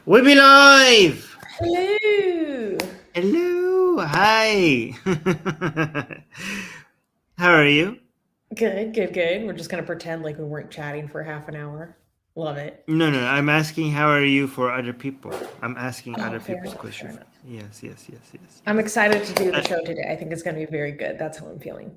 We be live! Hello. Hello! Hi! How are you? Good. We're just gonna pretend like we weren't chatting for half an hour. Love it. No, I'm asking how are you for other people. I'm asking Oh, other fair people's enough. Fair questions. enough. Yes. I'm excited to do the Uh, show today. I think it's gonna be very good. That's how I'm feeling.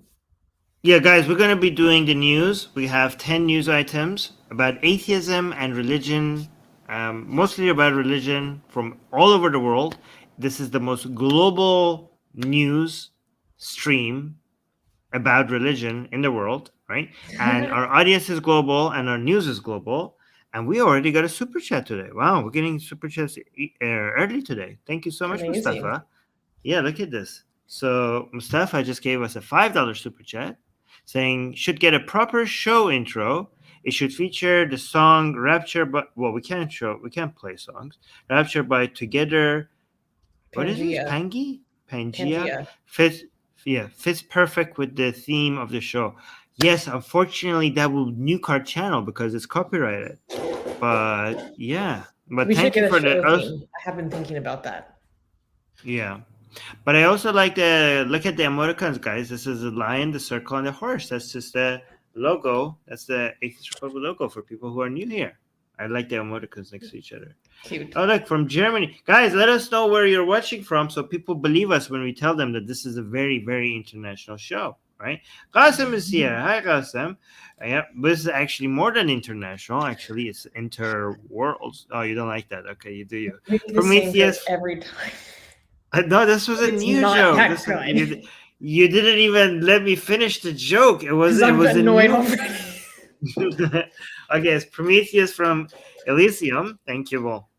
yeah, guys, we're going to be doing the news. We have 10 news items about atheism and religion, mostly about religion from all over the world. This is the most global news stream about religion in the world, right? And our audience is global and our news is global. And we already got a super chat today. Wow, we're getting super chats early today. Thank you so much, Amazing. Mustafa. Yeah, look at this. So Mustafa just gave us a $5 super chat saying should get a proper show intro. It should feature the song Rapture, but well, we can't play songs. Rapture by Together. What is this? Pangea. Pangea Pangea. fits perfect with the theme of the show. Yes, unfortunately, that will new card channel because it's copyrighted. But yeah, but We should thank you get a for show the theme. I have been thinking about that. yeah. But I also like the look at the emoticons, guys. This is the lion, the circle, and the horse. That's just the logo. That's the Atheist Republic logo for people who are new here. I like the emoticons next to each other. Cute. Oh, look, from Germany. Guys, let us know where you're watching from so people believe us when we tell them that this is a very, very international show, right? Qasim is here. Hi, Qasim. Yeah, this is actually more than international. Actually, it's inter-worlds. Oh, you don't like that? Okay, you do you. We make the same joke Prometheus. every time. No, this was a It's new not joke. that good. You didn't even let me finish the joke. Because It I'm was a annoyed new. already. Okay, it's Prometheus from Elysium. Thank you. Well,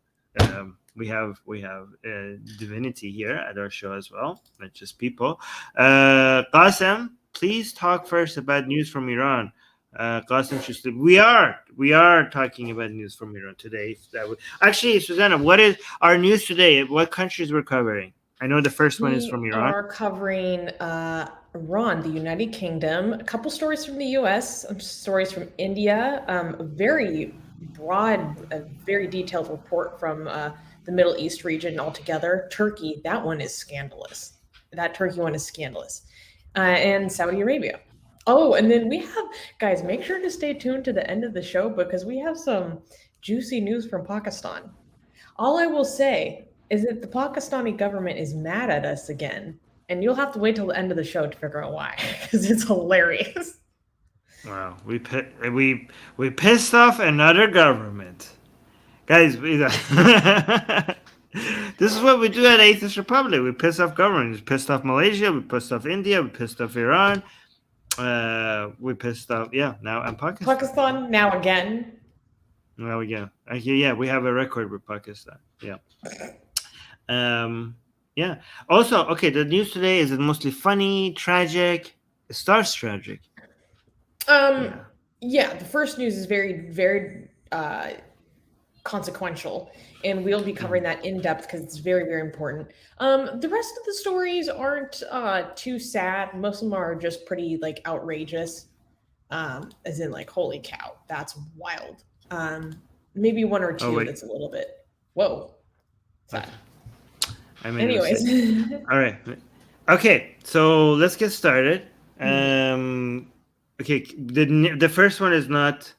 we have divinity here at our show as well, not just people. Qasim, please talk first about news from Iran. Qasim should sleep. We are talking about news from Iran today. Actually, Susanna, what is our news today? What countries we're covering? I know the first one is We from Iran. are covering Iran, the United Kingdom, a couple stories from the US, some stories from India, a very broad, a very detailed report from the Middle East region altogether. Turkey, that one is scandalous. That Turkey one is scandalous. And Saudi Arabia. Oh, and then we have, guys, make sure to stay tuned to the end of the show because we have some juicy news from Pakistan. All I will say is that the Pakistani government is mad at us again, and you'll have to wait till the end of the show to figure out why, because it's hilarious. Wow, we pissed off another government, guys. This is what we do at Atheist Republic. We piss off government. We pissed off Malaysia. We pissed off India. We pissed off Iran. We pissed off now and Pakistan. Pakistan now again. Well, yeah, we have a record with Pakistan. Yeah. Yeah. Also, okay, the news today is mostly funny, tragic. It starts tragic. Yeah, the first news is very consequential, and we'll be covering that in depth because it's very important. The rest of the stories aren't too sad. Most of them are just pretty like outrageous, as in like holy cow, that's wild. Maybe one or two that's a little bit whoa sad. Okay. Anyways. All right. Okay, so let's get started. Okay, the first one is not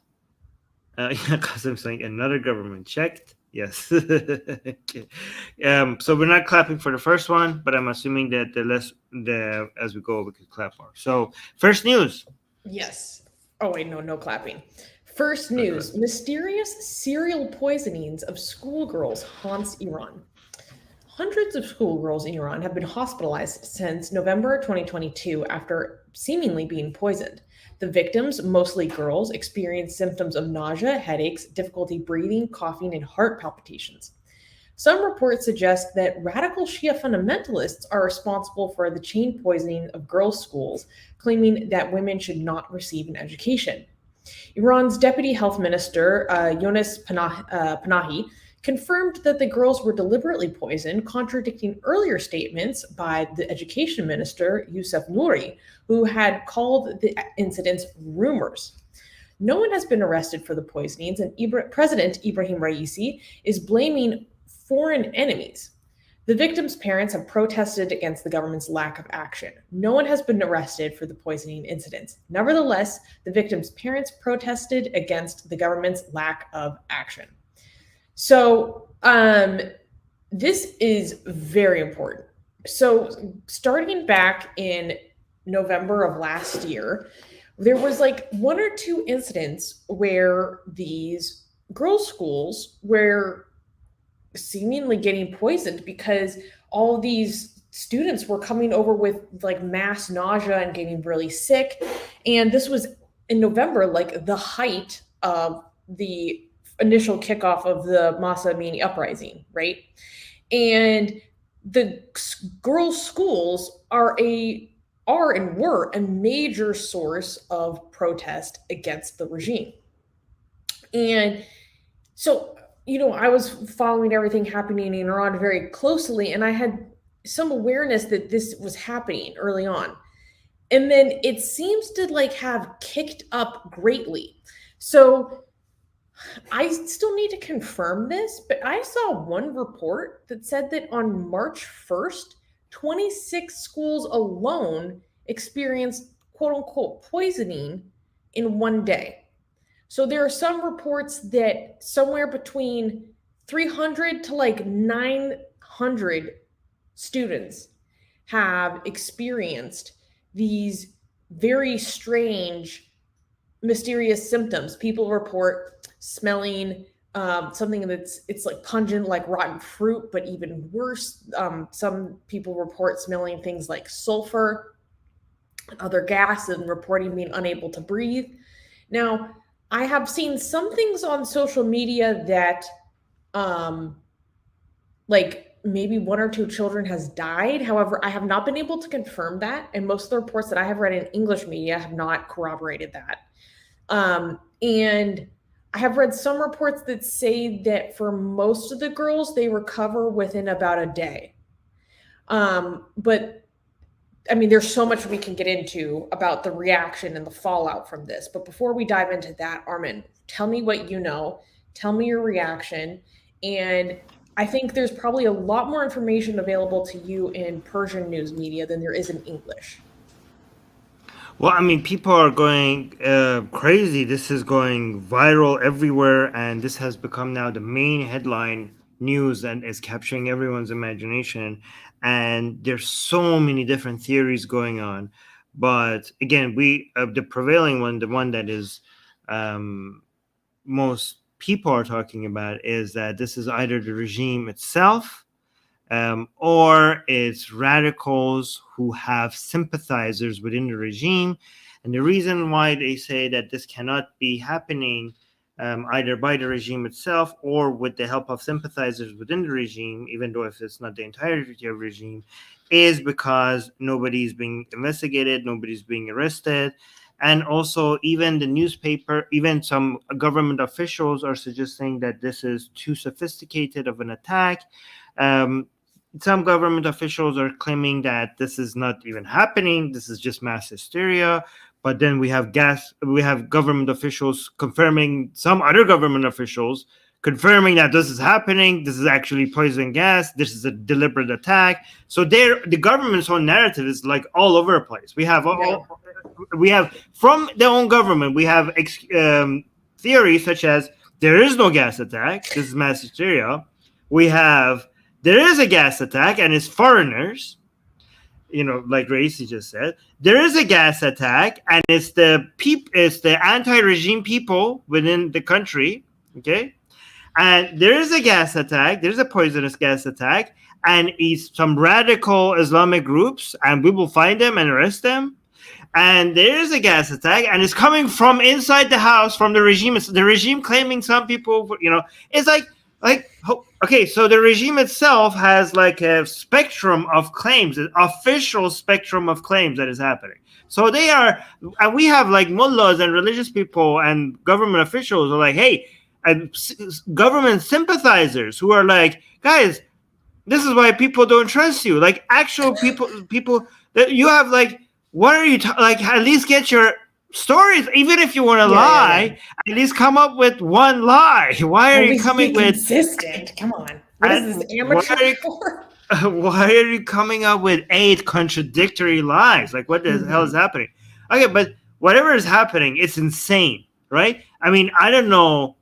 because I'm saying another government checked. Yes. Okay. So we're not clapping for the first one, but I'm assuming that as we go, we could clap more. So first news. Yes. Oh wait, no clapping. First news: mysterious serial poisonings of schoolgirls haunts Iran. Hundreds of schoolgirls in Iran have been hospitalized since November 2022 after seemingly being poisoned. The victims, mostly girls, experienced symptoms of nausea, headaches, difficulty breathing, coughing, and heart palpitations. Some reports suggest that radical Shia fundamentalists are responsible for the chain poisoning of girls' schools, claiming that women should not receive an education. Iran's deputy health minister, Yonis Panahi, confirmed that the girls were deliberately poisoned, contradicting earlier statements by the education minister, Youssef Nouri, who had called the incidents rumors. No one has been arrested for the poisonings, and President Ibrahim Raisi is blaming foreign enemies. The victims' parents have protested against the government's lack of action. No one has been arrested for the poisoning incidents. Nevertheless, the victims' parents protested against the government's lack of action. So, this is very important. So, starting back in November of last year, there was like one or two incidents where these girls' schools were seemingly getting poisoned because all these students were coming over with like mass nausea and getting really sick. And this was in November, like the height of the initial kickoff of the Masa Amini uprising, right? And the girls' schools are and were a major source of protest against the regime. And so, I was following everything happening in Iran very closely, and I had some awareness that this was happening early on. And then it seems to like have kicked up greatly. So I still need to confirm this, but I saw one report that said that on March 1st, 26 schools alone experienced quote unquote poisoning in one day. So there are some reports that somewhere between 300 to like 900 students have experienced these very strange, mysterious symptoms. People report smelling something it's like pungent, like rotten fruit, but even worse. Some people report smelling things like sulfur, other gas, and reporting being unable to breathe. Now, I have seen some things on social media that like maybe one or two children has died. However, I have not been able to confirm that. And most of the reports that I have read in English media have not corroborated that. And I have read some reports that say that for most of the girls, they recover within about a day. But I mean, there's so much we can get into about the reaction and the fallout from this. But before we dive into that, Armin, tell me what you know. Tell me your reaction. And I think there's probably a lot more information available to you in Persian news media than there is in English. Well, I mean, people are going crazy. This is going viral everywhere, and this has become now the main headline news and is capturing everyone's imagination. And there's so many different theories going on. But again, the prevailing one, the one that is most people are talking about, is that this is either the regime itself or it's radicals who have sympathizers within the regime. And the reason why they say that this cannot be happening either by the regime itself or with the help of sympathizers within the regime, even though if it's not the entirety of the regime, is because nobody's being investigated, nobody's being arrested. And also even the newspaper, even some government officials are suggesting that this is too sophisticated of an attack. Some government officials are claiming that this is not even happening. This is just mass hysteria. But then we have government officials confirming, some other government officials confirming that this is happening. This is actually poison gas. This is a deliberate attack. So the government's own narrative is like all over the place. We have from their own government, we have theories such as there is no gas attack. This is mass hysteria. We have there is a gas attack and it's foreigners. Like Racy just said, there is a gas attack, and it's the anti-regime people within the country, okay? And there is a gas attack, there's a poisonous gas attack, and it's some radical Islamic groups, and we will find them and arrest them. And there is a gas attack, and it's coming from inside the house, from the regime. It's the regime claiming some people, it's like, okay, so the regime itself has like a spectrum of claims, an official spectrum of claims that is happening. So and we have like mullahs and religious people and government officials who are like, hey, and government sympathizers who are like, guys, this is why people don't trust you. Like actual people that you have like, what are you like? At least get your stories, even if you want to lie, at least come up with one lie. Why are you coming with consistent? Come on. What is this, amateur hour? Why are you coming up with 8 contradictory lies? Like, what the hell is happening? Okay, but whatever is happening, it's insane, right? I mean, I don't know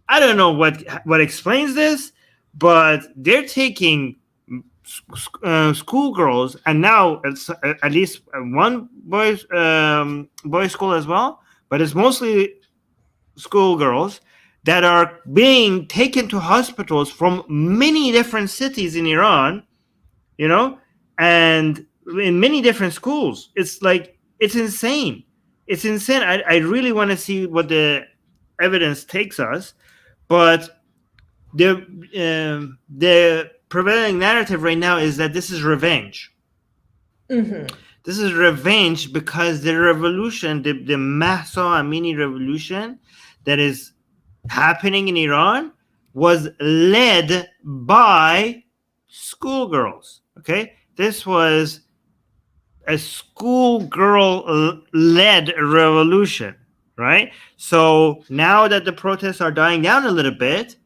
what explains this, but they're taking schoolgirls, and now it's at least one boys school as well, but it's mostly schoolgirls that are being taken to hospitals from many different cities in Iran, and in many different schools. It's like, it's insane. It's insane. I really want to see what the evidence takes us, but the prevailing narrative right now is that this is revenge. This is revenge because the revolution, the Mahsa Amini revolution that is happening in Iran was led by schoolgirls. Okay, this was a schoolgirl-led revolution, right? So now that the protests are dying down a little bit,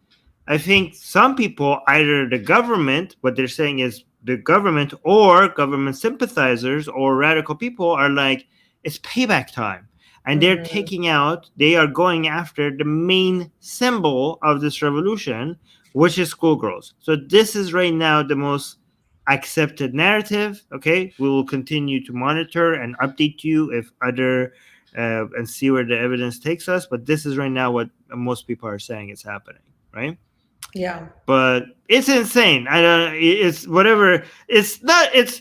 I think some people, either the government, what they're saying is the government, or government sympathizers or radical people are like, it's payback time. And they are going after the main symbol of this revolution, which is schoolgirls. So this is right now the most accepted narrative. Okay, we will continue to monitor and update you if other and see where the evidence takes us. But this is right now what most people are saying is happening, right? Yeah. But it's insane. I don't. It's whatever. It's not. It's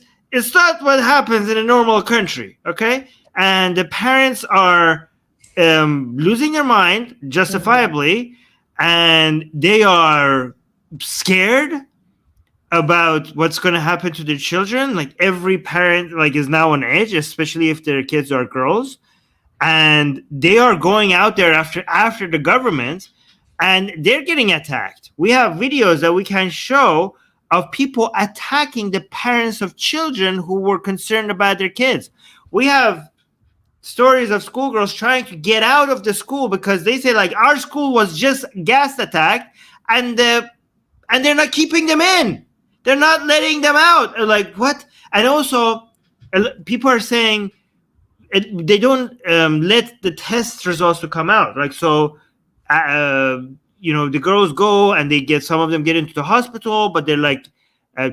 not what happens in a normal country. Okay, and the parents are losing their mind justifiably, and they are scared about what's going to happen to their children. Like, every parent is now on edge, especially if their kids are girls, and they are going out there after the government, and they're getting attacked. We have videos that we can show of people attacking the parents of children who were concerned about their kids. We have stories of schoolgirls trying to get out of the school because they say, like, our school was just gas attacked, and they're not keeping them in. They're not letting them out. Like, what? And also, people are saying they don't let the test results to come out. Like, so, the girls go and some of them get into the hospital, but they're like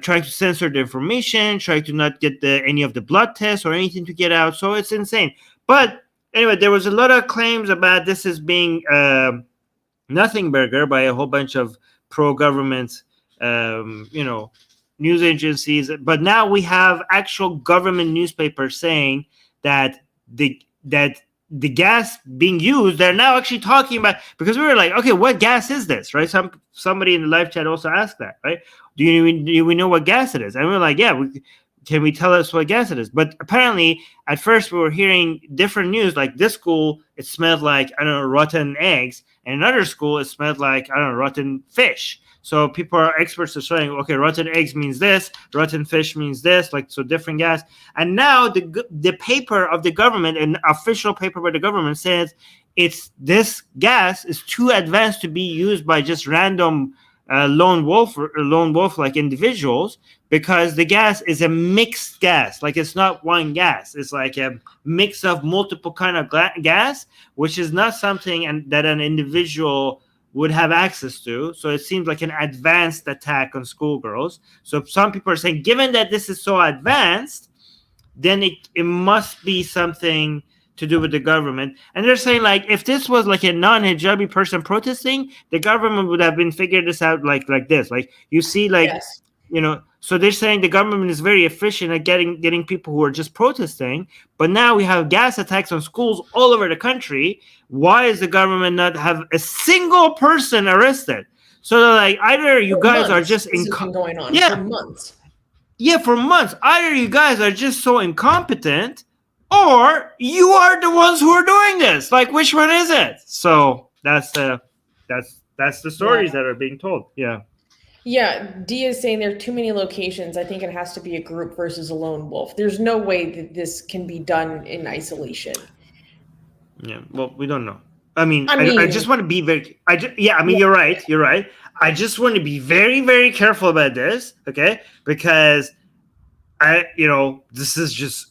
trying to censor the information, trying to not get any of the blood tests or anything to get out. So it's insane. But anyway, there was a lot of claims about this as being nothing burger by a whole bunch of pro-government news agencies. But now we have actual government newspapers saying that the gas being used, they're now actually talking about, because we were like, okay, what gas is this, right? Somebody in the live chat also asked that, right? Do we know what gas it is? And we were like, yeah, can we tell us what gas it is? But apparently, at first, we were hearing different news. Like, this school, it smelled like, I don't know, rotten eggs. And another school, it smelled like, I don't know, rotten fish. So experts are saying, okay, rotten eggs means this, rotten fish means this, like, so different gas. And now the paper of the government, an official paper by the government, says this gas is too advanced to be used by just random lone wolf like individuals, because the gas is a mixed gas. Like, it's not one gas. It's like a mix of multiple kind of gas, which is not something that an individual would have access to. So it seems like an advanced attack on schoolgirls. So some people are saying, given that this is so advanced, then it must be something to do with the government. And they're saying, like, if this was like a non-hijabi person protesting, the government would have been figured this out like this. Like, you see, like, yes. So they're saying the government is very efficient at getting people who are just protesting. But now we have gas attacks on schools all over the country. Why is the government not have a single person arrested? So they're like, either you guys are just going on for months. Yeah, for months. Either you guys are just so incompetent, or you are the ones who are doing this. Like, which one is it? So that's the stories that are being told. Yeah. Yeah, Dia is saying there are too many locations. I think it has to be a group versus a lone wolf. There's no way that this can be done in isolation. Yeah, well, we don't know. I just want to be very. You're right. You're right. I just want to be very, very careful about this, okay? Because this is just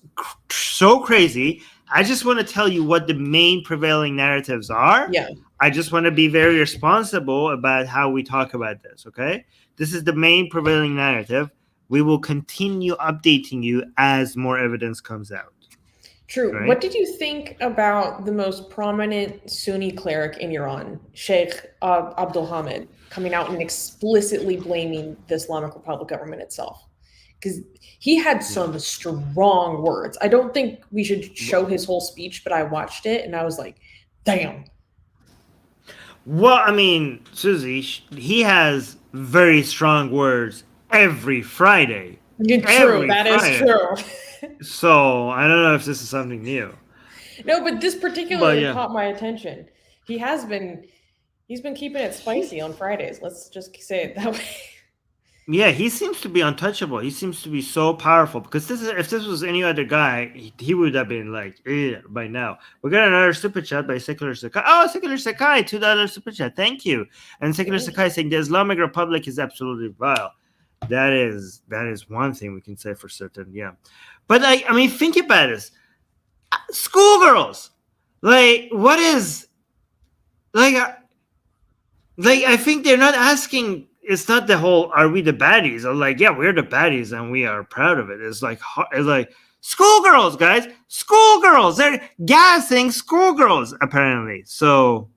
so crazy. I just want to tell you what the main prevailing narratives are. Yeah. I just want to be very responsible about how we talk about this, okay? This is the main prevailing narrative. We will continue updating you as more evidence comes out. True. Right? What did you think about the most prominent Sunni cleric in Iran, Sheikh Abdul Hamid, coming out and explicitly blaming the Islamic Republic government itself? Because he had some strong words. I don't think we should show his whole speech, but I watched it and I was like, damn. Well, Susie, he has very strong words every Friday. True, that is true. So I don't know if this is something new. No, but this particularly caught my attention. He's been keeping it spicy on Fridays. Let's just say it that way. Yeah, he seems to be untouchable. He seems to be so powerful because if this was any other guy, he would have been like by now. We got another super chat by Secular Sakai. Oh, Secular Sakai, $2 super chat. Thank you. And Secular Sakai saying the Islamic Republic is absolutely vile. That is one thing we can say for certain. Yeah, but think about this. Schoolgirls, what is I think they're not asking. It's not the whole, are we the baddies? Or we're the baddies and we are proud of it. It's like schoolgirls, guys. Schoolgirls. They're gassing schoolgirls, apparently. So,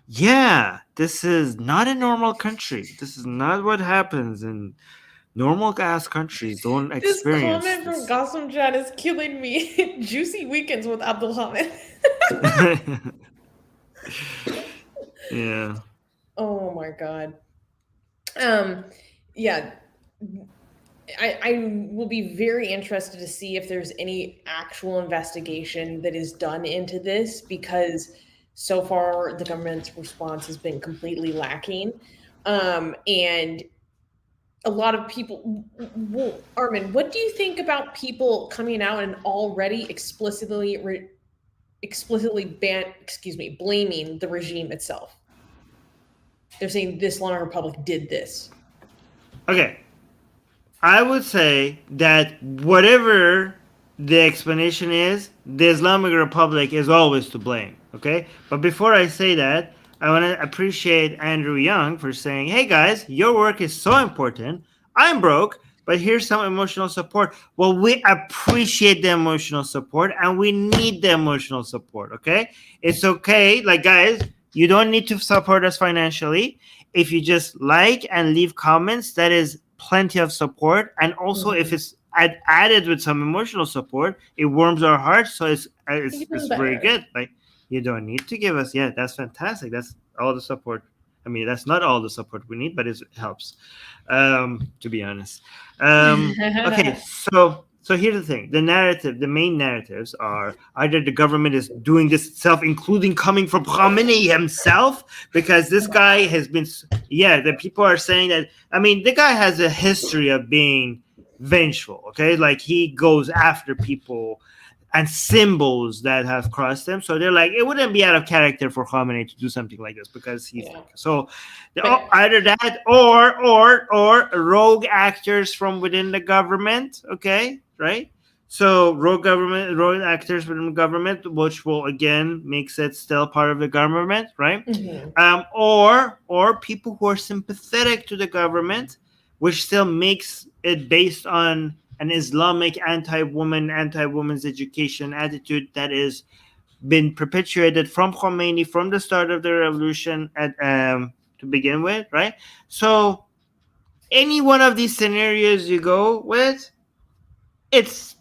yeah, this is not a normal country. This is not what happens in normal gas countries. Don't experience this. Comment from Gossam Chat is killing me. Juicy weekends with Abdul Hamid. Yeah. Oh my God. Yeah. I will be very interested to see if there's any actual investigation that is done into this, because so far the government's response has been completely lacking. And a lot of people, Armin, what do you think about people coming out and already explicitly blaming the regime itself? They're saying the Islamic Republic did this. Okay. I would say that whatever the explanation is, the Islamic Republic is always to blame. Okay? But before I say that, I want to appreciate Andrew Young for saying, hey guys, your work is so important. I'm broke, but here's some emotional support. Well, we appreciate the emotional support and we need the emotional support. Okay? It's okay. Guys, you don't need to support us financially. If you just like and leave comments, that is plenty of support. And also, if it's added with some emotional support, it warms our hearts. So it's very good. You don't need to give us. Yeah, that's fantastic. That's all the support. That's not all the support we need, but it helps. To be honest. Okay, so here's the thing. The main narratives are either the government is doing this itself, including coming from Khamenei himself, because this guy has been, the people are saying that, the guy has a history of being vengeful, okay? He goes after people and symbols that have crossed him. So they're it wouldn't be out of character for Khamenei to do something like this because he's so either that or rogue actors from within the government, okay, right? So rogue actors within the government, which will again makes it still part of the government, right? Or people who are sympathetic to the government, which still makes it based on an Islamic anti-woman's education attitude that is been perpetuated from Khomeini from the start of the revolution to begin with, right? So any one of these scenarios you go with, it's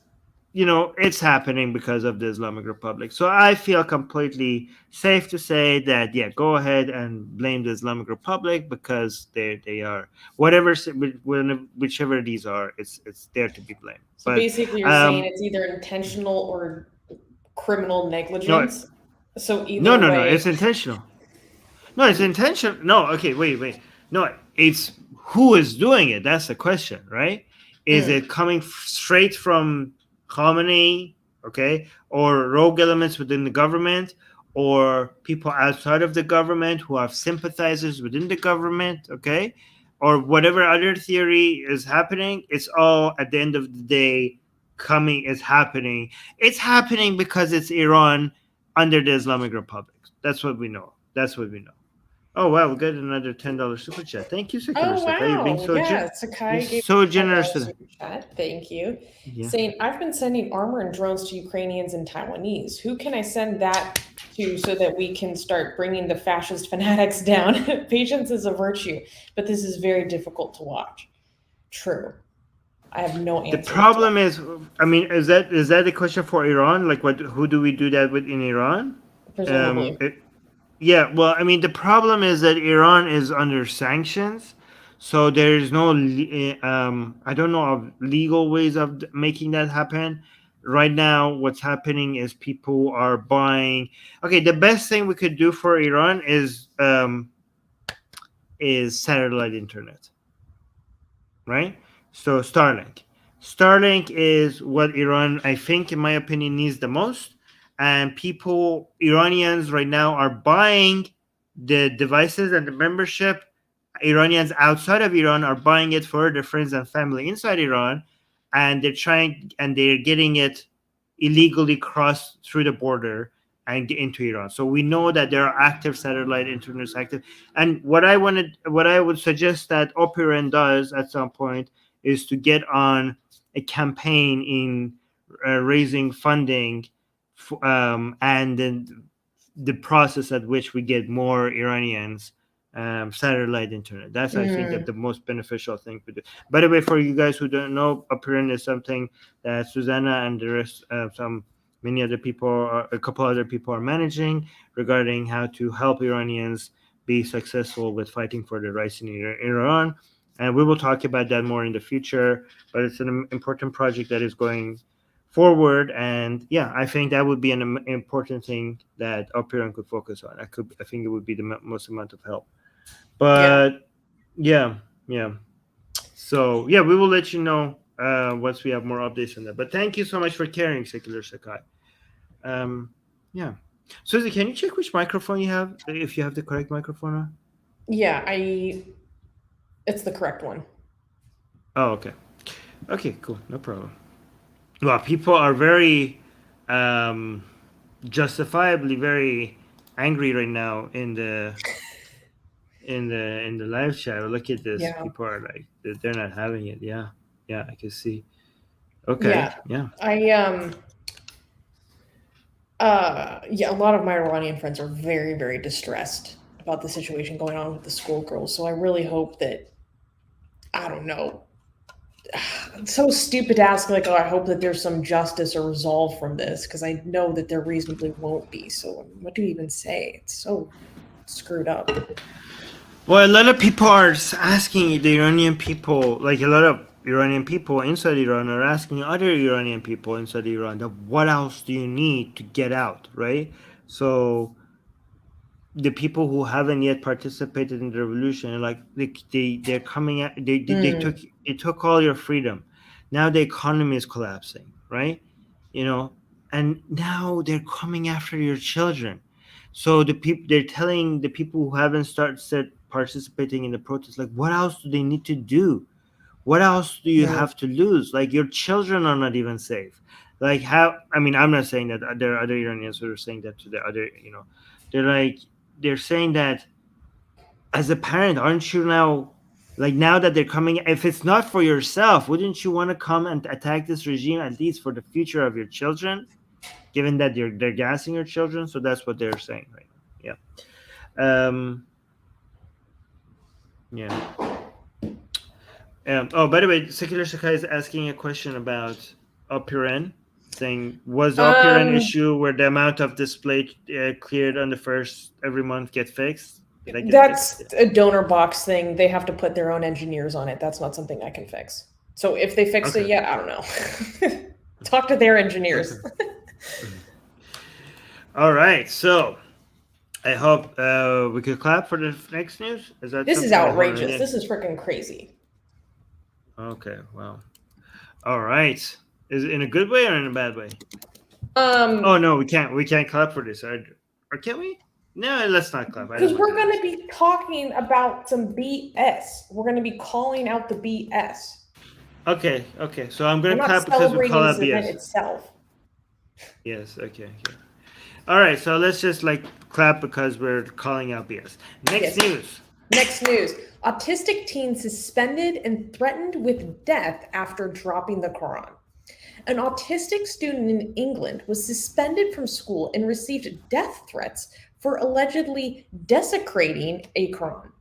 happening because of the Islamic Republic. So I feel completely safe to say that, go ahead and blame the Islamic Republic because they are whichever these are, it's there to be blamed. So basically, you're saying it's either intentional or criminal negligence. So either no, it's intentional. No, it's intentional. No, okay, wait. No, it's who is doing it. That's the question, right? Is it coming straight from Khamenei, okay, or rogue elements within the government, or people outside of the government who have sympathizers within the government, okay, or whatever other theory is happening, it's all at the end of the day happening. It's happening because it's Iran under the Islamic Republic. That's what we know. That's what we know. Oh wow, we got another $10 super chat. Thank you, Secular Oh Sakai. You're being wow! so Yeah, you're Sakai gave so me generous $10 today. super chat. Thank you. Yeah. Saying I've been sending armor and drones to Ukrainians and Taiwanese. Who can I send that to so that we can start bringing the fascist fanatics down? Patience is a virtue, but this is very difficult to watch. True. I have no answer. The problem is, I mean, is that a question for Iran? Like, who do we do that with in Iran? Presumably. Yeah, well, I mean, the problem is that Iran is under sanctions, so there is no, I don't know of legal ways of making that happen. Right now, what's happening is people are buying. Okay, the best thing we could do for Iran is satellite internet, right? So Starlink is what Iran, I think, in my opinion, needs the most. And Iranians right now are buying the devices and the membership. Iranians outside of Iran are buying it for their friends and family inside Iran, and they're getting it illegally crossed through the border and get into Iran. So we know that there are active satellite internets active. And what I would suggest that Operan does at some point is to get on a campaign in raising funding, and then the process at which we get more Iranians satellite internet. That's I think that the most beneficial thing to do. By the way, for you guys who don't know, Operan is something that Susanna and the rest, a couple other people are managing regarding how to help Iranians be successful with fighting for their rights in Iran. And we will talk about that more in the future, but it's an important project that is going forward. And yeah, I think that would be an important thing that Operan could focus on. I think it would be the most amount of help. But yeah. So yeah, we will let you know once we have more updates on that. But thank you so much for caring, Secular Sakai. Yeah. Susie, can you check which microphone you have? If you have the correct microphone on? Yeah, it's the correct one. Oh, okay. Okay, cool. No problem. Well, people are very justifiably very angry right now in the live chat. Look at this. Yeah. People are like they're not having it. Yeah, I can see. Okay. Yeah. A lot of my Iranian friends are very, very distressed about the situation going on with the schoolgirls. So I really hope that, I don't know, it's so stupid to ask, like, oh, I hope that there's some justice or resolve from this, because I know that there reasonably won't be. So what do you even say? It's so screwed up. Well, a lot of people are asking the Iranian people, like a lot of Iranian people inside Iran are asking other Iranian people inside Iran that what else do you need to get out, right? So the people who haven't yet participated in the revolution are like they're coming at they took all your freedom. Now the economy is collapsing, right? And now they're coming after your children. So they're telling the people who haven't started participating in the protest, like, what else do they need to do? What else do you have to lose? Like, your children are not even safe. Like, I'm not saying that there are other Iranians who are saying that to the other, they're saying that as a parent, aren't you now, like, now that they're coming, if it's not for yourself, wouldn't you want to come and attack this regime at least for the future of your children, given that they're gassing your children? So that's what they're saying right now. Oh, by the way, Secular Sakai is asking a question about Opiren, saying, was the Opiren issue where the amount of display cleared on the first every month get fixed? That's a donor box thing. They have to put their own engineers on it. That's not something I can fix. So if they fixed it yet, I don't know. Talk to their engineers. All right, so I hope we could clap for the next news. This is outrageous. This is freaking crazy. Okay, well, all right. Is it in a good way or in a bad way? Oh no, we can't clap for this. Or can we? No, let's not clap. Because we're going to be talking about some BS. We're going to be calling out the BS. Okay. So I'm going to clap because we call out BS. Event itself. Yes. Okay. All right. So let's just clap because we're calling out BS. Next news. Autistic teen suspended and threatened with death after dropping the Quran. An autistic student in England was suspended from school and received death threats for allegedly desecrating a Quran.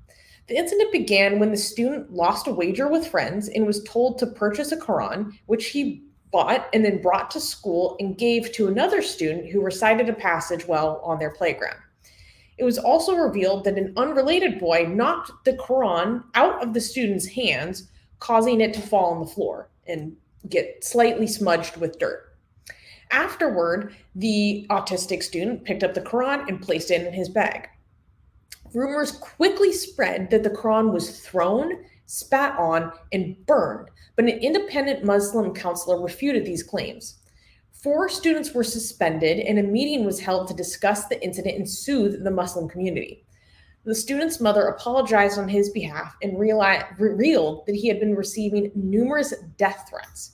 The incident began when the student lost a wager with friends and was told to purchase a Quran, which he bought and then brought to school and gave to another student who recited a passage while on their playground. It was also revealed that an unrelated boy knocked the Quran out of the student's hands, causing it to fall on the floor and get slightly smudged with dirt. Afterward, the autistic student picked up the Quran and placed it in his bag. Rumors quickly spread that the Quran was thrown, spat on, and burned, but an independent Muslim counselor refuted these claims. 4 students were suspended, and a meeting was held to discuss the incident and soothe the Muslim community. The student's mother apologized on his behalf and revealed that he had been receiving numerous death threats.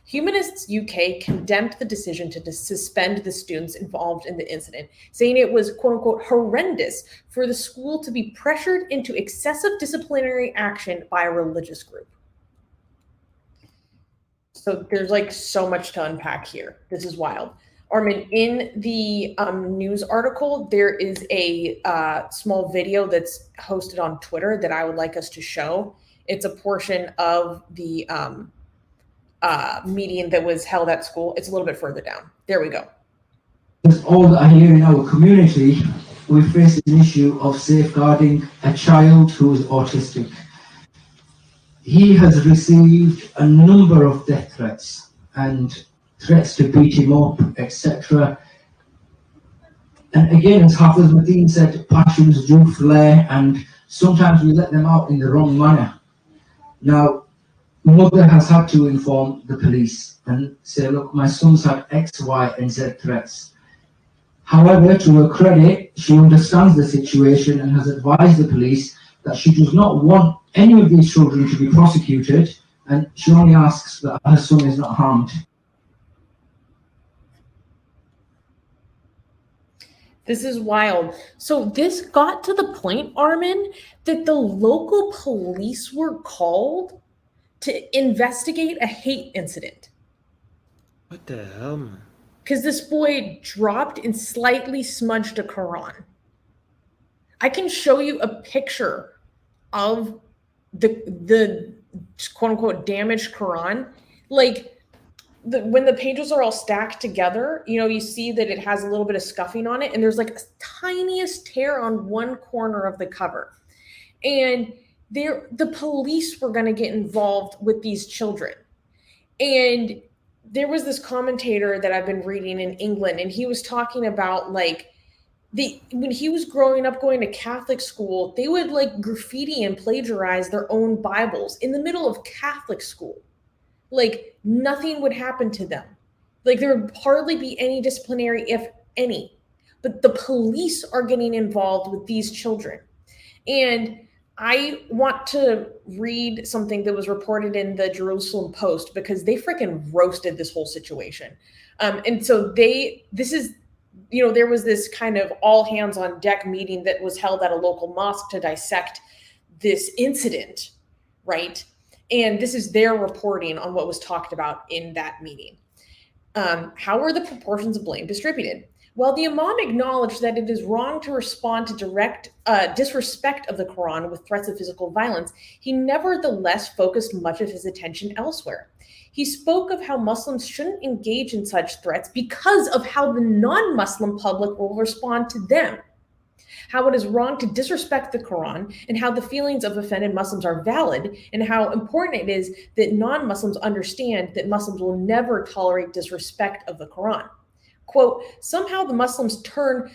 Humanists UK condemned the decision to suspend the students involved in the incident, saying it was, quote unquote, horrendous for the school to be pressured into excessive disciplinary action by a religious group. So there's so much to unpack here. This is wild. Armin, in the news article, there is a small video that's hosted on Twitter that I would like us to show. It's a portion of the meeting that was held at school. It's a little bit further down. There we go. As all that I hear in our community, we face an issue of safeguarding a child who is autistic. He has received a number of death threats and threats to beat him up, etc. And again, as Hafiz Madeen said, passions do flare, and sometimes we let them out in the wrong manner. Now, mother has had to inform the police and say, look, my son's had X, Y, and Z threats. However, to her credit, she understands the situation and has advised the police that she does not want any of these children to be prosecuted, and she only asks that her son is not harmed. This is wild. So this got to the point, Armin, that the local police were called to investigate a hate incident. What the hell, man? Because this boy dropped and slightly smudged a Quran. I can show you a picture of the quote unquote damaged Quran. When the pages are all stacked together, you see that it has a little bit of scuffing on it, and there's a tiniest tear on one corner of the cover. And the police were going to get involved with these children. And there was this commentator that I've been reading in England, and he was talking about when he was growing up going to Catholic school, they would graffiti and plagiarize their own Bibles in the middle of Catholic school. Nothing would happen to them. There would hardly be any disciplinary, if any. But the police are getting involved with these children. And I want to read something that was reported in the Jerusalem Post, because they freaking roasted this whole situation. And so there was this kind of all hands on deck meeting that was held at a local mosque to dissect this incident, right? And this is their reporting on what was talked about in that meeting. How were the proportions of blame distributed? While the Imam acknowledged that it is wrong to respond to direct disrespect of the Quran with threats of physical violence, he nevertheless focused much of his attention elsewhere. He spoke of how Muslims shouldn't engage in such threats because of how the non-Muslim public will respond to them, how it is wrong to disrespect the Quran, and how the feelings of offended Muslims are valid, and how important it is that non-Muslims understand that Muslims will never tolerate disrespect of the Quran. Quote, somehow the Muslims turn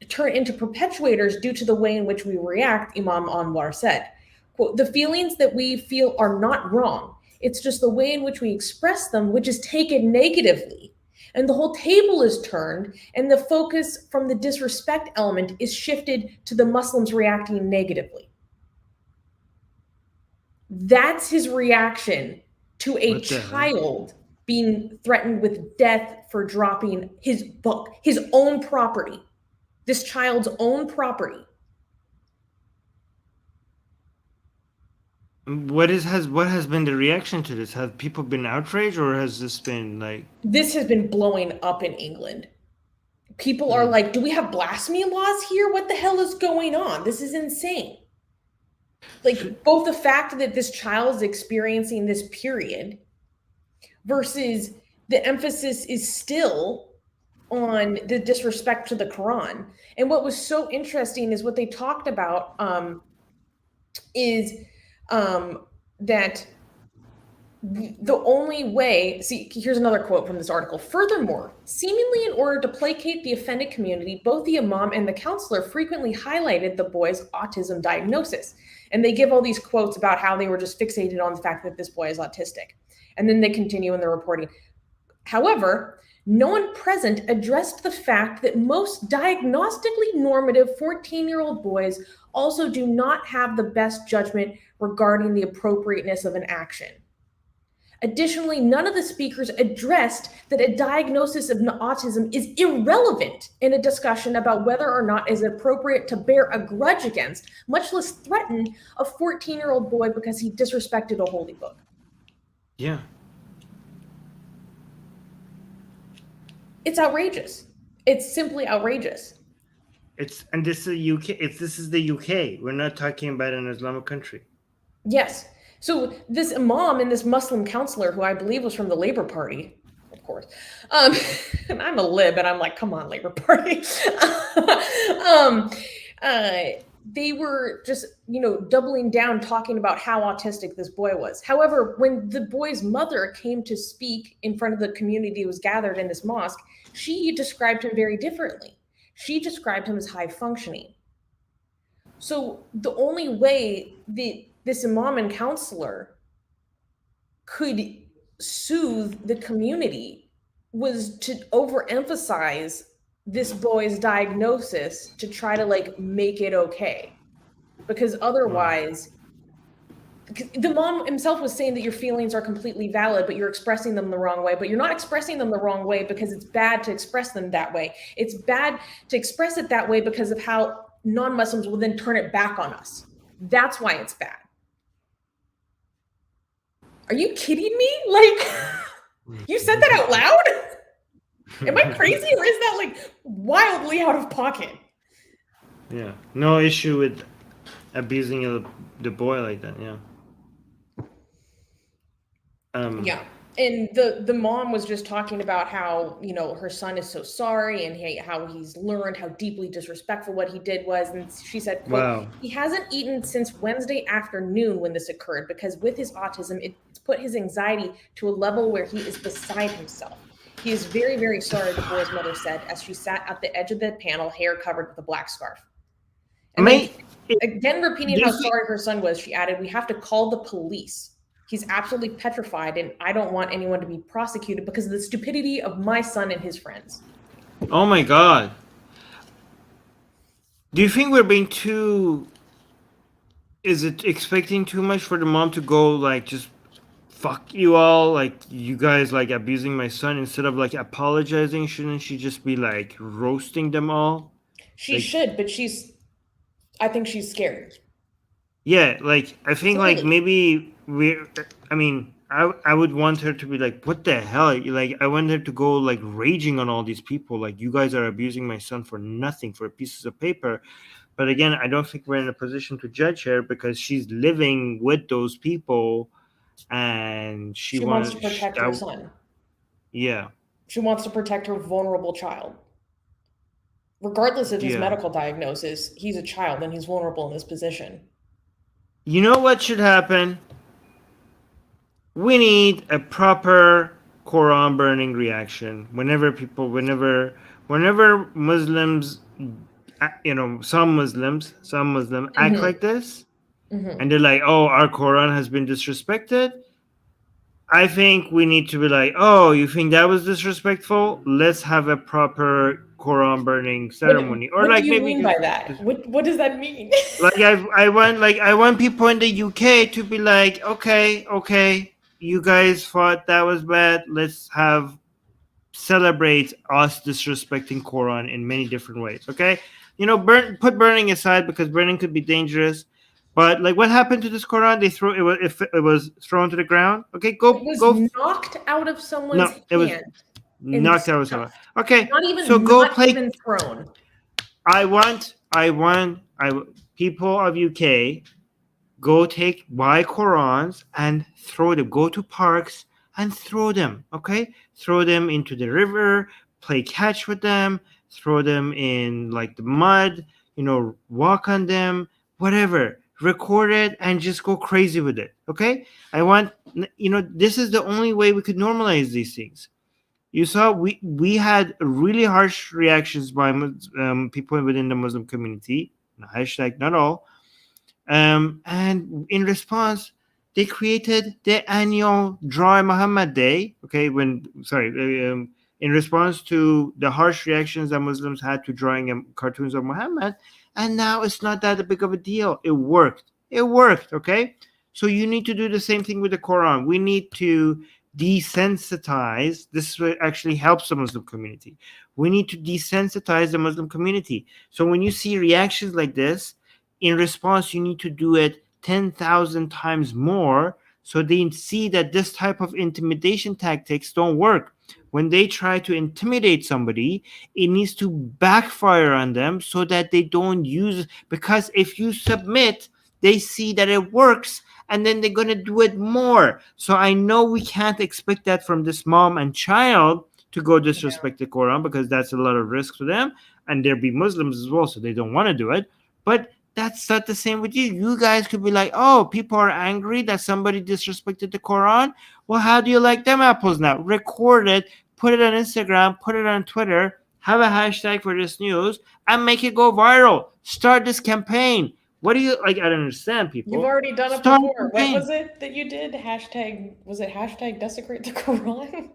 into perpetuators due to the way in which we react, Imam Anwar said. Quote, the feelings that we feel are not wrong. It's just the way in which we express them, which is taken negatively. And the whole table is turned, and the focus from the disrespect element is shifted to the Muslims reacting negatively. That's his reaction to a What the heck? child being threatened with death for dropping his book, his own property, this child's own property. What has been the reaction to this? Have people been outraged, or has this been like? This has been blowing up in England. People are like, do we have blasphemy laws here? What the hell is going on? This is insane. Like, both the fact that this child is experiencing this period versus the emphasis is still on the disrespect to the Quran. And what was so interesting is what they talked about is that the only way, see, here's another quote from this article. Furthermore, seemingly in order to placate the offended community, both the imam and the counselor frequently highlighted the boy's autism diagnosis. And they give all these quotes about how they were just fixated on the fact that this boy is autistic. And then they continue in their reporting. However, no one present addressed the fact that most diagnostically normative 14-year-old boys also do not have the best judgment regarding the appropriateness of an action. Additionally, none of the speakers addressed that a diagnosis of autism is irrelevant in a discussion about whether or not it is appropriate to bear a grudge against, much less threaten, a 14-year-old boy because he disrespected a holy book. Yeah. It's outrageous. It's simply outrageous. And this is UK. This is the UK. We're not talking about an Islamic country. Yes. So this imam and this Muslim counselor, who I believe was from the Labour Party, of course, and I'm a lib, and I'm like, come on, Labour Party. They were just, doubling down, talking about how autistic this boy was. However, when the boy's mother came to speak in front of the community who was gathered in this mosque, she described him very differently. She described him as high functioning. So the only way that this imam and counselor could soothe the community was to overemphasize this boy's diagnosis to try to make it okay. Because otherwise, the mom himself was saying that your feelings are completely valid, but you're expressing them the wrong way. But you're not expressing them the wrong way because it's bad to express them that way. It's bad to express it that way because of how non-Muslims will then turn it back on us. That's why it's bad. Are you kidding me? You said that out loud? Am I crazy, or is that wildly out of pocket? Yeah. No issue with abusing the boy like that. Yeah. Yeah. And the mom was just talking about how, her son is so sorry and how he's learned how deeply disrespectful what he did was. And she said, quote, wow, he hasn't eaten since Wednesday afternoon when this occurred because with his autism, it's put his anxiety to a level where he is beside himself. He is very, very sorry, the boy's mother said, as she sat at the edge of the panel, hair covered with a black scarf. And again, repeating how sorry her son was, she added, we have to call the police. He's absolutely petrified, and I don't want anyone to be prosecuted because of the stupidity of my son and his friends. Oh my God. Do you think we're being is it expecting too much for the mom to go just fuck you all, you guys abusing my son, instead of apologizing? Shouldn't she just be roasting them all? She should, but I think she's scared. Yeah, I think Totally. maybe I would want her to be what the hell? I want her to go raging on all these people, you guys are abusing my son for nothing, for pieces of paper. But again, I don't think we're in a position to judge her because she's living with those people, and she wants to protect her son. Yeah. She wants to protect her vulnerable child. Regardless of his medical diagnosis, he's a child and he's vulnerable in this position. You know what should happen? We need a proper Quran burning reaction whenever Muslims, some Muslims act like this, and they're like, oh, our Quran has been disrespected. I think we need to be like, oh, you think that was disrespectful? Let's have a proper Quran burning ceremony, or What do like you maybe mean by that? What does that mean? like I want people in the UK to be like, okay, you guys thought that was bad. Let's have celebrate us disrespecting Quran in many different ways. Okay, put burning aside because burning could be dangerous. But like, what happened to this Quran? They threw it was if it was thrown to the ground. Okay, It was go. knocked out of someone's No, it was hand and knocked out of someone. stuffed. Okay, so Not even thrown. I want people of UK buy Qurans and throw them. Go to parks and throw them. Okay, throw them into the river. Play catch with them. Throw them in like the mud. Walk on them. Whatever. Record it and just go crazy with it. Okay. I want. This is the only way we could normalize these things. You saw we had really harsh reactions by people within the Muslim community. Hashtag not all. And in response, they created the annual Dry Muhammad Day. Okay, in response to the harsh reactions that Muslims had to drawing cartoons of Muhammad, and now it's not that big of a deal. It worked. It worked. Okay, so you need to do the same thing with the Quran. We need to desensitize. This is what actually helps the Muslim community. We need to desensitize the Muslim community. So when you see reactions like this, in response, you need to do it 10,000 times more so they see that this type of intimidation tactics don't work. When they try to intimidate somebody, it needs to backfire on them so that they don't use it. Because if you submit, they see that it works and then they're going to do it more. So I know we can't expect that from this mom and child to go disrespect the Quran because that's a lot of risk for them. And there be Muslims as well, so they don't want to do it. But that's not the same with you. You guys could be like, oh, people are angry that somebody disrespected the Quran. Well, how do you like them apples now? Record it, put it on Instagram, put it on Twitter, have a hashtag for this news, and make it go viral. Start this campaign. What do you like? I don't understand, people. You've already done it before. What was it that you did? Was it hashtag desecrate the Quran?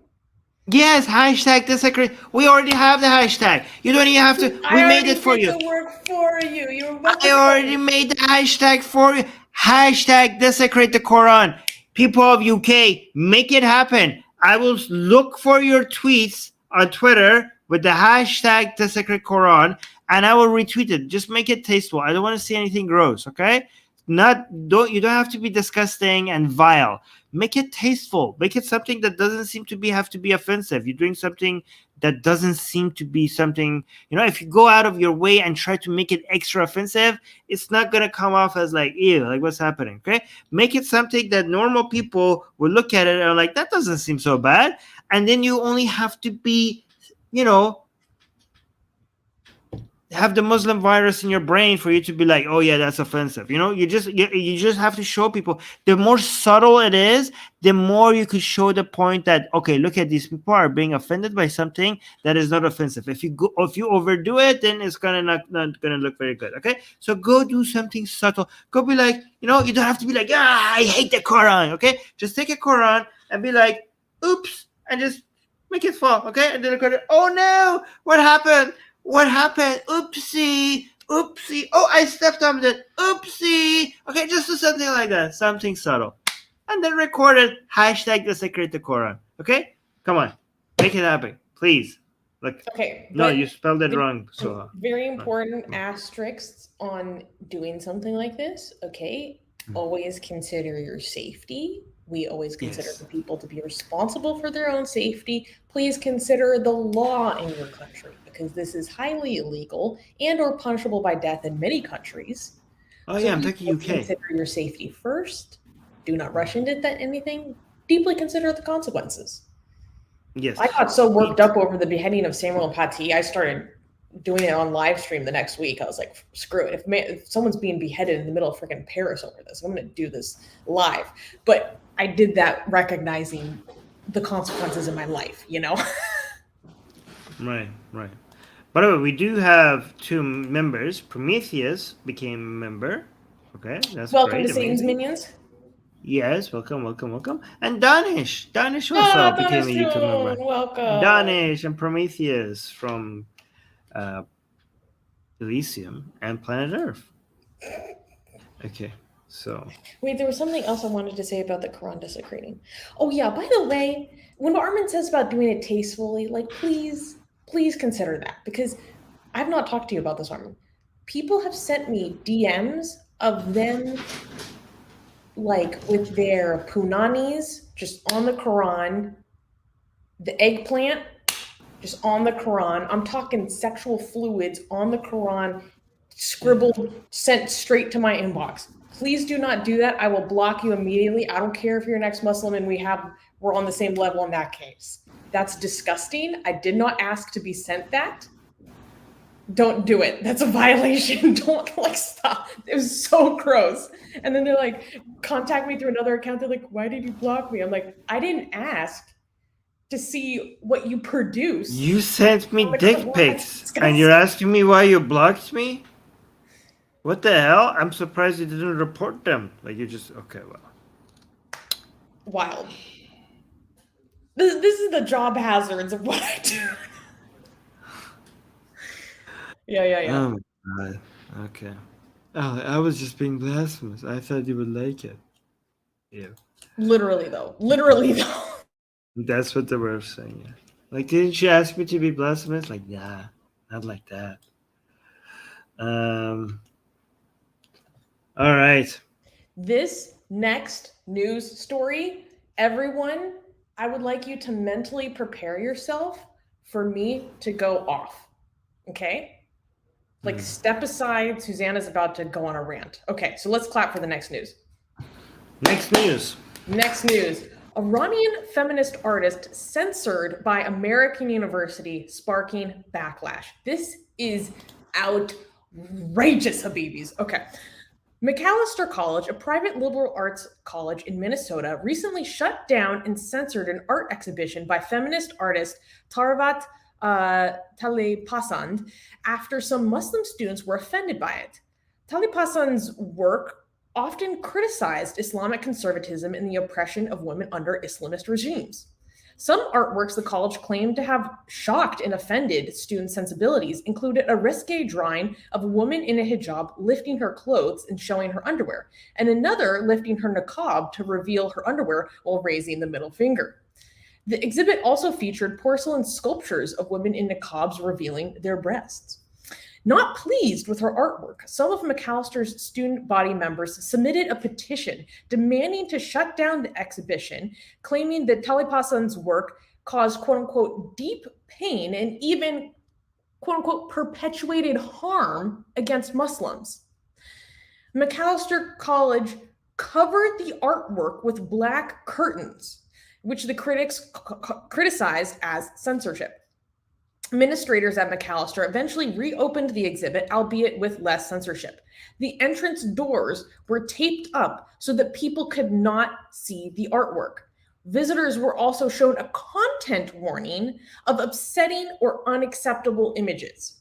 Yes, hashtag desecrate. We already have the hashtag. You don't even have to. We made it for you. I already did the work for you. I already made the hashtag for you. Hashtag desecrate the Quran. People of UK, make it happen. I will look for your tweets on Twitter with the hashtag desecrate Quran, and I will retweet it. Just make it tasteful. I don't want to see anything gross. Okay? You don't have to be disgusting and vile. Make it tasteful. Make it something that doesn't seem to have to be offensive. You're doing something that doesn't seem to be something, if you go out of your way and try to make it extra offensive, it's not going to come off as like, ew, like what's happening, okay? Make it something that normal people will look at it and are like, that doesn't seem so bad. And then you only have to be, have the Muslim virus in your brain for you to be like, oh yeah, that's offensive. You just have to show people. The more subtle it is, the more you could show the point that, okay, look at these people are being offended by something that is not offensive. If you overdo it, then it's gonna not gonna look very good. Okay, so go do something subtle. Go be like, you don't have to be like, I hate the Quran. Okay, just take a Quran and be like, oops, and just make it fall. Okay, and then look at it. Oh no, what happened? What happened? Oopsie. Oh, I stepped on it. Oopsie. Okay, just do something like that. Something subtle. And then record it. Hashtag desecrate the Quran. Okay? Come on. Make it happen. Please. Look. Okay. No, you spelled it wrong. So very important asterisks on doing something like this. Okay. Always consider your safety. We always consider the people to be responsible for their own safety. Please consider the law in your country, because this is highly illegal and or punishable by death in many countries. Oh yeah, I'm talking UK. Consider your safety first. Do not rush into anything. Deeply consider the consequences. Yes. I got so worked up over the beheading of Samuel Paty, I started doing it on live stream the next week. I was like, screw it. If someone's being beheaded in the middle of freaking Paris over this, I'm going to do this live. But I did that recognizing the consequences in my life, Right. By the way, we do have 2 members. Prometheus became a member. Okay, that's welcome great. to Satan's Minions. Yes, welcome. And Danish. Danish also became a YouTube member. Welcome. Danish and Prometheus from Elysium and Planet Earth. Okay, so. Wait, there was something else I wanted to say about the Quran desecrating. Oh yeah, by the way, when Armin says about doing it tastefully, like please consider that, because I've not talked to you about this, Armin. People have sent me DMs of them like with their punanis just on the Quran, the eggplant just on the Quran. I'm talking sexual fluids on the Quran, scribbled, sent straight to my inbox. Please do not do that. I will block you immediately. I don't care if you're an ex-Muslim and we're on the same level in that case. That's disgusting. I did not ask to be sent that. Don't do it. That's a violation. Don't stop. It was so gross. And then they're like, contact me through another account. They're like, why did you block me? I'm like, I didn't ask to see what you produce. You sent me dick pics and you're asking me why you blocked me? What the hell? I'm surprised you didn't report them. Like you just, okay, well. Wild. This is the job hazards of what I do. Yeah. Oh my god. Okay. Oh, I was just being blasphemous. I thought you would like it. Yeah. Literally though. That's what they were saying. Yeah. Like, didn't you ask me to be blasphemous? Like, nah, not like that. All right. This next news story, everyone, I would like you to mentally prepare yourself for me to go off. Okay? Like, step aside. Susanna's about to go on a rant. Okay, so let's clap for the next news. Next news. Iranian feminist artist censored by American university, sparking backlash. This is outrageous, Habibis. Okay. Macalester College, a private liberal arts college in Minnesota, recently shut down and censored an art exhibition by feminist artist Tarvat Talipasand after some Muslim students were offended by it. Talipasand's work often criticized Islamic conservatism and the oppression of women under Islamist regimes. Some artworks the college claimed to have shocked and offended student sensibilities included a risque drawing of a woman in a hijab lifting her clothes and showing her underwear, and another lifting her niqab to reveal her underwear while raising the middle finger. The exhibit also featured porcelain sculptures of women in niqabs revealing their breasts. Not pleased with her artwork, some of Macalester's student body members submitted a petition demanding to shut down the exhibition, claiming that Talipasand's work caused quote-unquote deep pain and even quote-unquote perpetuated harm against Muslims. Macalester College covered the artwork with black curtains, which the critics criticized as censorship. Administrators at Macalester eventually reopened the exhibit, albeit with less censorship. The entrance doors were taped up so that people could not see the artwork. Visitors were also shown a content warning of upsetting or unacceptable images.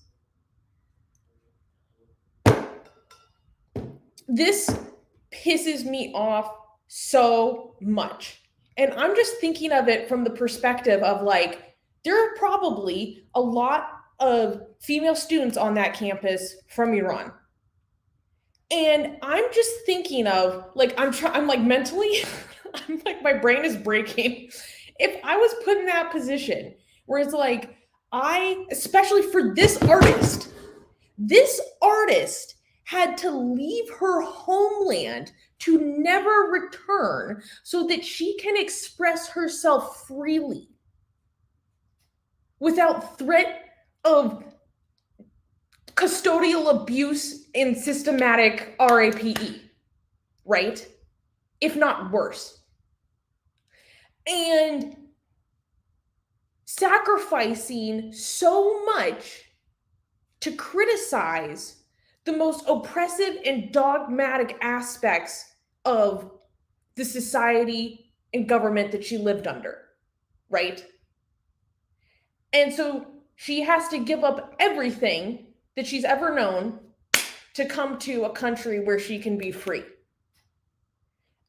This pisses me off so much. And I'm just thinking of it from the perspective of like, there are probably a lot of female students on that campus from Iran. And I'm just thinking of like, I'm like mentally, I'm like, my brain is breaking. If I was put in that position where it's like, especially for this artist had to leave her homeland to never return so that she can express herself freely without threat of custodial abuse and systematic RAPE, right? If not worse. And sacrificing so much to criticize the most oppressive and dogmatic aspects of the society and government that she lived under, right? And so she has to give up everything that she's ever known to come to a country where she can be free.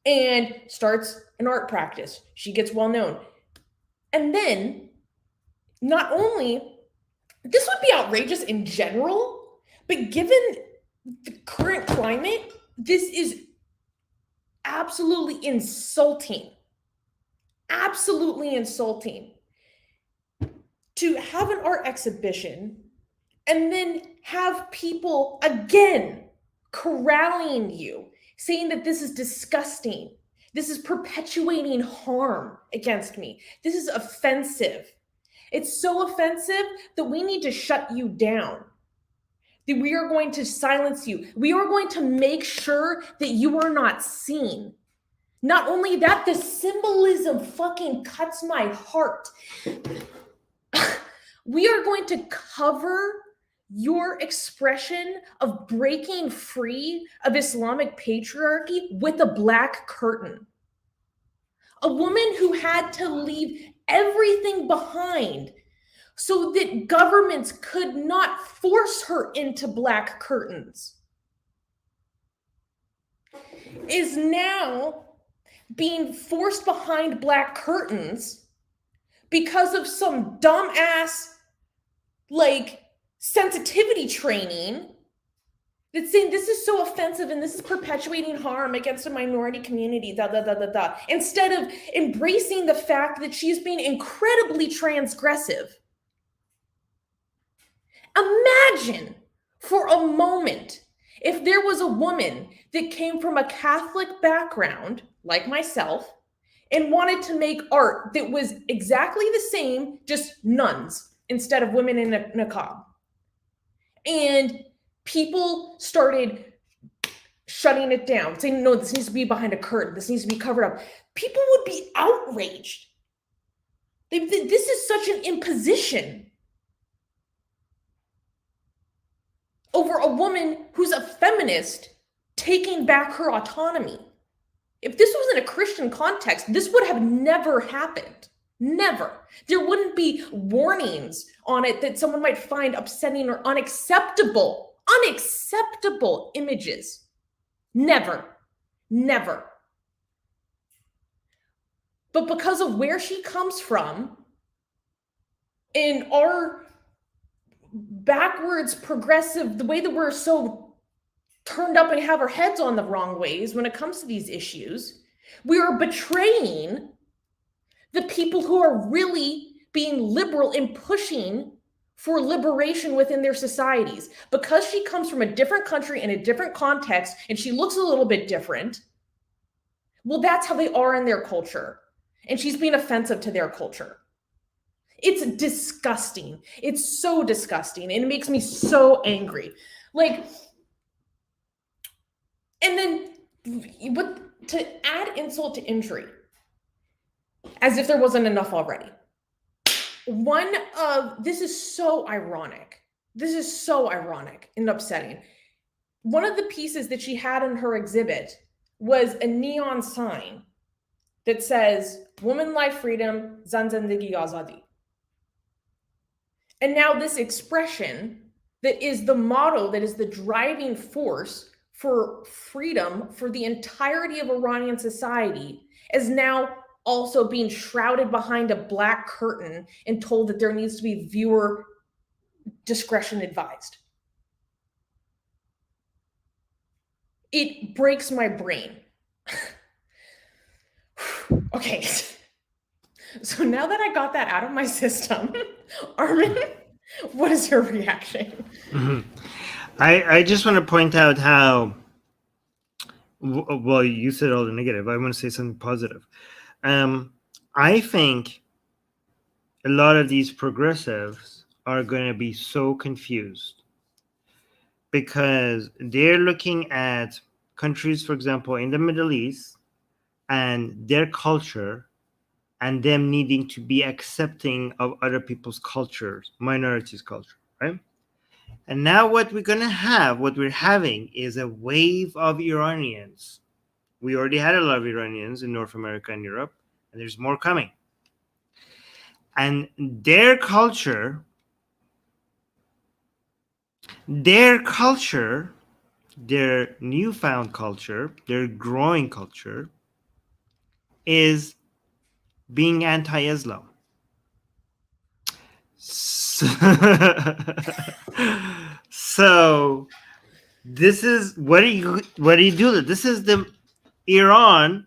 and starts an art practice. She gets well known. And then, not only, this would be outrageous in general, but given the current climate, this is absolutely insulting. Absolutely insulting. To have an art exhibition and then have people again corralling you, saying that this is disgusting. This is perpetuating harm against me. This is offensive. It's so offensive that we need to shut you down. That we are going to silence you. We are going to make sure that you are not seen. Not only that, the symbolism fucking cuts my heart. We are going to cover your expression of breaking free of Islamic patriarchy with a black curtain. A woman who had to leave everything behind so that governments could not force her into black curtains is now being forced behind black curtains because of some dumbass sensitivity training that's saying this is so offensive and this is perpetuating harm against a minority community, instead of embracing the fact that she's being incredibly transgressive. Imagine for a moment if there was a woman that came from a Catholic background, like myself, and wanted to make art that was exactly the same, just nuns instead of women in a niqab. And people started shutting it down, saying, no, this needs to be behind a curtain. This needs to be covered up. People would be outraged. This is such an imposition over a woman who's a feminist taking back her autonomy. If this was in a Christian context, this would have never happened. Never. There wouldn't be warnings on it that someone might find upsetting or unacceptable images. Never. Never. But because of where she comes from, in our backwards progressive, the way that we're so turned up and have our heads on the wrong ways when it comes to these issues, we are betraying the people who are really being liberal and pushing for liberation within their societies. Because she comes from a different country in a different context and she looks a little bit different, well, that's how they are in their culture. And she's being offensive to their culture. It's disgusting. It's so disgusting. And it makes me so angry. And then to add insult to injury, as if there wasn't enough already. This is so ironic. This is so ironic and upsetting. One of the pieces that she had in her exhibit was a neon sign that says, "Woman Life Freedom, Zan Zindagi Azadi." And now this expression that is the motto, that is the driving force for freedom for the entirety of Iranian society, is now also being shrouded behind a black curtain and told that there needs to be viewer discretion advised. It breaks my brain. Okay. So now that I got that out of my system, Armin, what is your reaction? Mm-hmm. I just want to point out how, well, you said all the negative. I want to say something positive. I think a lot of these progressives are going to be so confused because they're looking at countries, for example, in the Middle East and their culture and them needing to be accepting of other people's cultures, minorities' culture, right? And now what we're having is a wave of Iranians. We already had a lot of Iranians in North America and Europe, and there's more coming. And their culture, their newfound culture, their growing culture, is being anti-Islam. So this is what do you do? This is Iran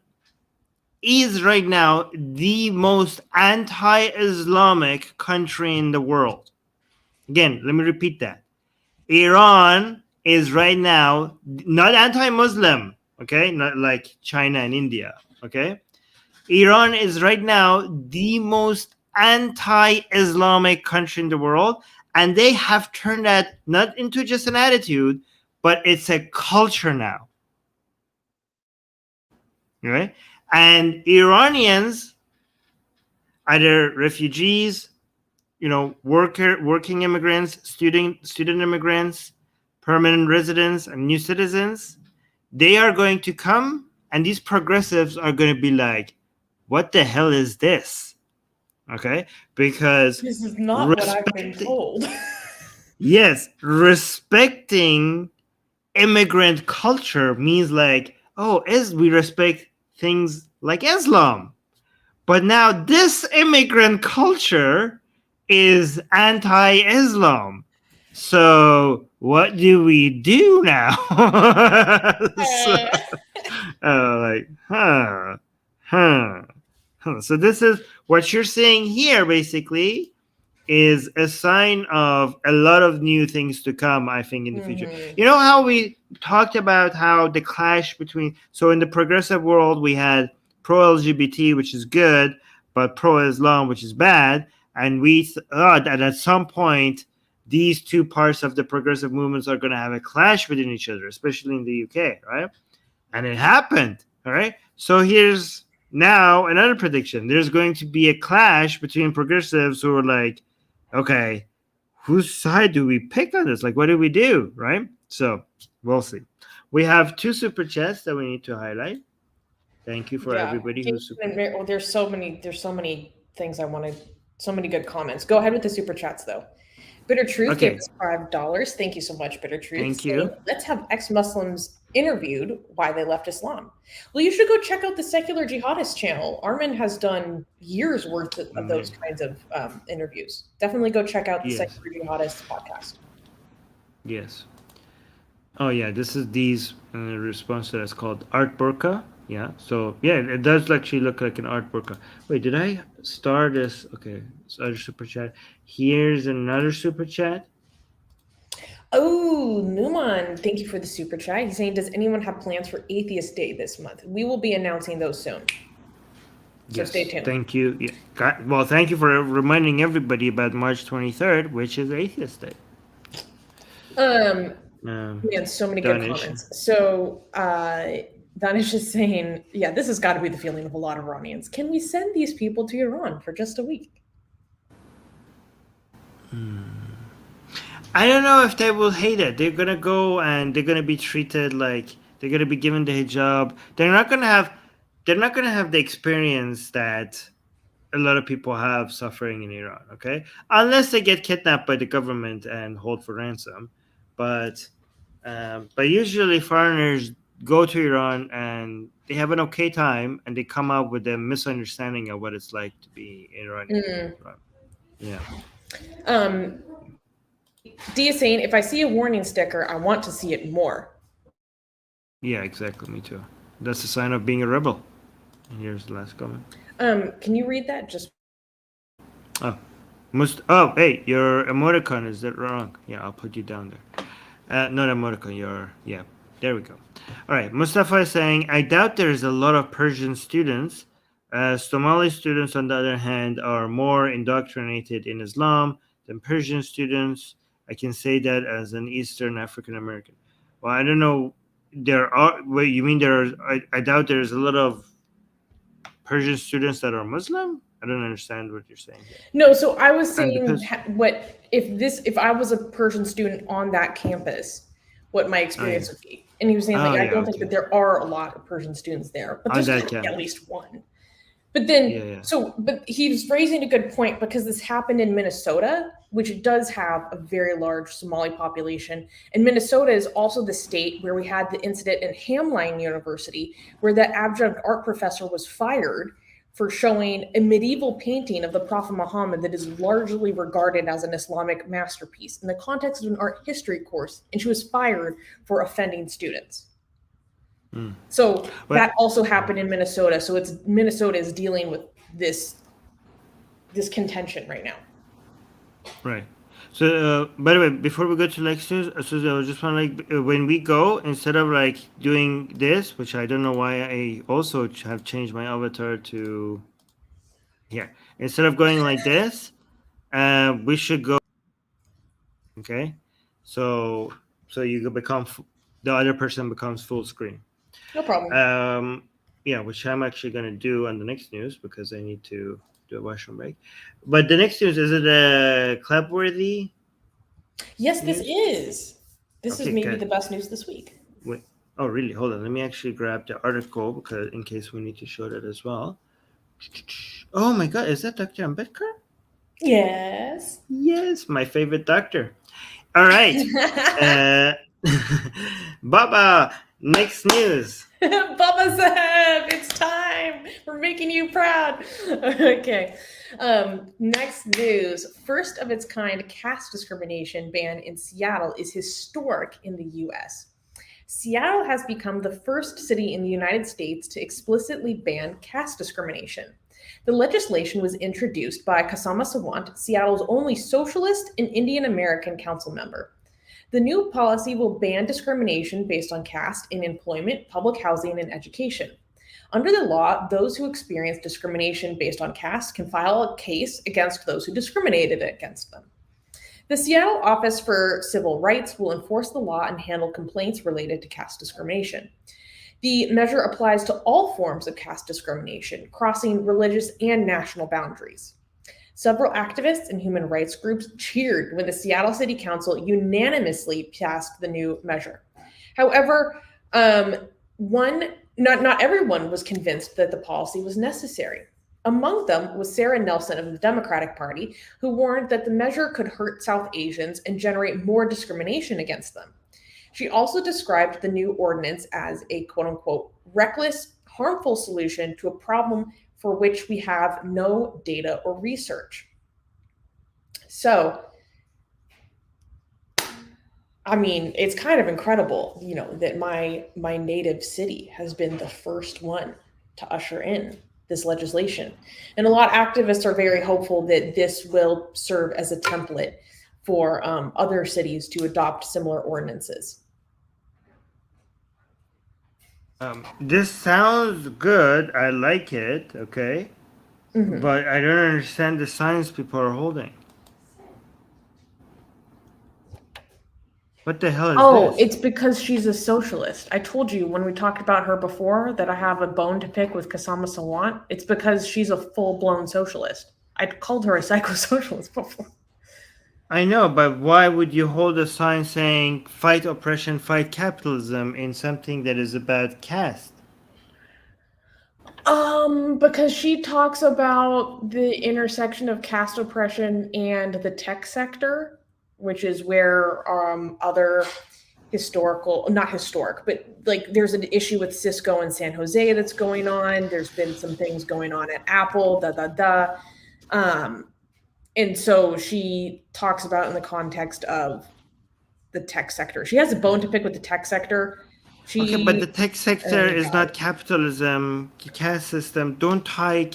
is right now the most anti-Islamic country in the world. Again, let me repeat that. Iran is right now not anti-Muslim, okay? Not like China and India, okay? Iran is right now the most anti-Islamic country in the world, and they have turned that not into just an attitude, but it's a culture now, right? And Iranians, either refugees, working immigrants, student immigrants, permanent residents, and new citizens, they are going to come, and these progressives are going to be like, what the hell is this? Okay, because this is not what I've been told. Yes, respecting immigrant culture means like, we respect things like Islam. But now this immigrant culture is anti-Islam. So what do we do now? So this is what you're saying here, basically, is a sign of a lot of new things to come, I think, in the future. You know how we talked about how the clash between, so in the progressive world, we had pro-LGBT, which is good, but pro-Islam, which is bad. And we thought that at some point, these two parts of the progressive movements are going to have a clash within each other, especially in the UK, right? And it happened, all right? So here's now another prediction. There's going to be a clash between progressives who are like, okay, whose side do we pick on this? Like, what do we do, right? So we'll see. We have 2 super chats that we need to highlight. Thank you for everybody who's super. Well, there's so many things I wanted. So many good comments. Go ahead with the super chats, though. Bitter Truth gave us $5. Thank you so much, Bitter Truth. Thank you. Let's have ex-Muslims interviewed why they left Islam. Well, you should go check out the Secular Jihadist channel. Armin has done years worth of those kinds of interviews. Definitely go check out the Secular Jihadist podcast. Yes. Oh yeah, this is these response to that's called art burqa. Yeah. So yeah, it does actually look like an art burqa. Wait, did I start this? Okay, it's other super chat. Here's another super chat. Oh, Numan, thank you for the super chat. He's saying, does anyone have plans for Atheist Day this month? We will be announcing those soon. So stay tuned. Thank you. Yeah. Well, thank you for reminding everybody about March 23rd, which is Atheist Day. Man, so many good comments. So Danish is saying, yeah, this has got to be the feeling of a lot of Iranians. Can we send these people to Iran for just a week? I don't know if they will hate it. They're gonna go and they're gonna be treated like they're gonna be given the hijab. They're not gonna have the experience that a lot of people have suffering in Iran. Okay, unless they get kidnapped by the government and hold for ransom. But usually foreigners go to Iran and they have an okay time and they come out with a misunderstanding of what it's like to be Iranian. Yeah. D is saying, if I see a warning sticker, I want to see it more. Yeah, exactly. Me too. That's a sign of being a rebel. And here's the last comment. Can you read that? Just. Hey, your emoticon is that wrong? Yeah, I'll put you down there. Not emoticon. There we go. All right. Mustafa is saying, I doubt there is a lot of Persian students. Somali students, on the other hand, are more indoctrinated in Islam than Persian students. I can say that as an Eastern African American. Well, I don't know. Wait, you mean I doubt there's a lot of Persian students that are Muslim? I don't understand what you're saying here. No, so I was saying if I was a Persian student on that campus, what my experience would be. And he was saying, I don't think that there are a lot of Persian students there, but there's at least one. But then, but he was raising a good point because this happened in Minnesota, which does have a very large Somali population. And Minnesota is also the state where we had the incident in Hamline University, where that adjunct art professor was fired for showing a medieval painting of the Prophet Muhammad that is largely regarded as an Islamic masterpiece in the context of an art history course, and she was fired for offending students. So that also happened in Minnesota. So Minnesota is dealing with this contention right now. Right. So, by the way, before we go to lectures, so I just want to when we go, instead of like doing this, which I don't know why I also have changed my avatar to here. Instead of going like this, we should go. Okay. So you become the other person becomes full screen. No problem. Yeah, which I'm actually going to do on the next news because I need to do a washroom break. But the next news, is it a clap-worthy? Yes, this is. This is Okay, maybe good. the best news this week. Wait. Oh, really? Hold on. Let me actually grab the article because in case we need to show that as well. Oh my God, is that Dr. Ambedkar? Yes. Yes, my favorite doctor. All right. Baba, next news. Baba Saheb, it's time. We're making you proud. Okay. Next news. First of its kind caste discrimination ban in Seattle is historic in the US. Seattle has become the first city in the United States to explicitly ban caste discrimination. The legislation was introduced by Kasama Sawant, Seattle's only socialist and Indian American council member. The new policy will ban discrimination based on caste in employment, public housing, and education. Under the law, those who experience discrimination based on caste can file a case against those who discriminated against them. The Seattle Office for Civil Rights will enforce the law and handle complaints related to caste discrimination. The measure applies to all forms of caste discrimination, crossing religious and national boundaries. Several activists and human rights groups cheered when the Seattle City Council unanimously passed the new measure. However, not everyone was convinced that the policy was necessary. Among them was Sarah Nelson of the Democratic Party, who warned that the measure could hurt South Asians and generate more discrimination against them. She also described the new ordinance as a quote-unquote reckless, harmful solution to a problem for which we have no data or research. So, I mean, it's kind of incredible, that my native city has been the first one to usher in this legislation. And a lot of activists are very hopeful that this will serve as a template for other cities to adopt similar ordinances. This sounds good. I like it. Okay. Mm-hmm. But I don't understand the science people are holding. What the hell is this? It's because she's a socialist. I told you when we talked about her before that I have a bone to pick with Kasama Sawant. It's because she's a full-blown socialist. I called her a psycho-socialist before. I know, but why would you hold a sign saying fight oppression, fight capitalism in something that is about caste? Because she talks about the intersection of caste oppression and the tech sector, which is where other not historic, but like there's an issue with Cisco in San Jose that's going on. There's been some things going on at Apple, and so she talks about in the context of the tech sector. She has a bone to pick with the tech sector. Okay, but the tech sector is not capitalism, caste system. Don't tie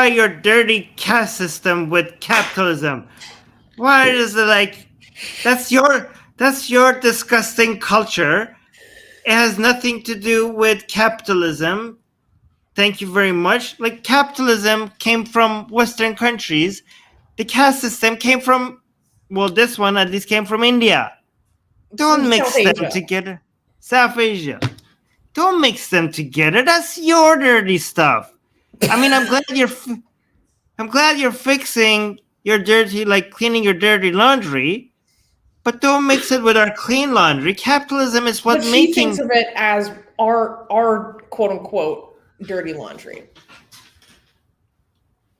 your dirty caste system with capitalism. Why is it like that's your disgusting culture? It has nothing to do with capitalism. Thank you very much. Like capitalism came from Western countries. The caste system came from, well, this one at least came from India. Don't mix them together. South Asia. Don't mix them together. That's your dirty stuff. I mean, I'm glad you're fixing your dirty, like cleaning your dirty laundry, but don't mix it with our clean laundry. Capitalism is what making. She thinks of it as our quote unquote dirty laundry.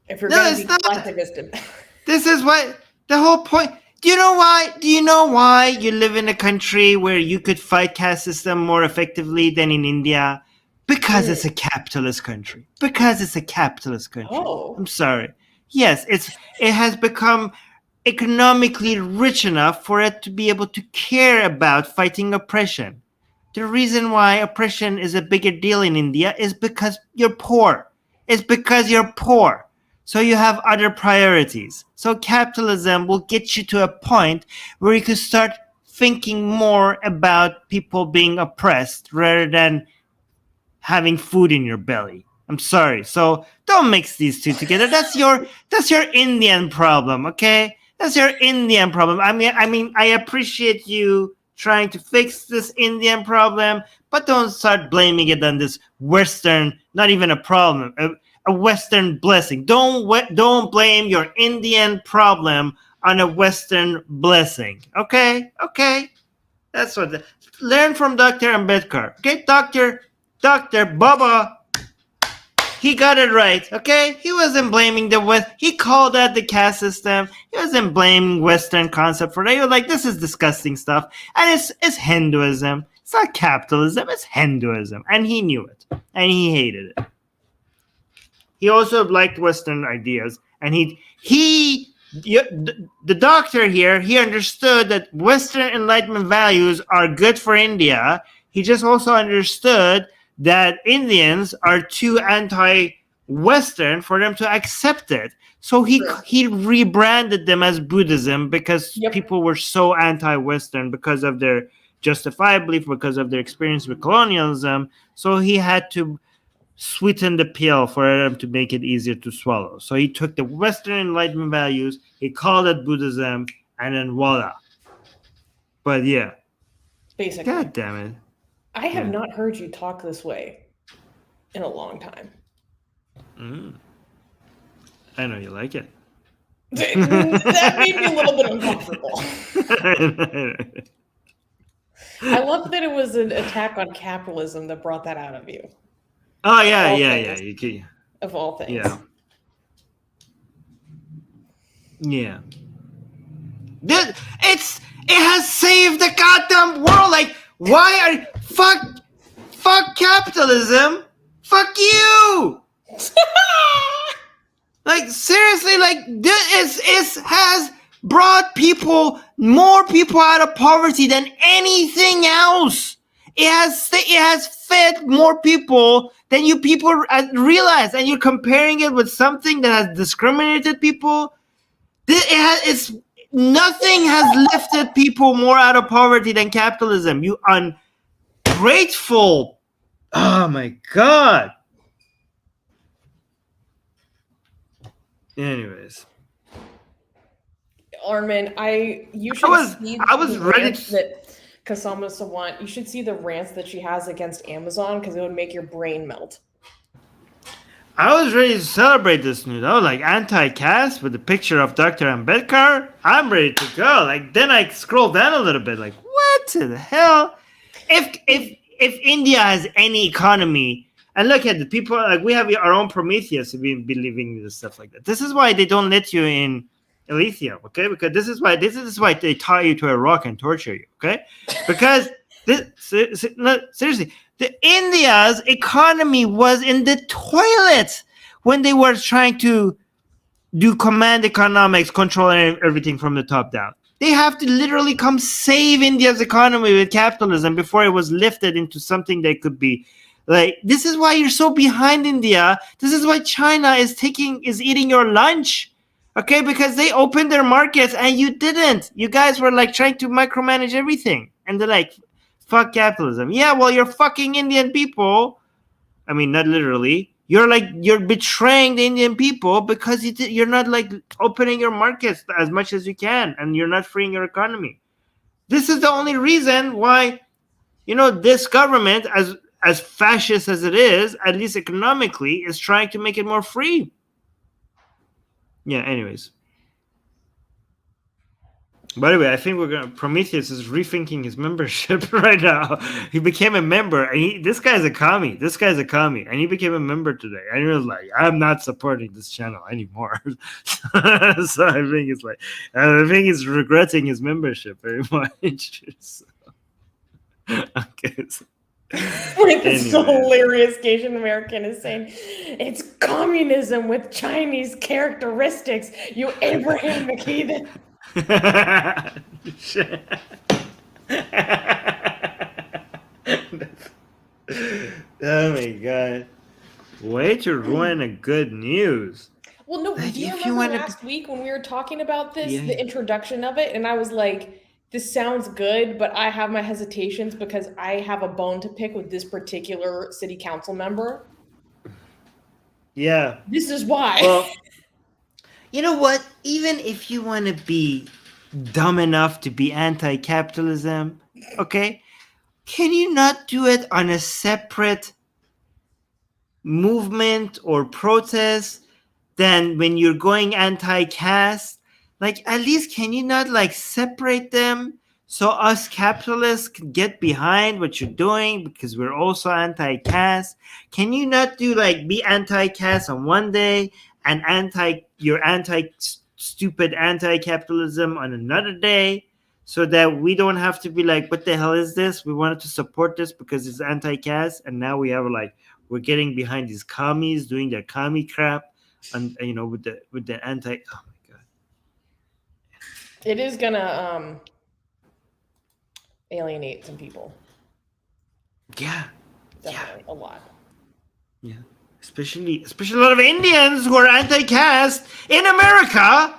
If you're going to be collectivist, This is what the whole point. Do you know why? Do you know why you live in a country where you could fight caste system more effectively than in India? Because it's a capitalist country. Because it's a capitalist country. Oh. I'm sorry. Yes, it has become economically rich enough for it to be able to care about fighting oppression. The reason why oppression is a bigger deal in India is because you're poor. It's because you're poor. So you have other priorities. So capitalism will get you to a point where you can start thinking more about people being oppressed rather than having food in your belly. I'm sorry. So don't mix these two together. That's your Indian problem, okay? That's your Indian problem. I mean, I appreciate you trying to fix this Indian problem, but don't start blaming it on this Western, not even a problem, a Western blessing. Don't blame your Indian problem on a Western blessing. Okay? Okay? That's what. Learn from Dr. Ambedkar. Okay, Dr. Baba. He got it right, okay? He wasn't blaming the West. He called out the caste system. He wasn't blaming Western concept for that. He was like, this is disgusting stuff. And it's Hinduism. It's not capitalism. It's Hinduism. And he knew it. And he hated it. He also liked Western ideas. And the doctor here, he understood that Western Enlightenment values are good for India. He just also understood that Indians are too anti-Western for them to accept it. So he rebranded them as Buddhism because people were so anti-Western because of their justified belief, because of their experience with colonialism. So he had to sweeten the pill for them to make it easier to swallow. So he took the Western Enlightenment values, he called it Buddhism, and then voila. But yeah. Basically. God damn it. I have not heard you talk this way in a long time. I know you like it. That made me a little bit uncomfortable. I love that it was an attack on capitalism that brought that out of you. Oh, yeah. You can. Of all things. Yeah. It has saved the goddamn world. Like, why are fuck capitalism? Fuck you. Like, seriously, like, this has brought more people out of poverty than anything else. It has fed more people than you people realize, and you're comparing it with something that has discriminated people. Nothing has lifted people more out of poverty than capitalism. You ungrateful. Oh my God. Anyways. Armin, you should I was ready that Kasama Sawant, you should see the rants that she has against Amazon because it would make your brain melt. I was ready to celebrate this news. I was like anti-caste with the picture of Dr. Ambedkar. I'm ready to go. Like, then I scroll down a little bit. Like, what the hell? If India has any economy, and look at the people, like we have our own Prometheus, we believing in this stuff like that. This is why they don't let you in Elysium, okay? Because this is why they tie you to a rock and torture you, okay? Because seriously. The India's economy was in the toilet when they were trying to do command economics, control everything from the top down. They have to literally come save India's economy with capitalism before it was lifted into something that could be like. This is why you're so behind India. This is why China is eating your lunch, okay? Because they opened their markets and you didn't. You guys were like trying to micromanage everything, and they're like, fuck capitalism. Yeah, well, you're fucking Indian people. I mean, not literally. You're betraying the Indian people because you're not like opening your markets as much as you can, and you're not freeing your economy. This is the only reason why, this government, as fascist as it is, at least economically, is trying to make it more free. Yeah. Anyways. By the way, I think Prometheus is rethinking his membership right now. He became a member, and this guy's a commie. This guy's a commie, and he became a member today. And he was like, "I'm not supporting this channel anymore." So I think it's like, I think he's regretting his membership very much. Okay. So, Like this hilarious Asian American is saying, it's communism with Chinese characteristics, you Abrahamic heathen. Oh my god. Way to ruin a good news. Well, no, Like, do you if you remember wanna last week when we were talking about this, Yeah. the introduction of it, and I was like, this sounds good, but I have my hesitations because I have a bone to pick with this particular city council member. Yeah. This is why. Well, you know what? Even if you want to be dumb enough to be anti-capitalism, okay, can you not do it on a separate movement or protest than when you're going anti-caste? Like, at least can you not like separate them so us capitalists can get behind what you're doing because we're also anti-caste? Can you not do like be anti-caste on one day and stupid anti-capitalism on another day, so that we don't have to be like, what the hell is this? We wanted to support this because it's anti-caste, and now we have like, we're getting behind these commies doing their commie crap, and you know, with the anti. Oh my god. It is gonna alienate some people. Yeah. Definitely a lot. Yeah. Especially a lot of Indians who are anti-caste in America,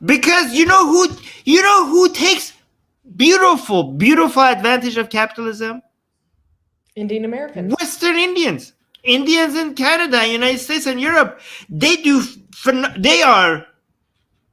because you know who takes beautiful advantage of capitalism? Indian Americans. Western Indians in Canada, United States, and Europe. They are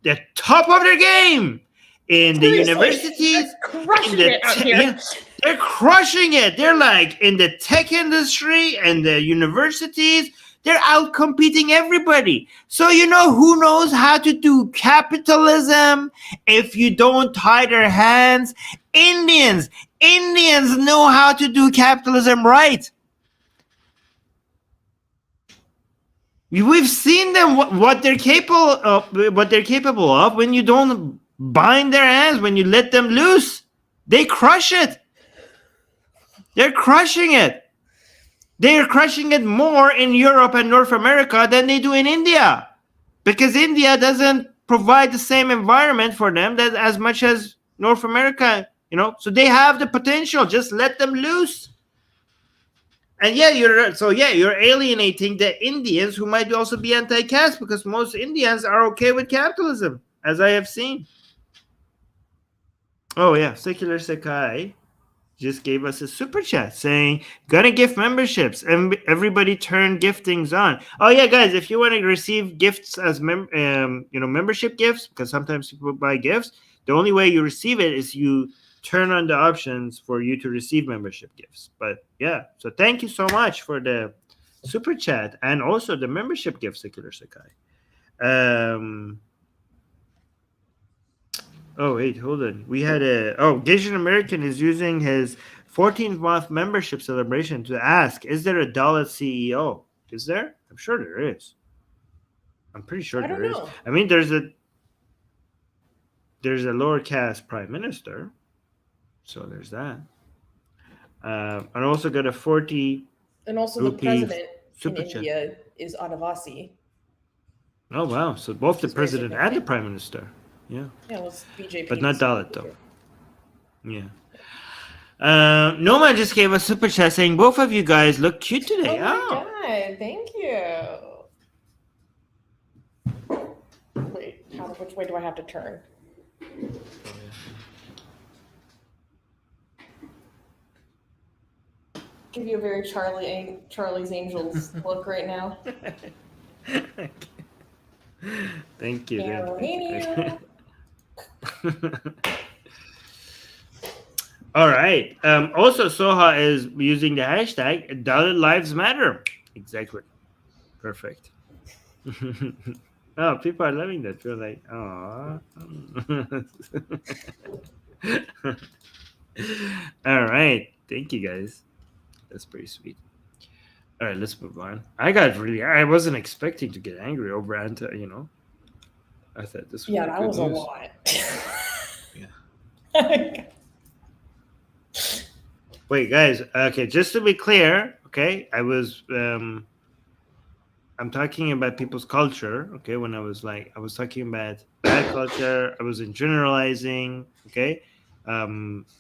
the top of their game in the universities. Crushing it out here. They're crushing it. They're like in the tech industry and the universities. They're out competing everybody. So you know who knows how to do capitalism if you don't tie their hands? Indians. Indians know how to do capitalism right. We've seen them what they're capable of when you don't bind their hands, when you let them loose. They crush it. They're crushing it. They're crushing it more in Europe and North America than they do in India, because India doesn't provide the same environment for them that as much as North America, you know. So they have the potential. Just let them loose. And you're alienating the Indians who might also be anti-caste, because most Indians are okay with capitalism, as I have seen. Oh yeah, Secular Sekai just gave us a super chat saying, gonna gift memberships, and everybody turn giftings on. Oh yeah, guys, if you want to receive gifts as membership gifts, because sometimes people buy gifts, the only way you receive it is you turn on the options for you to receive membership gifts. But yeah, so thank you so much for the super chat and also the membership gift, Secular Sekai. Oh, wait, hold on. We had Asian American is using his 14th month membership celebration to ask, is there a Dalit CEO? Is there? I'm sure there is. I'm pretty sure there is. I mean, there's a lower caste prime minister. So there's that. And also got a 40. And also the president in India is Adivasi. Oh, wow. So both the president and the prime minister. Yeah. Yeah, well, it's BJP. But not Dalit, though. Yeah. Noma just gave a super chat saying, both of you guys look cute today. Oh my God, thank you. Wait, which way do I have to turn? Give you a very Charlie's Angels look right now. Thank you. All right. Also, Soha is using the hashtag Dalit Lives Matter. Exactly. Perfect. Oh, people are loving that. Feel like, oh. All right. Thank you, guys. That's pretty sweet. All right, let's move on. I wasn't expecting to get angry over I thought this would Yeah, be that good was a news. lot. Yeah. Wait, guys. Okay, just to be clear, okay, I'm talking about people's culture, okay? When I was talking about bad culture, I wasn't generalizing, okay?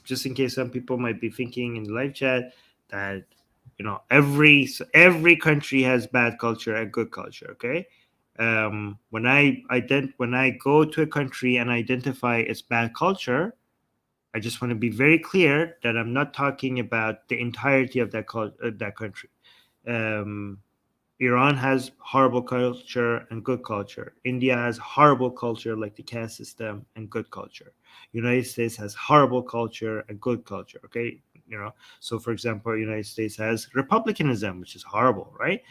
Just in case some people might be thinking in the live chat that every country has bad culture and good culture, okay? When I go to a country and identify its bad culture, I just want to be very clear that I'm not talking about the entirety of that country. Um, Iran has horrible culture and good culture. India has horrible culture, like the caste system, and good culture. United States has horrible culture and good culture. Okay, So, for example, United States has republicanism, which is horrible, right?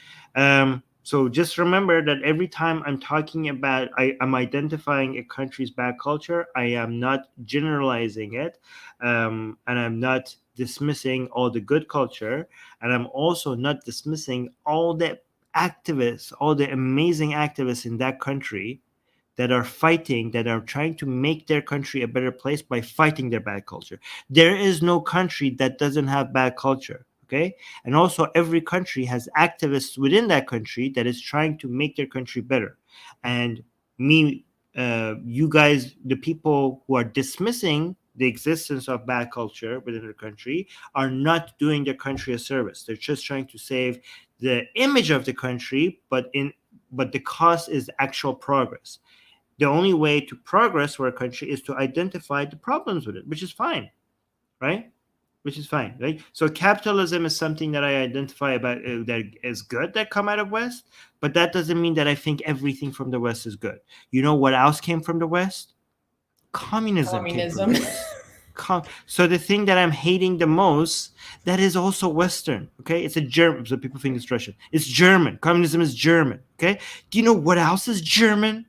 So just remember that every time I'm talking about, I'm identifying a country's bad culture, I am not generalizing it, and I'm not dismissing all the good culture, and I'm also not dismissing all the activists, all the amazing activists in that country that are fighting, that are trying to make their country a better place by fighting their bad culture. There is no country that doesn't have bad culture. Okay. And also, every country has activists within that country that is trying to make their country better. And you guys, the people who are dismissing the existence of bad culture within their country, are not doing their country a service. They're just trying to save the image of the country, but the cost is actual progress. The only way to progress for a country is to identify the problems with it, which is fine, right? Which is fine, right? So capitalism is something that I identify about that is good that come out of West, but that doesn't mean that I think everything from the West is good. You know what else came from the West? Communism came from Communism. the West. So the thing that I'm hating the most, that is also Western. Okay, it's a German. So people think it's Russian. It's German. Communism is German. Okay. Do you know what else is German?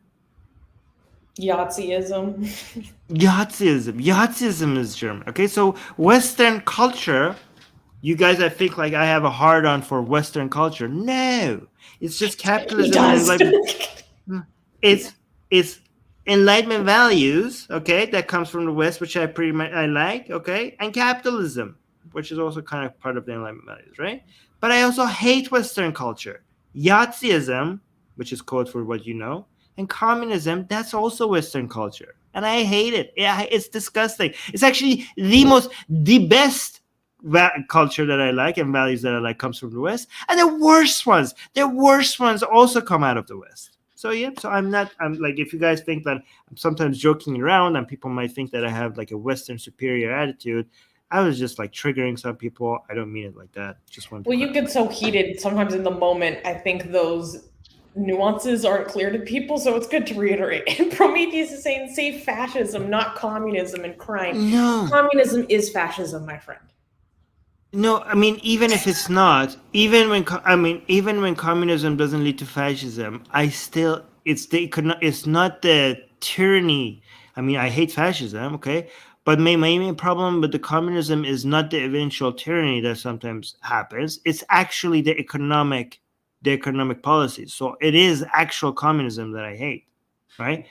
Yahtzeism. Yahtzeism. Yahtzeism is German. Okay, so Western culture. You guys, I think like I have a hard on for Western culture. No, it's just He capitalism and does. enlightenment. It's enlightenment values. Okay, that comes from the West, which I pretty much I like. Okay, and capitalism, which is also kind of part of the enlightenment values, right? But I also hate Western culture. Yahtzeism, which is code for what you know, and communism, that's also Western culture. And I hate it. Yeah, it's disgusting. It's actually the best culture that I like and values that I like comes from the West. And the worst ones also come out of the West. So, yeah, I'm like, if you guys think that I'm sometimes joking around and people might think that I have like a Western superior attitude, I was just like triggering some people. I don't mean it like that. Just want to Well, you get so heated sometimes in the moment. I think those nuances aren't clear to people, so it's good to reiterate. And Prometheus is saying, say fascism, not communism, and crying. No. Communism is fascism, my friend. No, I mean, even if it's not, even when communism doesn't lead to fascism, it's not the tyranny. I mean, I hate fascism, okay, but my main problem with the communism is not the eventual tyranny that sometimes happens. It's actually the economic policies. So it is actual communism that I hate, right?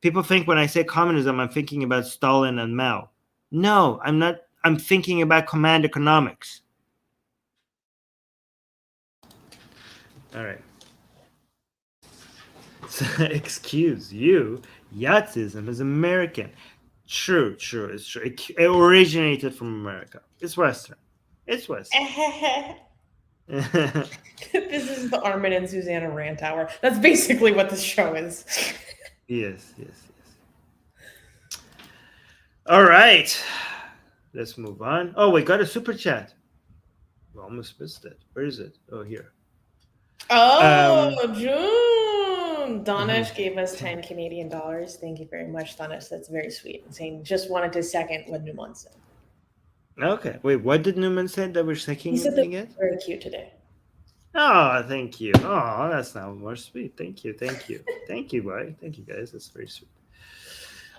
People think when I say communism, I'm thinking about Stalin and Mao. No, I'm not. I'm thinking about command economics. All right. So, excuse you, Yahtzism is American. True, it's true. It originated from America. It's Western. It's Western. This is the Armin and Susanna rant hour. That's basically what this show is. Yes. All right. Let's move on. Oh, we got a super chat. We almost missed it. Where is it? Oh, here. Oh, June. Donish gave us 10 Canadian dollars. Thank you very much, Donish. That's very sweet. And saying, just wanted to second what Newman said. Okay. Wait, what did Newman say that we're seconding He said it that again? very cute today. Oh, thank you. Oh, that's now more sweet. Thank you, thank you, thank you, boy. Thank you, guys. That's very sweet.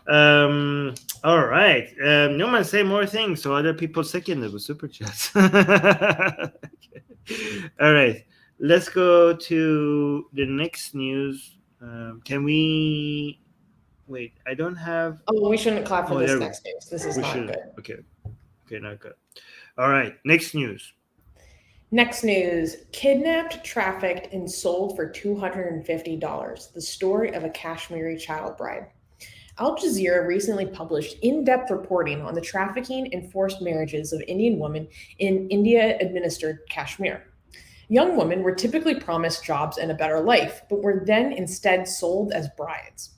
All right. No man say more things so other people second it with super chats. Okay. All right. Let's go to the next news. Can we wait? I don't have. Oh, we shouldn't clap for Oh, this there we- next news. This is We not should. good. Okay. Okay, not good. All right. Next news. Next news, kidnapped, trafficked, and sold for $250. The story of a Kashmiri child bride. Al Jazeera recently published in-depth reporting on the trafficking and forced marriages of Indian women in India-administered Kashmir. Young women were typically promised jobs and a better life, but were then instead sold as brides.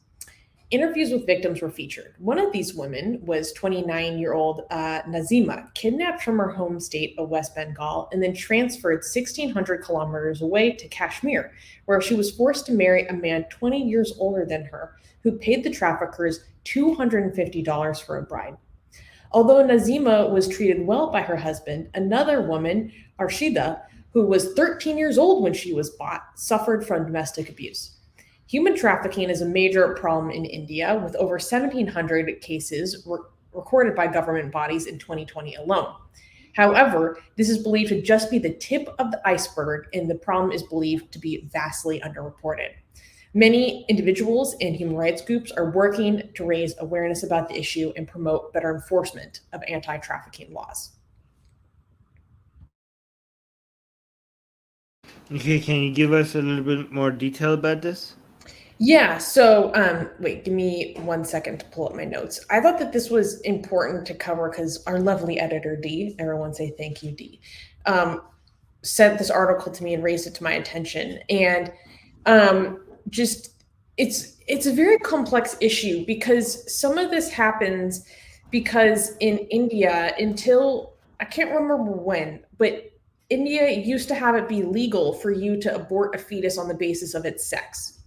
Interviews with victims were featured. One of these women was 29-year-old Nazima, kidnapped from her home state of West Bengal and then transferred 1,600 kilometers away to Kashmir, where she was forced to marry a man 20 years older than her, who paid the traffickers $250 for a bride. Although Nazima was treated well by her husband, another woman, Arshida, who was 13 years old when she was bought, suffered from domestic abuse. Human trafficking is a major problem in India, with over 1,700 cases recorded by government bodies in 2020 alone. However, this is believed to just be the tip of the iceberg, and the problem is believed to be vastly underreported. Many individuals and human rights groups are working to raise awareness about the issue and promote better enforcement of anti-trafficking laws. Okay, can you give us a little bit more detail about this? Yeah, so wait, give me 1 second to pull up my notes. I thought that this was important to cover because our lovely editor, D, everyone say thank you, D, sent this article to me and raised it to my attention. And just it's a very complex issue because some of this happens because in India, until I can't remember when, but India used to have it be legal for you to abort a fetus on the basis of its sex.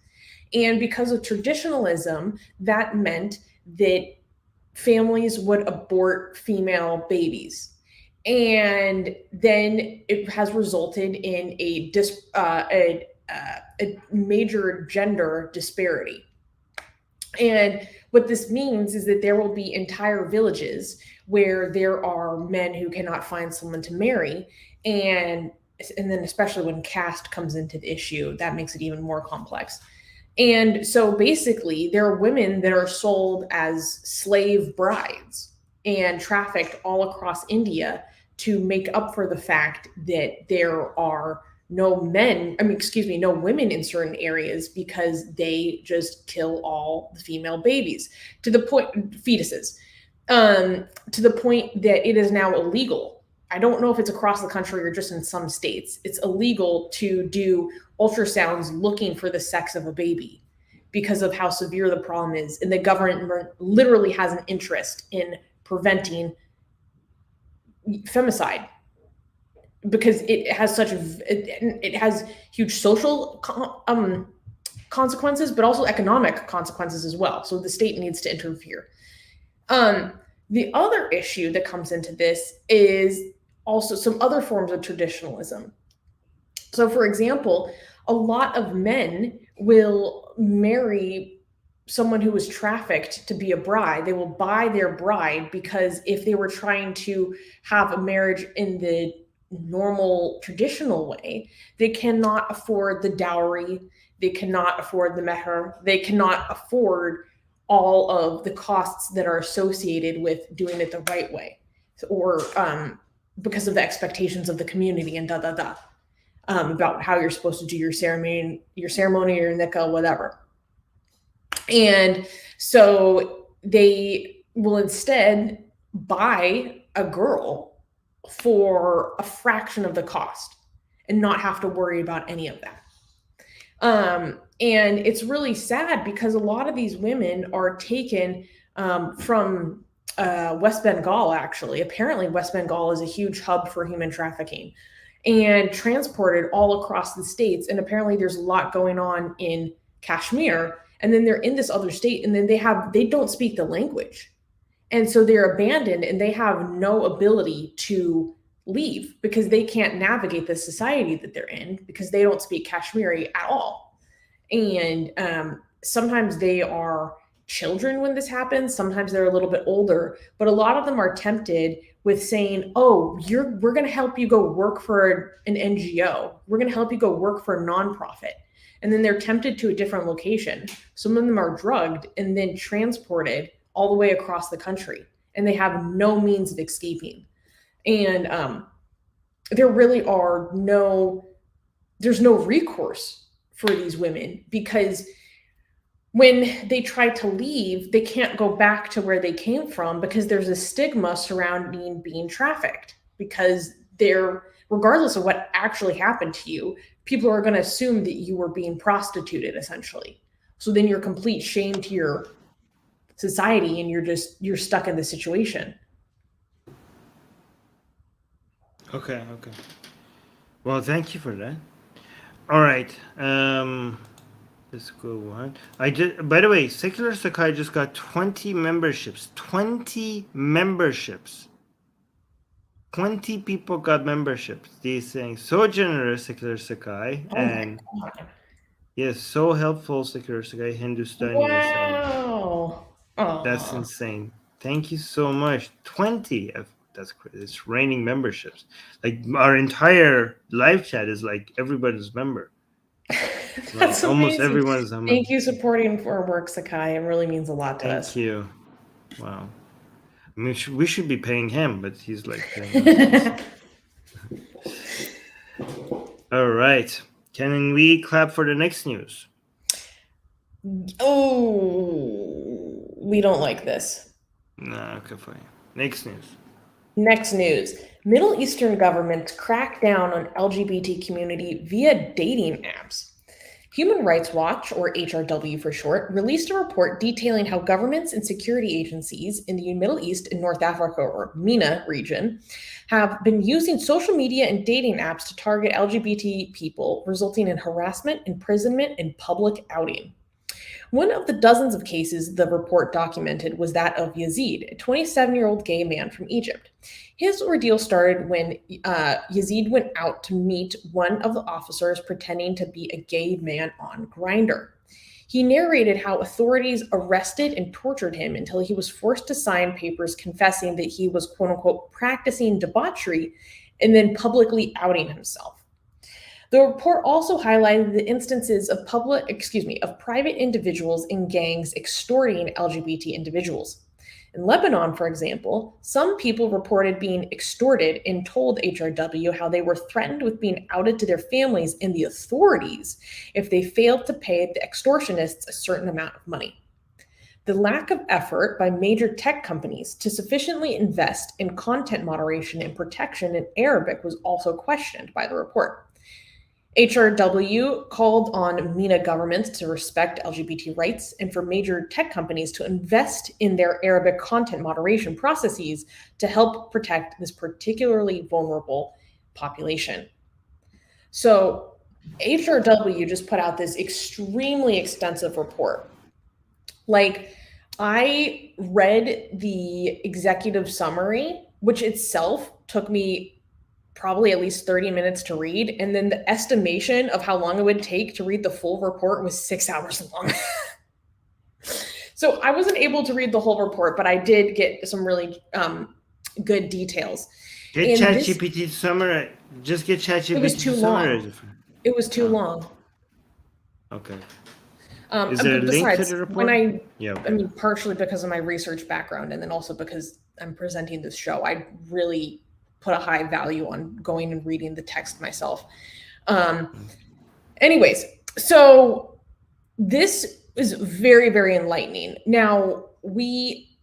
And because of traditionalism, that meant that families would abort female babies. And then it has resulted in a major gender disparity. And what this means is that there will be entire villages where there are men who cannot find someone to marry. And then especially when caste comes into the issue, that makes it even more complex. And so basically, there are women that are sold as slave brides and trafficked all across India to make up for the fact that there are no women in certain areas because they just kill all the female babies fetuses, to the point that it is now illegal. I don't know if it's across the country or just in some states. It's illegal to do ultrasounds looking for the sex of a baby because of how severe the problem is. And the government literally has an interest in preventing femicide because it has it has huge social consequences, but also economic consequences as well. So the state needs to interfere. The other issue that comes into this is also some other forms of traditionalism. So, for example, a lot of men will marry someone who was trafficked to be a bride. They will buy their bride because if they were trying to have a marriage in the normal traditional way, they cannot afford the dowry, they cannot afford the meher, they cannot afford all of the costs that are associated with doing it the right way, or because of the expectations of the community and about how you're supposed to do your ceremony, your nikah, whatever. And so they will instead buy a girl for a fraction of the cost and not have to worry about any of that. And it's really sad because a lot of these women are taken from West Bengal, actually. Apparently, West Bengal is a huge hub for human trafficking and transported all across the states. And apparently there's a lot going on in Kashmir. And then they're in this other state, and then they don't speak the language. And so they're abandoned and they have no ability to leave because they can't navigate the society that they're in because they don't speak Kashmiri at all. And sometimes they are children when this happens. Sometimes they're a little bit older, but a lot of them are tempted with saying, oh, we're going to help you go work for an NGO. We're going to help you go work for a nonprofit. And then they're tempted to a different location. Some of them are drugged and then transported all the way across the country, and they have no means of escaping. And there really there's no recourse for these women, because when they try to leave, they can't go back to where they came from because there's a stigma surrounding being trafficked, because regardless of what actually happened to you, people are going to assume that you were being prostituted, essentially. So then you're complete shame to your society, and you're stuck in the situation. Okay. Well, thank you for that. All right. Let's go on. By the way, Secular Sakai just got 20 memberships. 20 memberships. 20 people got memberships. These things. So generous, Secular Sakai. Oh and my God. yes, so helpful, Secular Sakai. Hindustani. Wow. That's insane. Thank you so much. 20. That's crazy. It's raining memberships. Like our entire live chat is like everybody's member. That's like almost amazing. everyone's a member. Thank you supporting our work, Sakai. It really means a lot to us. Thank you. Wow. I mean, we should be paying him, but he's like paying us. All right. Can we clap for the next news? Oh, we don't like this. No, okay, fine. Next news. Next news. Middle Eastern governments crack down on LGBT community via dating apps. Human Rights Watch, or HRW for short, released a report detailing how governments and security agencies in the Middle East and North Africa, or MENA region, have been using social media and dating apps to target LGBT people, resulting in harassment, imprisonment, and public outing. One of the dozens of cases the report documented was that of Yazid, a 27-year-old gay man from Egypt. His ordeal started when Yazid went out to meet one of the officers pretending to be a gay man on Grindr. He narrated how authorities arrested and tortured him until he was forced to sign papers confessing that he was, quote unquote, practicing debauchery and then publicly outing himself. The report also highlighted the instances of private individuals and gangs extorting LGBT individuals. In Lebanon, for example, some people reported being extorted and told HRW how they were threatened with being outed to their families and the authorities if they failed to pay the extortionists a certain amount of money. The lack of effort by major tech companies to sufficiently invest in content moderation and protection in Arabic was also questioned by the report. HRW called on MENA governments to respect LGBT rights and for major tech companies to invest in their Arabic content moderation processes to help protect this particularly vulnerable population. So HRW just put out this extremely extensive report. Like, I read the executive summary, which itself took me probably at least 30 minutes to read. And then the estimation of how long it would take to read the full report was 6 hours long. So I wasn't able to read the whole report, but I did get some really good details. Get ChatGPT to summarize. Just get ChatGPT It was too long. It was too long. Okay. Is there a link to the report? I mean, partially because of my research background, and then also because I'm presenting this show, I really put a high value on going and reading the text myself. Anyways, so this is very, very enlightening. Now, we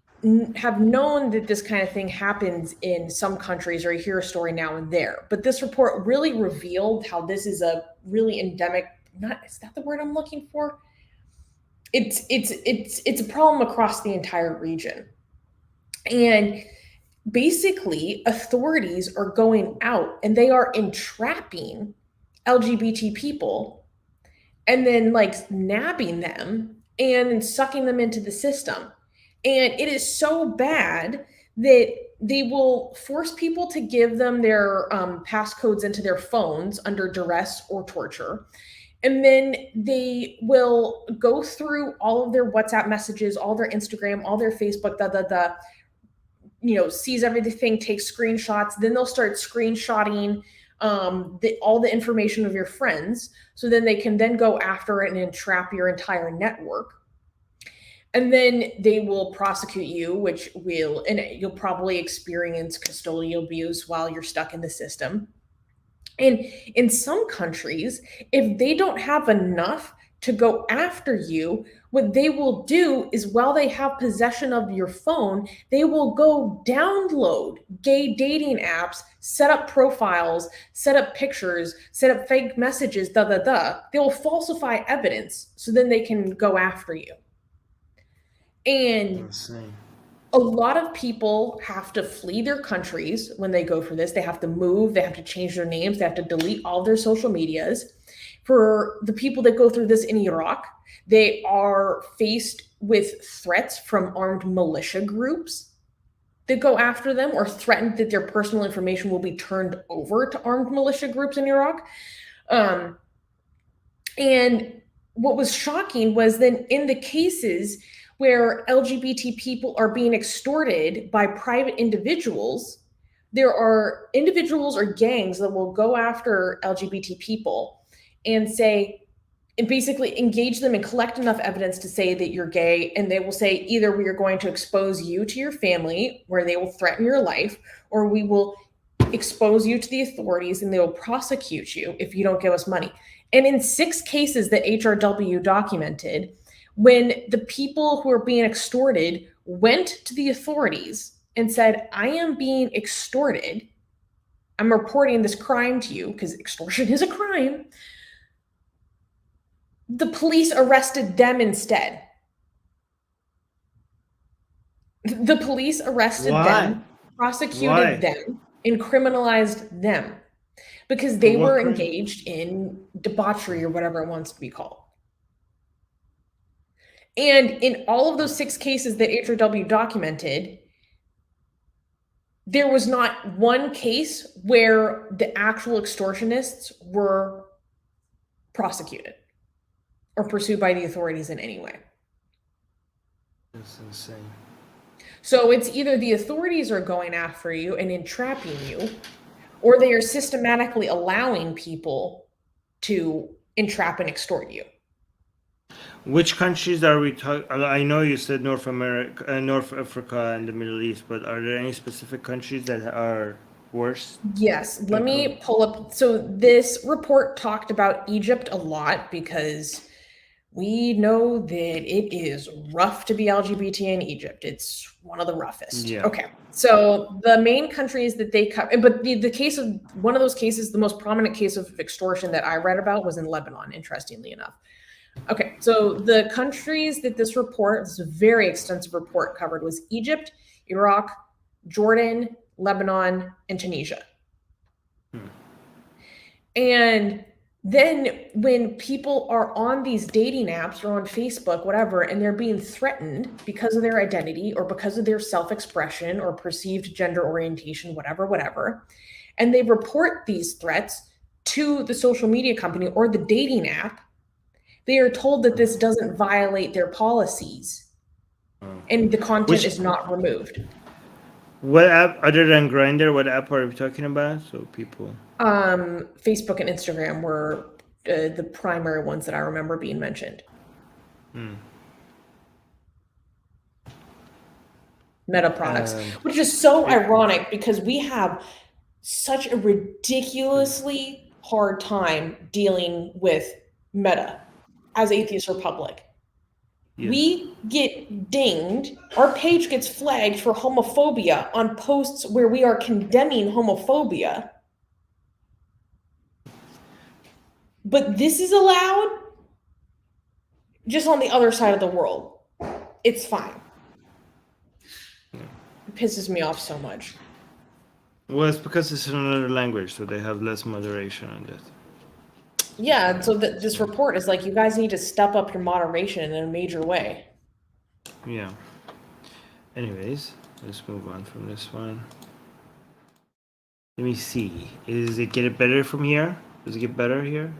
have known that this kind of thing happens in some countries, or you hear a story now and there, but this report really revealed how this is a really endemic, is that the word I'm looking for? It's a problem across the entire region. And basically, authorities are going out and they are entrapping LGBT people and then like nabbing them and sucking them into the system. And it is so bad that they will force people to give them their passcodes into their phones under duress or torture. And then they will go through all of their WhatsApp messages, all their Instagram, all their Facebook, sees everything, takes screenshots. Then they'll start screenshotting all the information of your friends. So then they can then go after it and entrap your entire network. And then they will prosecute you, and you'll probably experience custodial abuse while you're stuck in the system. And in some countries, if they don't have enough to go after you, what they will do is, while they have possession of your phone, they will go download gay dating apps, set up profiles, set up pictures, set up fake messages, They will falsify evidence so then they can go after you. And a lot of people have to flee their countries when they go for this. They have to move, they have to change their names, they have to delete all their social medias. For the people that go through this in Iraq, they are faced with threats from armed militia groups that go after them, or threatened that their personal information will be turned over to armed militia groups in Iraq. And what was shocking was then, in the cases where LGBT people are being extorted by private individuals, there are individuals or gangs that will go after LGBT people and basically engage them and collect enough evidence to say that you're gay. And they will say, either we are going to expose you to your family, where they will threaten your life, or we will expose you to the authorities and they will prosecute you if you don't give us money. And in 6 cases that HRW documented, when the people who are being extorted went to the authorities and said, I am being extorted, I'm reporting this crime to you, because extortion is a crime, the police arrested them instead. The police arrested them, prosecuted them, and criminalized them because they were engaged in debauchery, or whatever it wants to be called. And in all of those 6 cases that HRW documented, there was not one case where the actual extortionists were prosecuted or pursued by the authorities in any way. That's insane. So it's either the authorities are going after you and entrapping you, or they are systematically allowing people to entrap and extort you. Which countries are we talking? I know you said North America, North Africa, and the Middle East, but are there any specific countries that are worse? Yes, let me pull up. So this report talked about Egypt a lot, because we know that it is rough to be LGBT in Egypt. It's one of the roughest. Yeah. Okay, so the main countries that they cover, but the case of one of those cases, the most prominent case of extortion that I read about was in Lebanon, interestingly enough. Okay, so the countries that this is a very extensive report, covered was Egypt, Iraq, Jordan, Lebanon, and Tunisia. And then when people are on these dating apps or on Facebook, whatever, and they're being threatened because of their identity or because of their self-expression or perceived gender orientation, whatever, and they report these threats to the social media company or the dating app, they are told that this doesn't violate their policies and the content is not removed. What app, other than Grindr, what app are we talking about? So people... Facebook and Instagram were the primary ones that I remember being mentioned. Meta products, which is so ironic because we have such a ridiculously hard time dealing with Meta as Atheist Republic. Yes. We get dinged, our page gets flagged for homophobia on posts where we are condemning homophobia. But this is allowed just on the other side of the world. It's fine. It pisses me off so much. Well, it's because it's in another language, so they have less moderation on this. Yeah, so this report is like, you guys need to step up your moderation in a major way. Yeah. Anyways, let's move on from this one. Let me see. Is it get better from here? Does it get better here?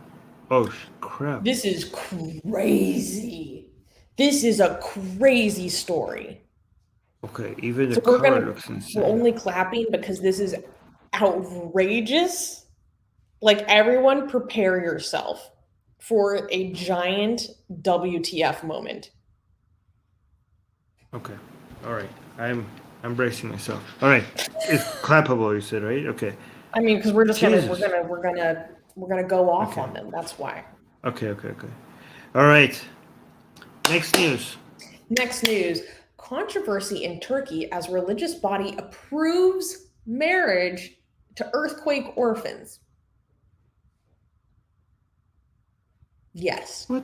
Oh crap! This is crazy. This is a crazy story. Okay, even the So cover looks insane. we're only clapping because this is outrageous. Like, everyone prepare yourself for a giant WTF moment. Okay, all right. I'm bracing myself. All right, it's clappable. You said, right? Okay. I mean, because we're just gonna Jesus. we're gonna go off Okay. on them. That's why. Okay. All right. Next news. Next news: controversy in Turkey as religious body approves marriage to earthquake orphans. Yes. What?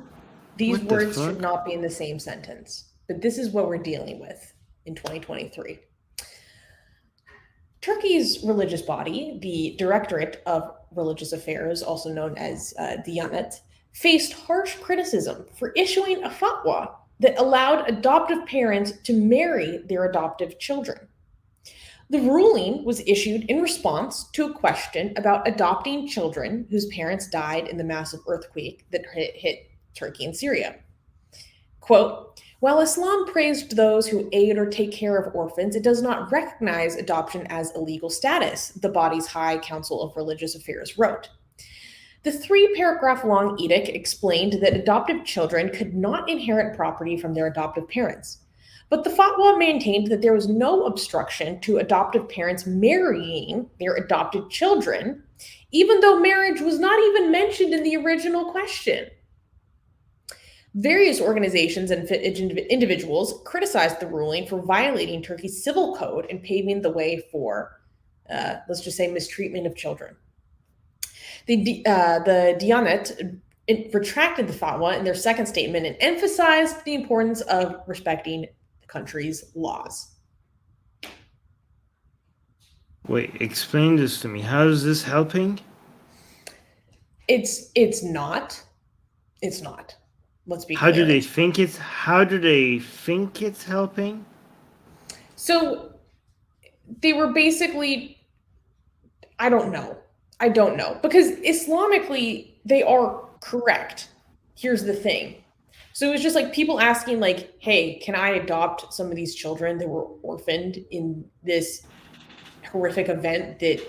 These What the words fuck? should not be in the same sentence, but this is what we're dealing with in 2023. Turkey's religious body, the Directorate of Religious Affairs, also known as Diyanet, faced harsh criticism for issuing a fatwa that allowed adoptive parents to marry their adoptive children. The ruling was issued in response to a question about adopting children whose parents died in the massive earthquake that hit Turkey and Syria. Quote, while Islam praised those who aid or take care of orphans, it does not recognize adoption as a legal status, the body's High Council of Religious Affairs wrote. The 3-paragraph long edict explained that adoptive children could not inherit property from their adoptive parents. But the fatwa maintained that there was no obstruction to adoptive parents marrying their adopted children, even though marriage was not even mentioned in the original question. Various organizations and individuals criticized the ruling for violating Turkey's civil code and paving the way for, let's just say, mistreatment of children. The Diyanet retracted the fatwa in their second statement and emphasized the importance of respecting the country's laws. Wait, explain this to me. How is this helping? It's not. It's not. Let's be How clear. do they think it's helping? So they were basically, I don't know, because Islamically they are correct. Here's the thing. So it was just like people asking like, hey, can I adopt some of these children that were orphaned in this horrific event that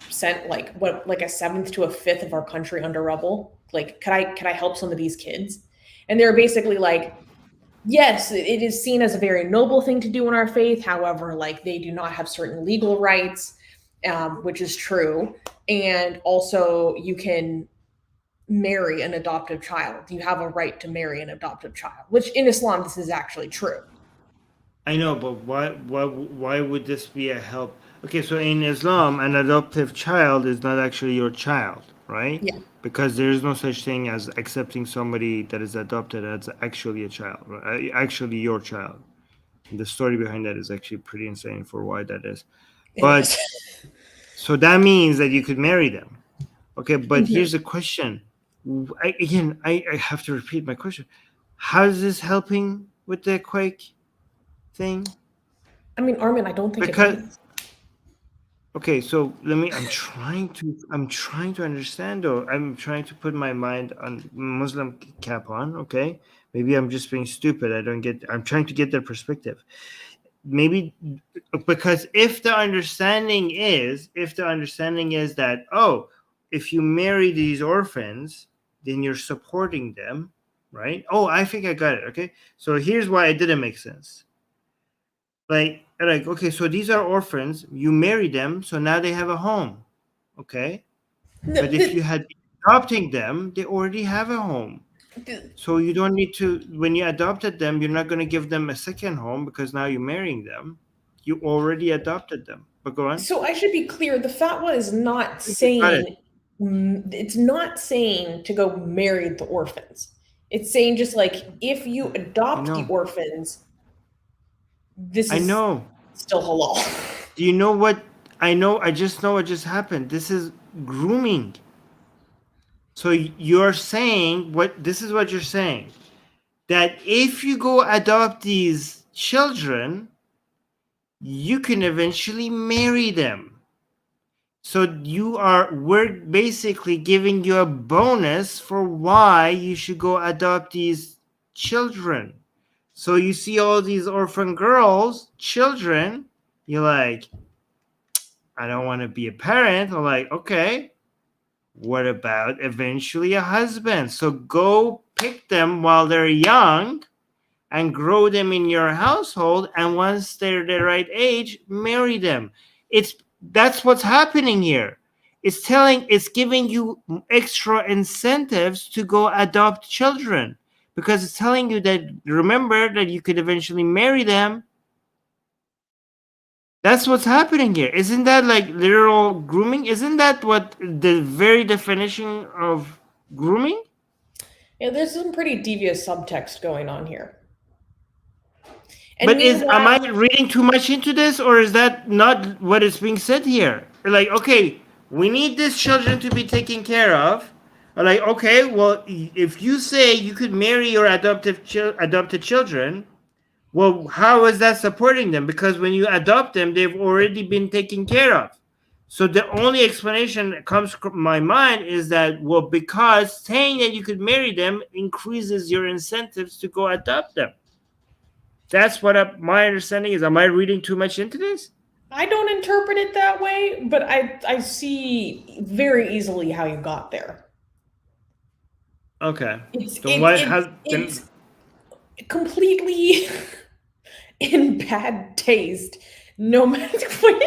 sent like a seventh to a fifth of our country under rubble? Like, could I help some of these kids? And they're basically like, yes, it is seen as a very noble thing to do in our faith. However, like, they do not have certain legal rights, which is true. And also you can marry an adoptive child. You have a right to marry an adoptive child, which in Islam, this is actually true. I know, but why would this be a help? Okay, so in Islam, an adoptive child is not actually your child, right? Yeah. Because there is no such thing as accepting somebody that is adopted as actually a child, right? Actually your child. And the story behind that is actually pretty insane for why that is. But so that means that you could marry them. Okay, but here's the question. I have to repeat my question. How is this helping with the quake thing? I mean, Armin, I don't think Because it is. okay, so I'm trying to understand, though. I'm trying to put my mind on Muslim cap on, okay? Maybe I'm just being stupid. I'm trying to get their perspective. Maybe because if the understanding is that, oh, if you marry these orphans, then you're supporting them, right? Oh, I think I got it. Okay. So here's why it didn't make sense. Like, okay, so these are orphans. You marry them, so now they have a home. Okay. But if you had been adopting them, they already have a home. So you don't need to, when you adopted them, you're not going to give them a second home because now you're marrying them. You already adopted them. But go on. So I should be clear. The fatwa is not saying, it's not saying to go marry the orphans. It's saying just like, if you adopt the orphans, this is still halal. Do you know what? I know. I just know what just happened. This is grooming. So you're saying this is what you're saying, that if you go adopt these children, you can eventually marry them. So we're basically giving you a bonus for why you should go adopt these children. So you see all these orphan girls, children, you're like, I don't want to be a parent. I'm like, okay, what about eventually a husband? So go pick them while they're young and grow them in your household. And once they're the right age, marry them. That's what's happening here. It's giving you extra incentives to go adopt children, because it's telling you that, remember that you could eventually marry them. That's what's happening here. Isn't that like literal grooming? Isn't that what the very definition of grooming? Yeah, there's some pretty devious subtext going on here. And But am I reading too much into this, or is that not what is being said here? Like, okay, we need these children to be taken care of. Like, okay, well, if you say you could marry your adopted children, well, how is that supporting them? Because when you adopt them, they've already been taken care of. So the only explanation that comes to my mind is that, well, because saying that you could marry them increases your incentives to go adopt them. That's what my understanding is. Am I reading too much into this? I don't interpret it that way, but I see very easily how you got there. Okay. It's completely in bad taste. No matter what.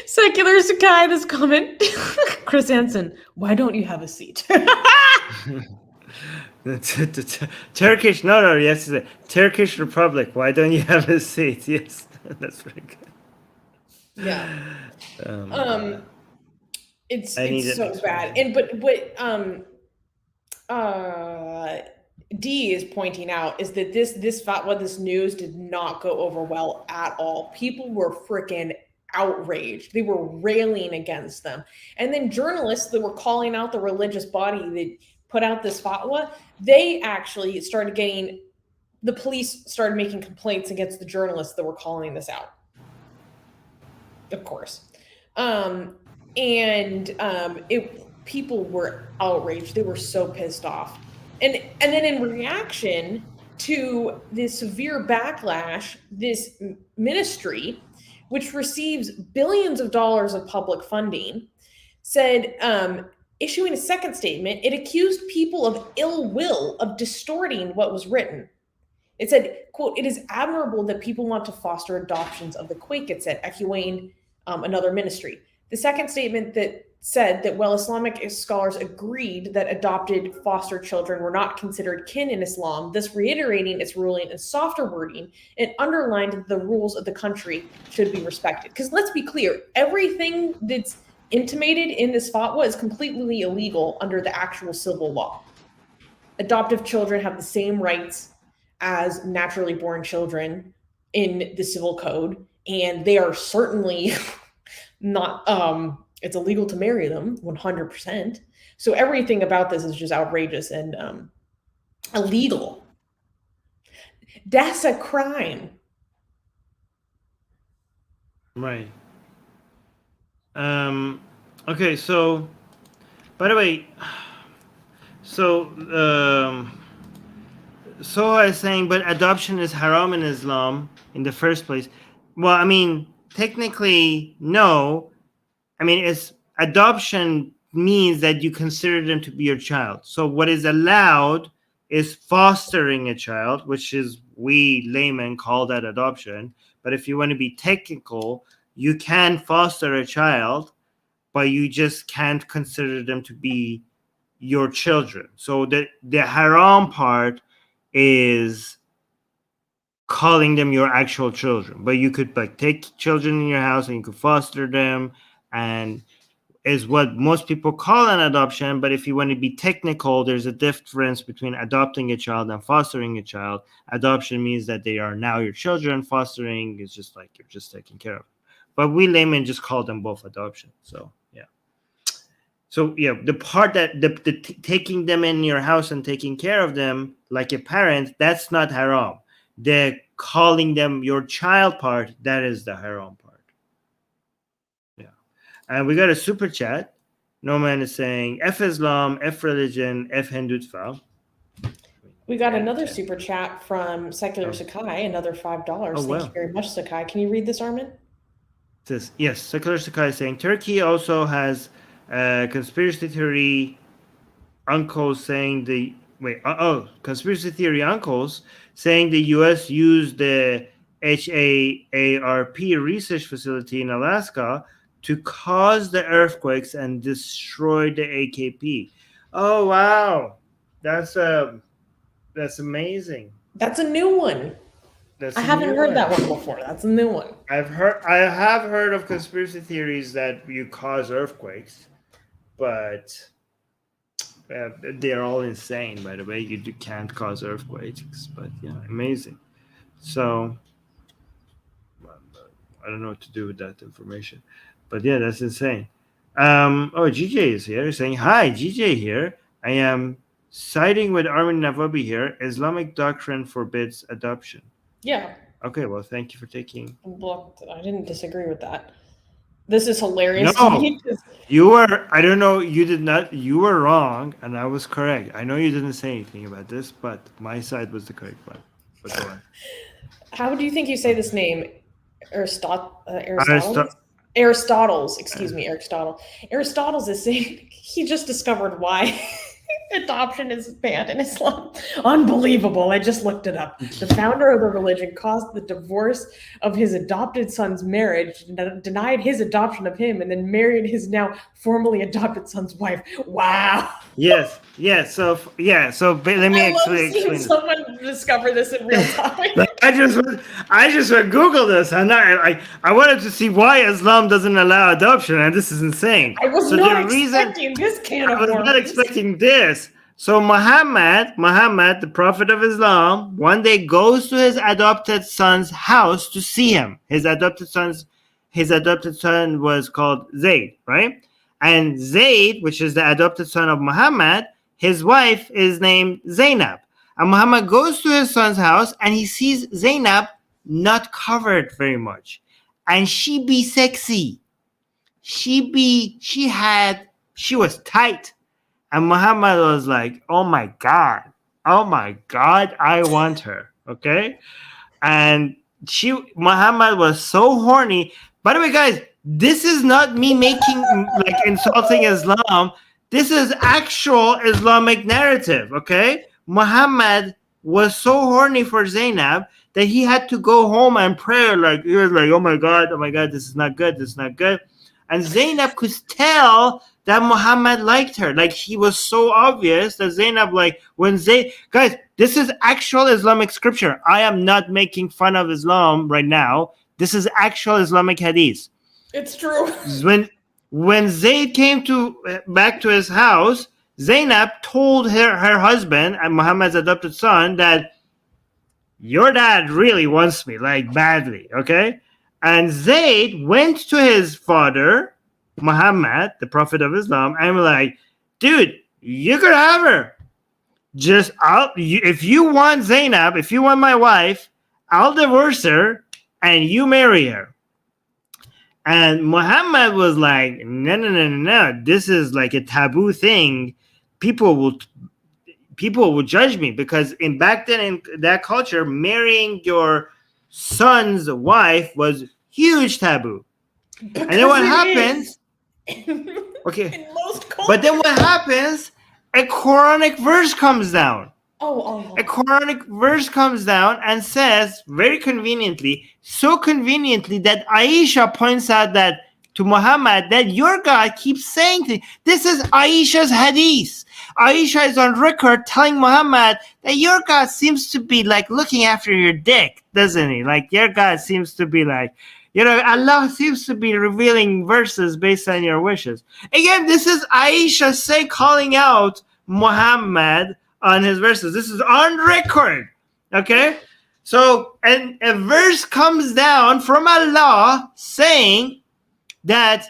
Secular Sakai, this comment. Chris Hansen, why don't you have a seat? Turkish, no, yes, Turkish Republic. Why don't you have a seat? Yes, that's very good. Yeah. It's so bad. And D is pointing out is that this news did not go over well at all. People were freaking outraged. They were railing against them. And then journalists that were calling out the religious body that put out this fatwa, they actually started the police started making complaints against the journalists that were calling this out. Of course. People were outraged. They were so pissed off. And then in reaction to this severe backlash, this ministry, which receives billions of dollars of public funding, said, issuing a second statement, it accused people of ill will, of distorting what was written. It said, quote, "It is admirable that people want to foster adoptions of the Quake," it said, echoing another ministry. The second statement that said that while Islamic scholars agreed that adopted foster children were not considered kin in Islam, thus reiterating its ruling in softer wording, it underlined that the rules of the country should be respected. Because let's be clear, everything that's intimated in this fatwa is completely illegal under the actual civil law. Adoptive children have the same rights as naturally born children in the civil code, and they are certainly not, it's illegal to marry them 100%. So everything about this is just outrageous and illegal. That's a crime. Right. Okay, so, by the way, so I was saying, but adoption is haram in Islam in the first place. Well, I mean, technically, no. I mean, adoption means that you consider them to be your child. So what is allowed is fostering a child, which is, we laymen call that adoption. But if you want to be technical, you can foster a child, but you just can't consider them to be your children. So the haram part is calling them your actual children, but you could like take children in your house and you could foster them, and is what most people call an adoption. But if you want to be technical, there's a difference between adopting a child and fostering a child. Adoption means that they are now your children. Fostering is just like you're just taking care of. But we laymen just call them both adoption. So yeah. So yeah, the part that taking them in your house and taking care of them like a parent, that's not haram. the calling them your child part, that is the haram part. Yeah. And we got a super chat. No Man is saying, F Islam, F religion, F Hindutva. We got another super chat from Secular Sakai, another $5. Thank you very much, Sakai. Can you read this, Armin? Yes, Secular Sakai is saying, Turkey also has conspiracy theory uncles saying conspiracy theory uncles saying the U.S. used the HAARP research facility in Alaska to cause the earthquakes and destroy the AKP. Oh wow, that's amazing. That's a new one. I haven't heard that one before. That's a new one. I have heard of conspiracy theories that you cause earthquakes, but they're all insane, by the way. You can't cause earthquakes, but yeah, amazing. So I don't know what to do with that information, but yeah, that's insane. GJ is here saying, hi, GJ here. I am siding with Armin Navabi here. Islamic doctrine forbids adoption. Yeah. Okay, well, thank you for taking. Well, I didn't disagree with that. This is hilarious. No, you were. I don't know. You did not. You were wrong, and I was correct. I know you didn't say anything about this, but my side was the correct one. But go on. How do you think you say this name? Aristotle's. Excuse me, Aristotle. Aristotle is saying he just discovered why adoption is banned in Islam. Unbelievable. I just looked it up. The founder of the religion caused the divorce of his adopted son's marriage, denied his adoption of him, and then married his now formerly adopted son's wife. Wow. Yes. So let me explain. Someone discover this in real time. I just went Google this, and I wanted to see why Islam doesn't allow adoption, and this is insane. I was not expecting this can of worms. I was not expecting this. So Muhammad, the prophet of Islam, one day goes to his adopted son's house to see him. His adopted son was called Zayd, right? And Zayd, which is the adopted son of Muhammad, his wife is named Zainab. And Muhammad goes to his son's house and he sees Zainab not covered very much. And she be sexy. She was tight. And Muhammad was like, oh my God, I want her. Okay. And Muhammad was so horny. By the way, guys, this is not me insulting Islam. This is actual Islamic narrative. Okay. Muhammad was so horny for Zainab that he had to go home and pray. He was like, oh my God, this is not good. And Zainab could tell that Muhammad liked her. He was so obvious that Zainab, guys, this is actual Islamic scripture. I am not making fun of Islam right now. This is actual Islamic hadith. It's true. When Zayd came back to his house, Zainab told her husband and Muhammad's adopted son that your dad really wants me, badly, okay? And Zayd went to his father, Muhammad, the prophet of Islam, and was like, dude, you could have her. If you want Zainab, if you want my wife, I'll divorce her and you marry her. And Muhammad was like, no. This is like a taboo thing. People will judge me because back then in that culture, marrying your son's wife was huge taboo. Because and then what happens? Okay. But then what happens? A Quranic verse comes down. A Quranic verse comes down and says, very conveniently, so conveniently that Aisha points out that to Muhammad that your God keeps saying things. This is Aisha's hadith. Aisha is on record telling Muhammad that your God seems to be looking after your dick, doesn't he? Your God seems to be Allah seems to be revealing verses based on your wishes. Again, this is Aisha calling out Muhammad on his verses. This is on record. Okay? So, and a verse comes down from Allah saying that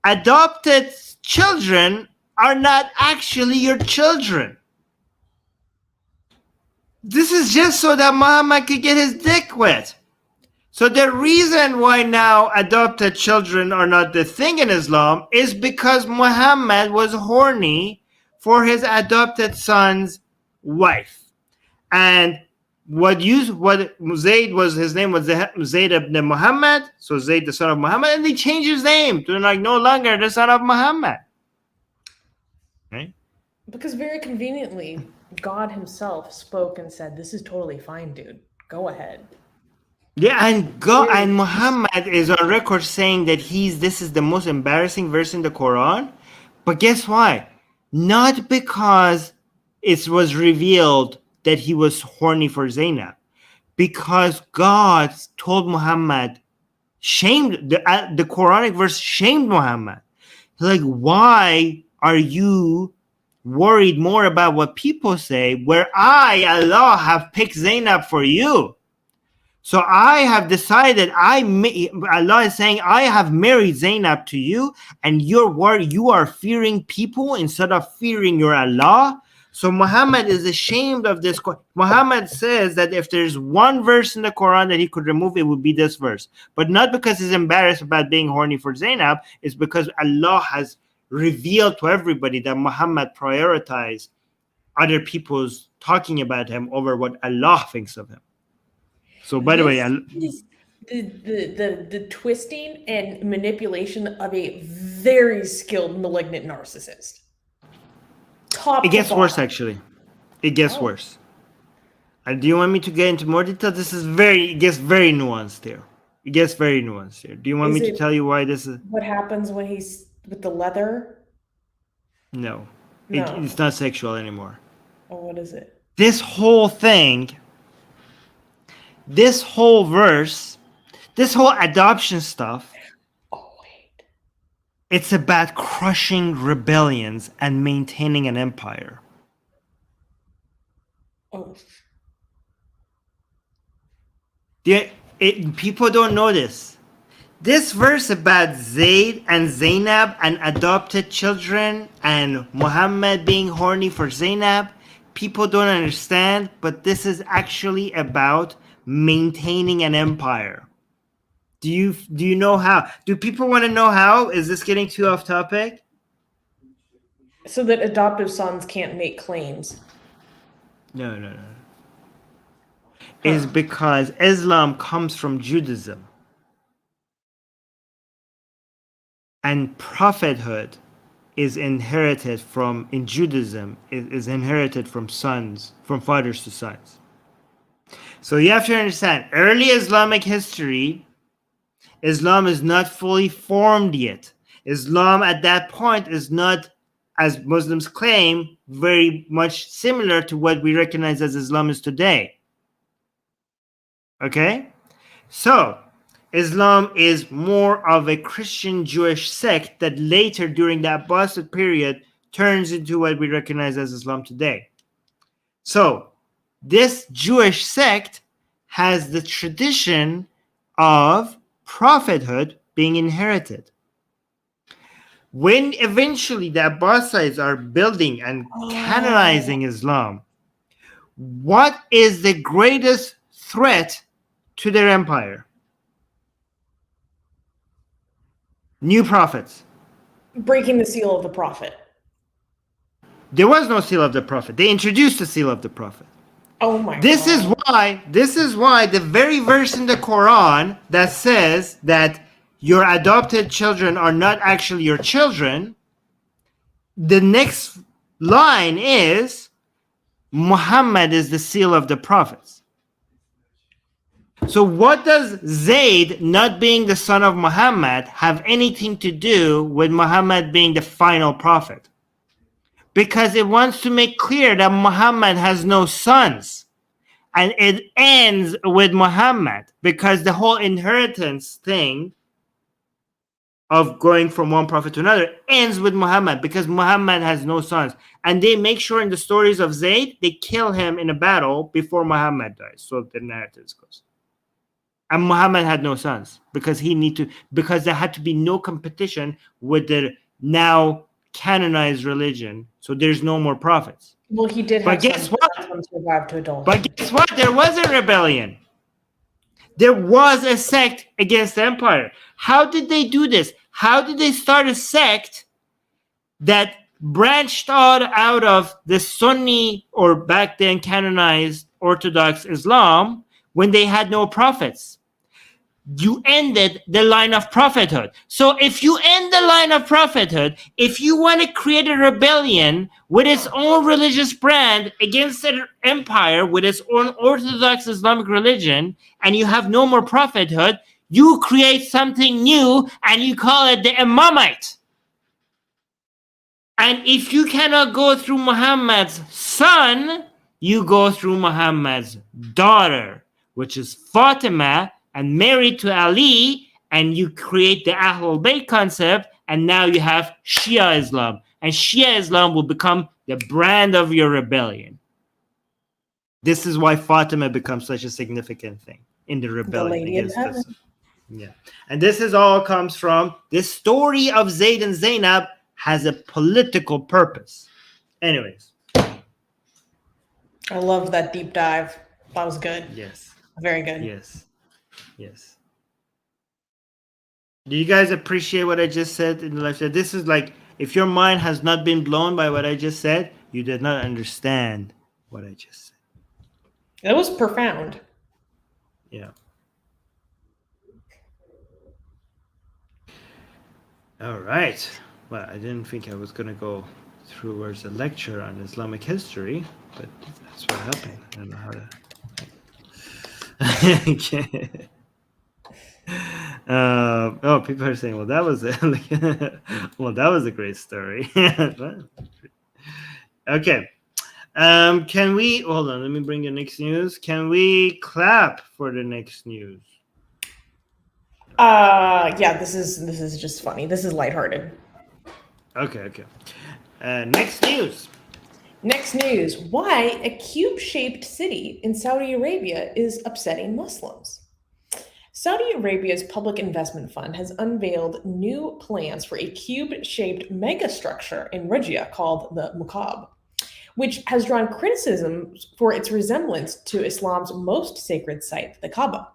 adopted children are not actually your children. This is just so that Muhammad could get his dick wet. So the reason why now adopted children are not the thing in Islam is because Muhammad was horny for his adopted son's wife. And what Zayd was, his name was Zayd ibn Muhammad, so Zayd the son of Muhammad, and they changed his name to like no longer the son of Muhammad. Okay? Because very conveniently, God himself spoke and said, "This is totally fine, dude. Go ahead." Yeah, and Muhammad is on record saying that this is the most embarrassing verse in the Quran. But guess why? Not because it was revealed that he was horny for Zainab, because God told Muhammad, the Quranic verse shamed Muhammad. Like, why are you worried more about what people say, where I, Allah, have picked Zainab for you? So I have decided, Allah is saying, I have married Zainab to you, and you are fearing people instead of fearing your Allah. So Muhammad is ashamed of this. Muhammad says that if there's one verse in the Quran that he could remove, it would be this verse. But not because he's embarrassed about being horny for Zainab, it's because Allah has revealed to everybody that Muhammad prioritized other people's talking about him over what Allah thinks of him. So, by the way, the twisting and manipulation of a very skilled malignant narcissist. It gets worse, actually. It gets worse. And do you want me to get into more detail? It gets very nuanced here. It gets very nuanced here. Do you want me to tell you why this is? What happens when he's with the leather? No. It's not sexual anymore. Oh, what is it? This whole thing, this whole verse, this whole adoption stuff, it's about crushing rebellions and maintaining an empire. Oh. People don't know this. This verse about Zayd and Zainab and adopted children and Muhammad being horny for Zainab, people don't understand, but this is actually about maintaining an empire. Do you know how? Do people want to know how? Is this getting too off topic? So that adoptive sons can't make claims. No. Is because Islam comes from Judaism. And prophethood is inherited in Judaism, is inherited from fathers to sons. So you have to understand, early Islamic history, Islam is not fully formed yet. Islam at that point is not, as Muslims claim, very much similar to what we recognize as Islam is today. Okay? So, Islam is more of a Christian Jewish sect that later during the Abbasid period turns into what we recognize as Islam today. So, this Jewish sect has the tradition of prophethood being inherited. When eventually the Abbasids are building and canonizing Islam, what is the greatest threat to their empire? New prophets. Breaking the seal of the prophet. There was no seal of the prophet. They introduced the seal of the prophet. Oh my God. This is why the very verse in the Quran that says that your adopted children are not actually your children, the next line is Muhammad is the seal of the prophets. So what does Zayd not being the son of Muhammad have anything to do with Muhammad being the final prophet? Because it wants to make clear that Muhammad has no sons. And it ends with Muhammad, because the whole inheritance thing of going from one prophet to another ends with Muhammad, because Muhammad has no sons. And they make sure in the stories of Zayd, they kill him in a battle before Muhammad dies. So the narrative goes. And Muhammad had no sons because there had to be no competition with the now canonized religion. So there's no more prophets. Well, he did have But guess what? some survive to adulthood. But guess what? There was a rebellion. There was a sect against the empire. How did they do this? How did they start a sect that branched out of the Sunni, or back then canonized Orthodox Islam, when they had no prophets? You ended the line of prophethood. So if you end the line of prophethood, if you want to create a rebellion with its own religious brand against an empire with its own Orthodox Islamic religion, and you have no more prophethood, you create something new and you call it the Imamite. And if you cannot go through Muhammad's son, you go through Muhammad's daughter, which is Fatima, and married to Ali, and you create the Ahlul Bayt concept, and now you have Shia Islam. And Shia Islam will become the brand of your rebellion. This is why Fatima becomes such a significant thing in the rebellion against this. Yeah. And this is all comes from this story of Zayd and Zainab has a political purpose. Anyways. I love that deep dive. That was good. Yes. Very good. Yes. Yes. Do you guys appreciate what I just said in the live chat? This is like, if your mind has not been blown by what I just said, you did not understand what I just said. It was profound. Yeah. All right. Well, I didn't think I was going to go through as a lecture on Islamic history, but that's what happened. I don't know how to... oh, people are saying, well, that was well, that was a great story. Okay. Can we hold on? Let me bring the next news. Can we clap for the next news? Yeah, this is just funny. This is lighthearted. Okay. Next news. Next news. Why a cube-shaped city in Saudi Arabia is upsetting Muslims. Saudi Arabia's Public Investment Fund has unveiled new plans for a cube-shaped megastructure in Riyadh called the Muqab, which has drawn criticism for its resemblance to Islam's most sacred site, the Kaaba.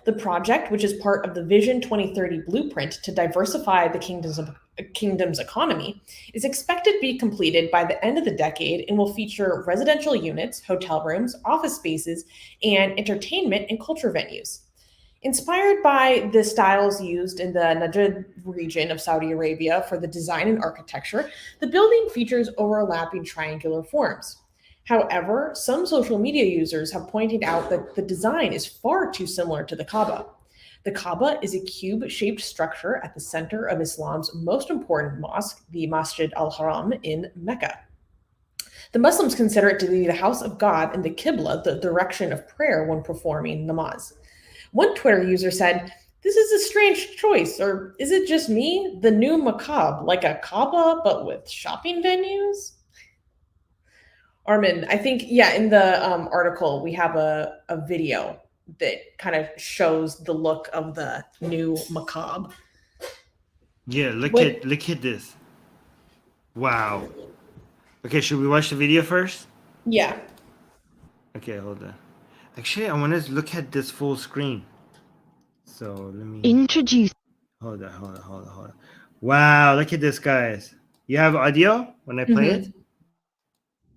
The project, which is part of the Vision 2030 blueprint to diversify the kingdom's economy, is expected to be completed by the end of the decade and will feature residential units, hotel rooms, office spaces, and entertainment and culture venues. Inspired by the styles used in the Najd region of Saudi Arabia for the design and architecture, the building features overlapping triangular forms. However, some social media users have pointed out that the design is far too similar to the Kaaba. The Kaaba is a cube-shaped structure at the center of Islam's most important mosque, the Masjid al-Haram in Mecca. The Muslims consider it to be the house of God and the Qibla, the direction of prayer when performing namaz. One Twitter user said, "This is a strange choice, or is it just me? The new Muqab, like a Kaaba, but with shopping venues?" Armin, I think, in the article, we have a video that kind of shows the look of the new Muqab. Yeah, look at this. Wow. Okay, should we watch the video first? Yeah. Okay, hold on. Actually, I want to look at this full screen. So let me introduce. Hold on. Wow, look at this, guys. You have audio when I play it?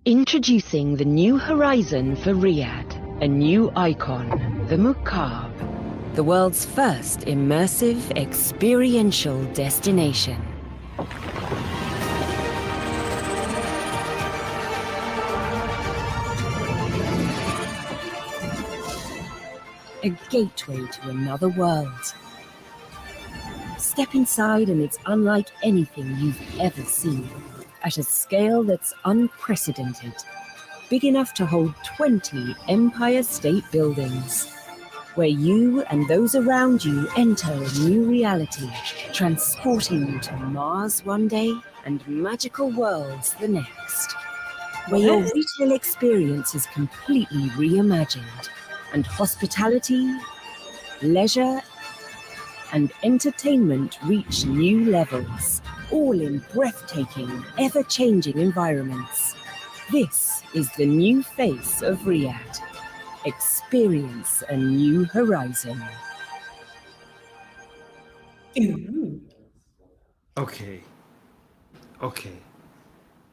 Introducing the new horizon for Riyadh, a new icon, the Muqab. The world's first immersive experiential destination. A gateway to another world. Step inside and it's unlike anything you've ever seen. At a scale that's unprecedented, big enough to hold 20 Empire State Buildings, where you and those around you enter a new reality, transporting you to Mars one day and magical worlds the next, where your retail experience is completely reimagined, and hospitality, leisure, and entertainment reach new levels, all in breathtaking, ever-changing environments. This is the new face of Riyadh. Experience a new horizon. Ooh. Okay.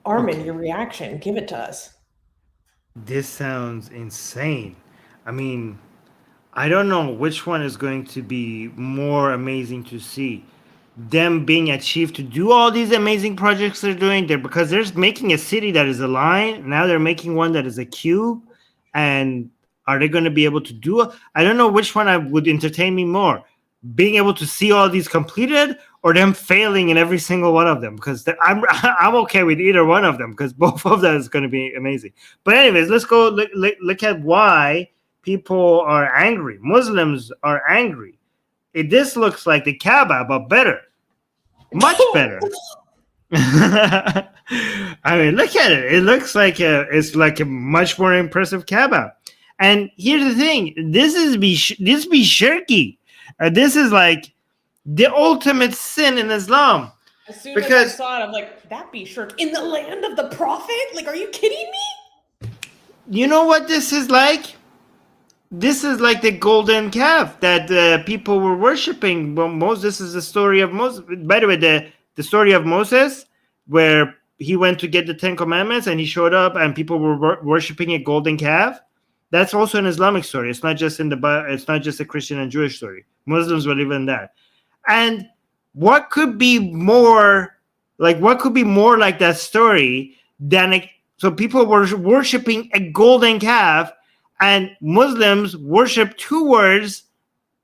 Armin, your reaction. Give it to us. This sounds insane. I mean, I don't know which one is going to be more amazing to see. Them being achieved to do all these amazing projects they're doing there, because they're making a city that is a line. Now they're making one that is a cube. And are they going to be able to do? I don't know which one I would entertain me more. Being able to see all these completed, or them failing in every single one of them, because I'm okay with either one of them, because both of them is going to be amazing. But anyways, let's go look at why people are angry. Muslims are angry. This looks like the Kaaba, but better, much better. I mean, look at it. It looks like it's like a much more impressive Kaaba. And here's the thing: this be shirky. This is like the ultimate sin in Islam. As soon as I saw it, I'm like, that be shirk in the land of the prophet? Like, are you kidding me? You know what this is like? This is like the golden calf that people were worshiping. Well, this is the story of Moses. By the way, the story of Moses, where he went to get the 10 Commandments and he showed up and people were worshiping a golden calf. That's also an Islamic story. It's not just it's not just a Christian and Jewish story. Muslims believe in that. And what could be more like that story than so people were worshiping a golden calf, and Muslims worship towards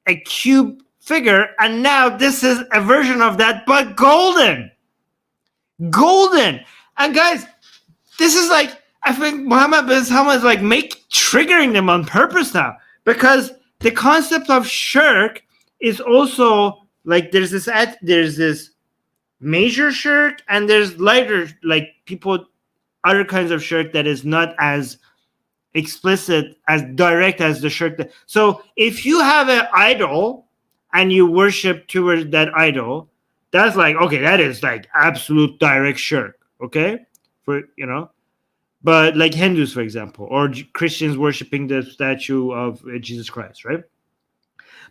a cube figure, and now this is a version of that, but golden. And guys, this is like, I think Muhammad bin Salman is like triggering them on purpose now, because the concept of shirk is also like there's this major shirk and there's lighter, like other kinds of shirk that is not as explicit, as direct as the shirk. So if you have an idol and you worship towards that idol, that's like, okay, that is like absolute direct shirk, okay? But like Hindus, for example, or Christians worshiping the statue of Jesus Christ, right?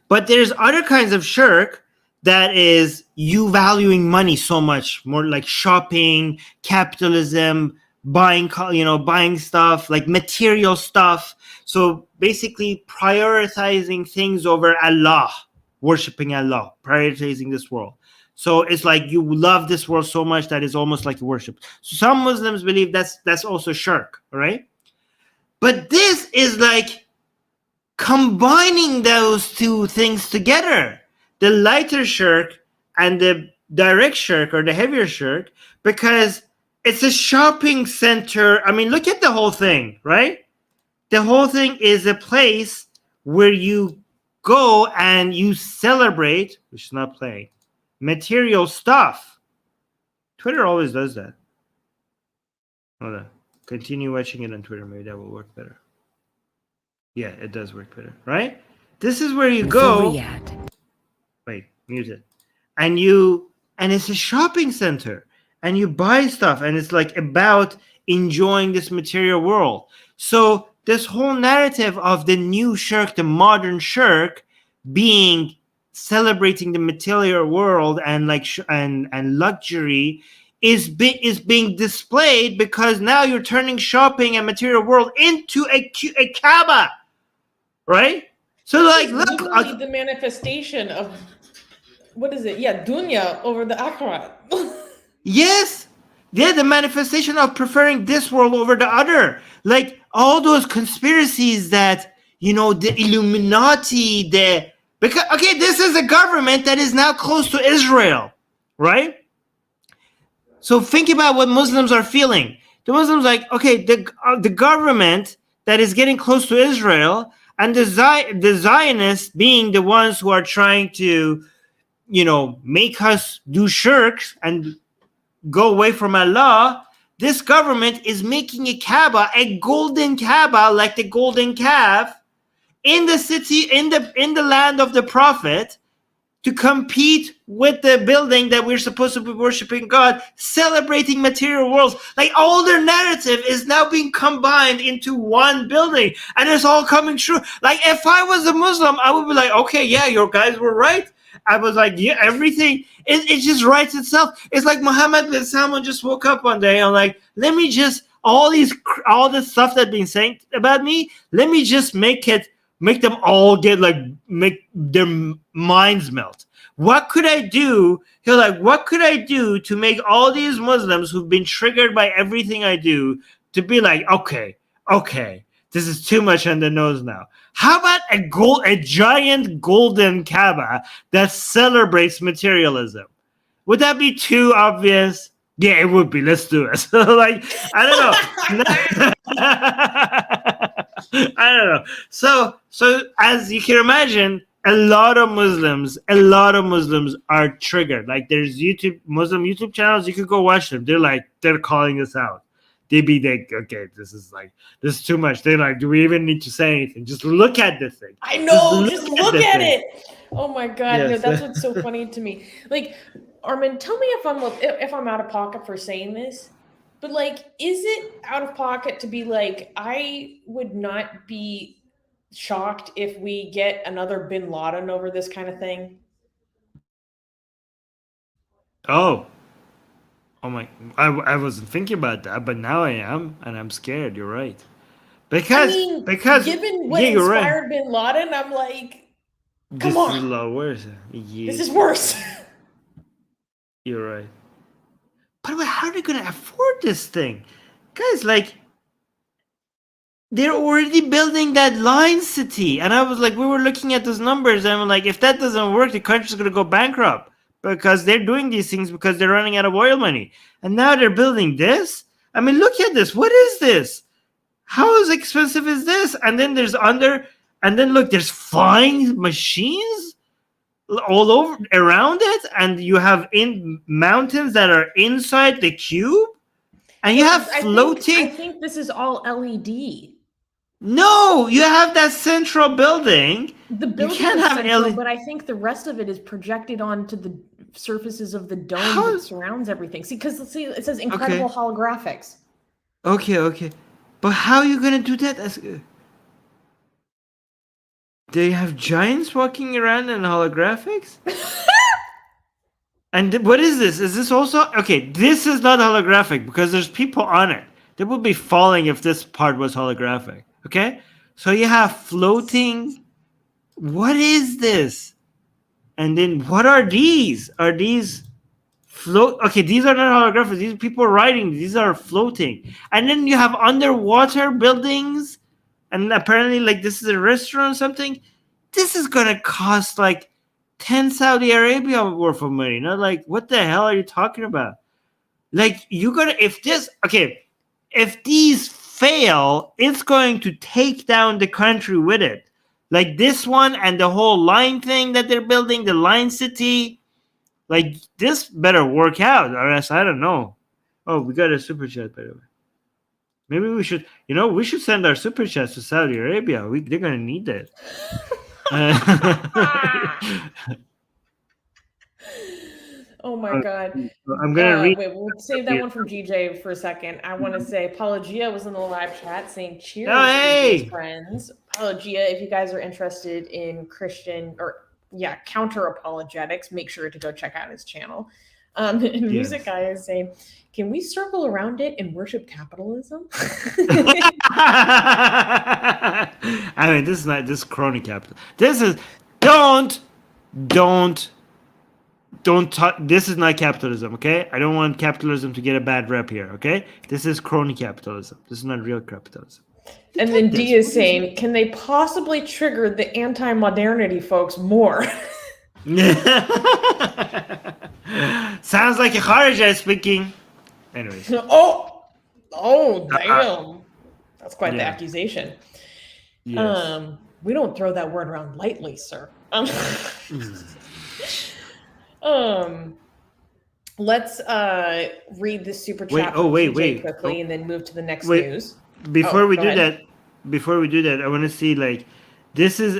But there's other kinds of shirk that is you valuing money so much more, like shopping, capitalism, buying stuff, like material stuff. So basically prioritizing things over Allah, worshiping Allah, prioritizing this world. So it's like you love this world so much that it's almost like worship. So some Muslims believe that's also shirk, right? But this is like combining those two things together, the lighter shirk and the direct shirk or the heavier shirk, because it's a shopping center. I mean, look at the whole thing, right? The whole thing is a place where you go and you celebrate, which is not playing, material stuff. Twitter always does that. Hold on. Continue watching it on Twitter. Maybe that will work better. Yeah, it does work better, right? This is where you go. Wait, mute it. And it's a shopping center. And you buy stuff. And it's like about enjoying this material world. So this whole narrative of the new shirk, the modern shirk, being celebrating the material world and like and luxury is being displayed, because now you're turning shopping and material world into a Kaaba, right? So like, look, the manifestation of what is it? Yeah, dunya over the akhirat. Yes, yeah, the manifestation of preferring this world over the other, like all those conspiracies that the Illuminati, because, okay, this is a government that is now close to Israel, right? So think about what Muslims are feeling. The Muslims like, okay, the government that is getting close to Israel, and the Zionists being the ones who are trying to, make us do shirks and go away from Allah. This government is making a Kaaba, a golden Kaaba, like the golden calf, in the city, in the land of the Prophet, to compete with the building that we're supposed to be worshiping God, celebrating material worlds. Like all their narrative is now being combined into one building, and it's all coming true. Like if I was a Muslim, I would be like, okay, yeah, your guys were right. I was like, yeah, everything, it just writes itself. It's like Muhammad bin Salman just woke up one day and like, let me just, all this stuff that's been saying about me, let me just make them all get like, make their minds melt. What could I do? He's like, what could I do to make all these Muslims who've been triggered by everything I do to be like, okay, this is too much on the nose now. How about a giant golden Kaaba that celebrates materialism? Would that be too obvious? Yeah, it would be. Let's do it. So, like, I don't know. I don't know. So as you can imagine, a lot of Muslims are triggered. Like, there's Muslim YouTube channels. You could go watch them. They're calling us out. They'd be like, okay, this is too much. They're like, do we even need to say anything? Just look at this thing. I know, just look at it. Oh my God, yes. No, that's what's so funny to me. Like, Armin, tell me if I'm out of pocket for saying this, but like, is it out of pocket to be like, I would not be shocked if we get another Bin Laden over this kind of thing? Oh my! I wasn't thinking about that, but now I am, and I'm scared. You're right, because given what inspired Bin Laden, I'm like, come on, this is a lot worse. Yeah. This is worse. You're right. But how are they going to afford this thing, guys? Like, they're already building that line city, and I was like, we were looking at those numbers, and I'm like, if that doesn't work, the country's going to go bankrupt. Because they're doing these things because they're running out of oil money. And now they're building this? I mean, look at this. What is this? How expensive is this? And then look, there's flying machines all over around it. And you have in mountains that are inside the cube. And you have floating. I think this is all LED. No, you have that central building. The building you can't is have central, but I think the rest of it is projected onto the surfaces of the dome that surrounds everything. Because it says incredible holographics. Okay. But how are you going to do that? They have giants walking around in holographics? And what is this? Is this also... Okay, this is not holographic because there's people on it. They would be falling if this part was holographic. Okay? So you have floating... What is this? And then what are these? Are these float? Okay, these are not holographic. These people riding. These are floating. And then you have underwater buildings. And apparently, like, this is a restaurant or something. This is going to cost like 10 Saudi Arabia worth of money. Not like, what the hell are you talking about? Like, if these fail, it's going to take down the country with it. Like this one and the whole line thing that they're building, the line city. Like, this better work out, or else I don't know. Oh, we got a super chat, by the way. Maybe we should send our super chats to Saudi Arabia. They're going to need that. Oh my God. I'm going to read. Wait, we'll save that one from GJ for a second. I want to say Apologia was in the live chat saying cheers, hey! friends. Apologia, if you guys are interested in Christian counter apologetics, make sure to go check out his channel. Music Guy is saying, can we circle around it and worship capitalism? I mean, this is crony capital. This is don't talk. This is not capitalism, okay? I don't want capitalism to get a bad rep here, okay? This is crony capitalism. This is not real capitalism. And then D is saying, can they possibly trigger the anti-modernity folks more? Sounds like a Kharija speaking. Anyways. Oh, damn. That's quite the accusation. Yes. We don't throw that word around lightly, sir. Let's read the super chat quickly and then move to the next news. Before we do that, I want to see, like, This is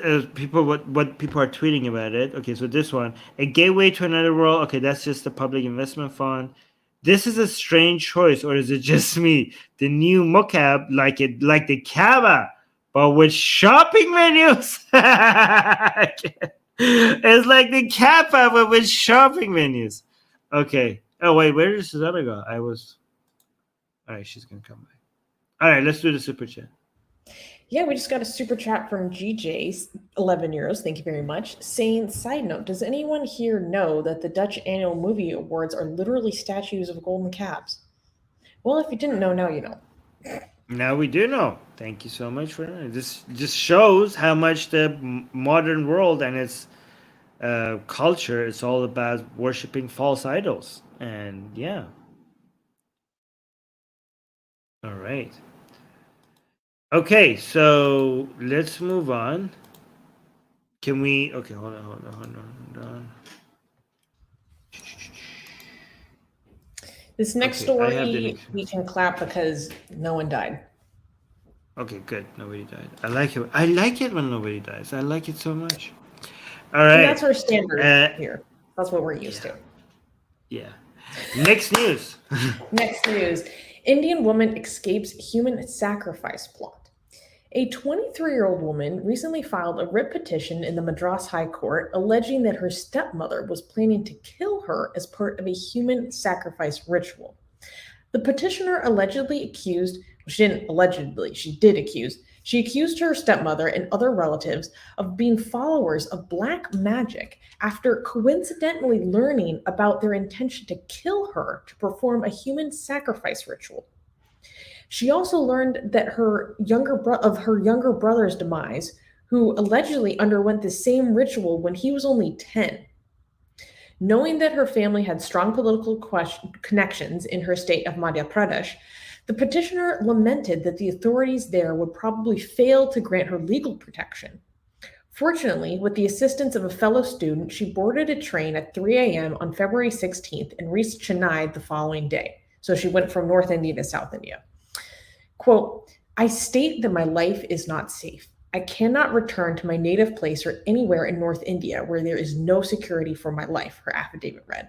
what people are tweeting about it. Okay, so this one, a gateway to another world. Okay, that's just the public investment fund. This is a strange choice, or is it just me? The new mocap, like the Kaaba, but with shopping menus. It's like the Kaaba, but with shopping menus. Okay. Oh wait, where did Susanna go? All right, she's gonna come back. All right, let's do the super chat. Yeah, we just got a super chat from GJ, 11 euros. Thank you very much. Saying, side note, does anyone here know that the Dutch annual movie awards are literally statues of golden calves? Well, if you didn't know, now you know. Now we do know. Thank you so much for that. This just shows how much the modern world and its culture is all about worshiping false idols. And yeah. All right. Okay, so let's move on. Can we? Okay, hold on. This next story, we can clap because no one died. Okay, good. Nobody died. I like it. I like it when nobody dies. I like it so much. All right. And that's our standard here. That's what we're used to. Yeah. Next news. Next news. Indian woman escapes human sacrifice plot. A 23-year-old woman recently filed a writ petition in the Madras High Court alleging that her stepmother was planning to kill her as part of a human sacrifice ritual. The petitioner allegedly accused, she did accuse, she accused her stepmother and other relatives of being followers of black magic after coincidentally learning about their intention to kill her to perform a human sacrifice ritual. She also learned that her younger brother's demise, who allegedly underwent the same ritual when he was only 10. Knowing that her family had strong political connections in her state of Madhya Pradesh, the petitioner lamented that the authorities there would probably fail to grant her legal protection. Fortunately, with the assistance of a fellow student, she boarded a train at 3 a.m. on February 16th and reached Chennai the following day. So she went from North India to South India. Quote, I state that my life is not safe. I cannot return to my native place or anywhere in North India where there is no security for my life, her affidavit read.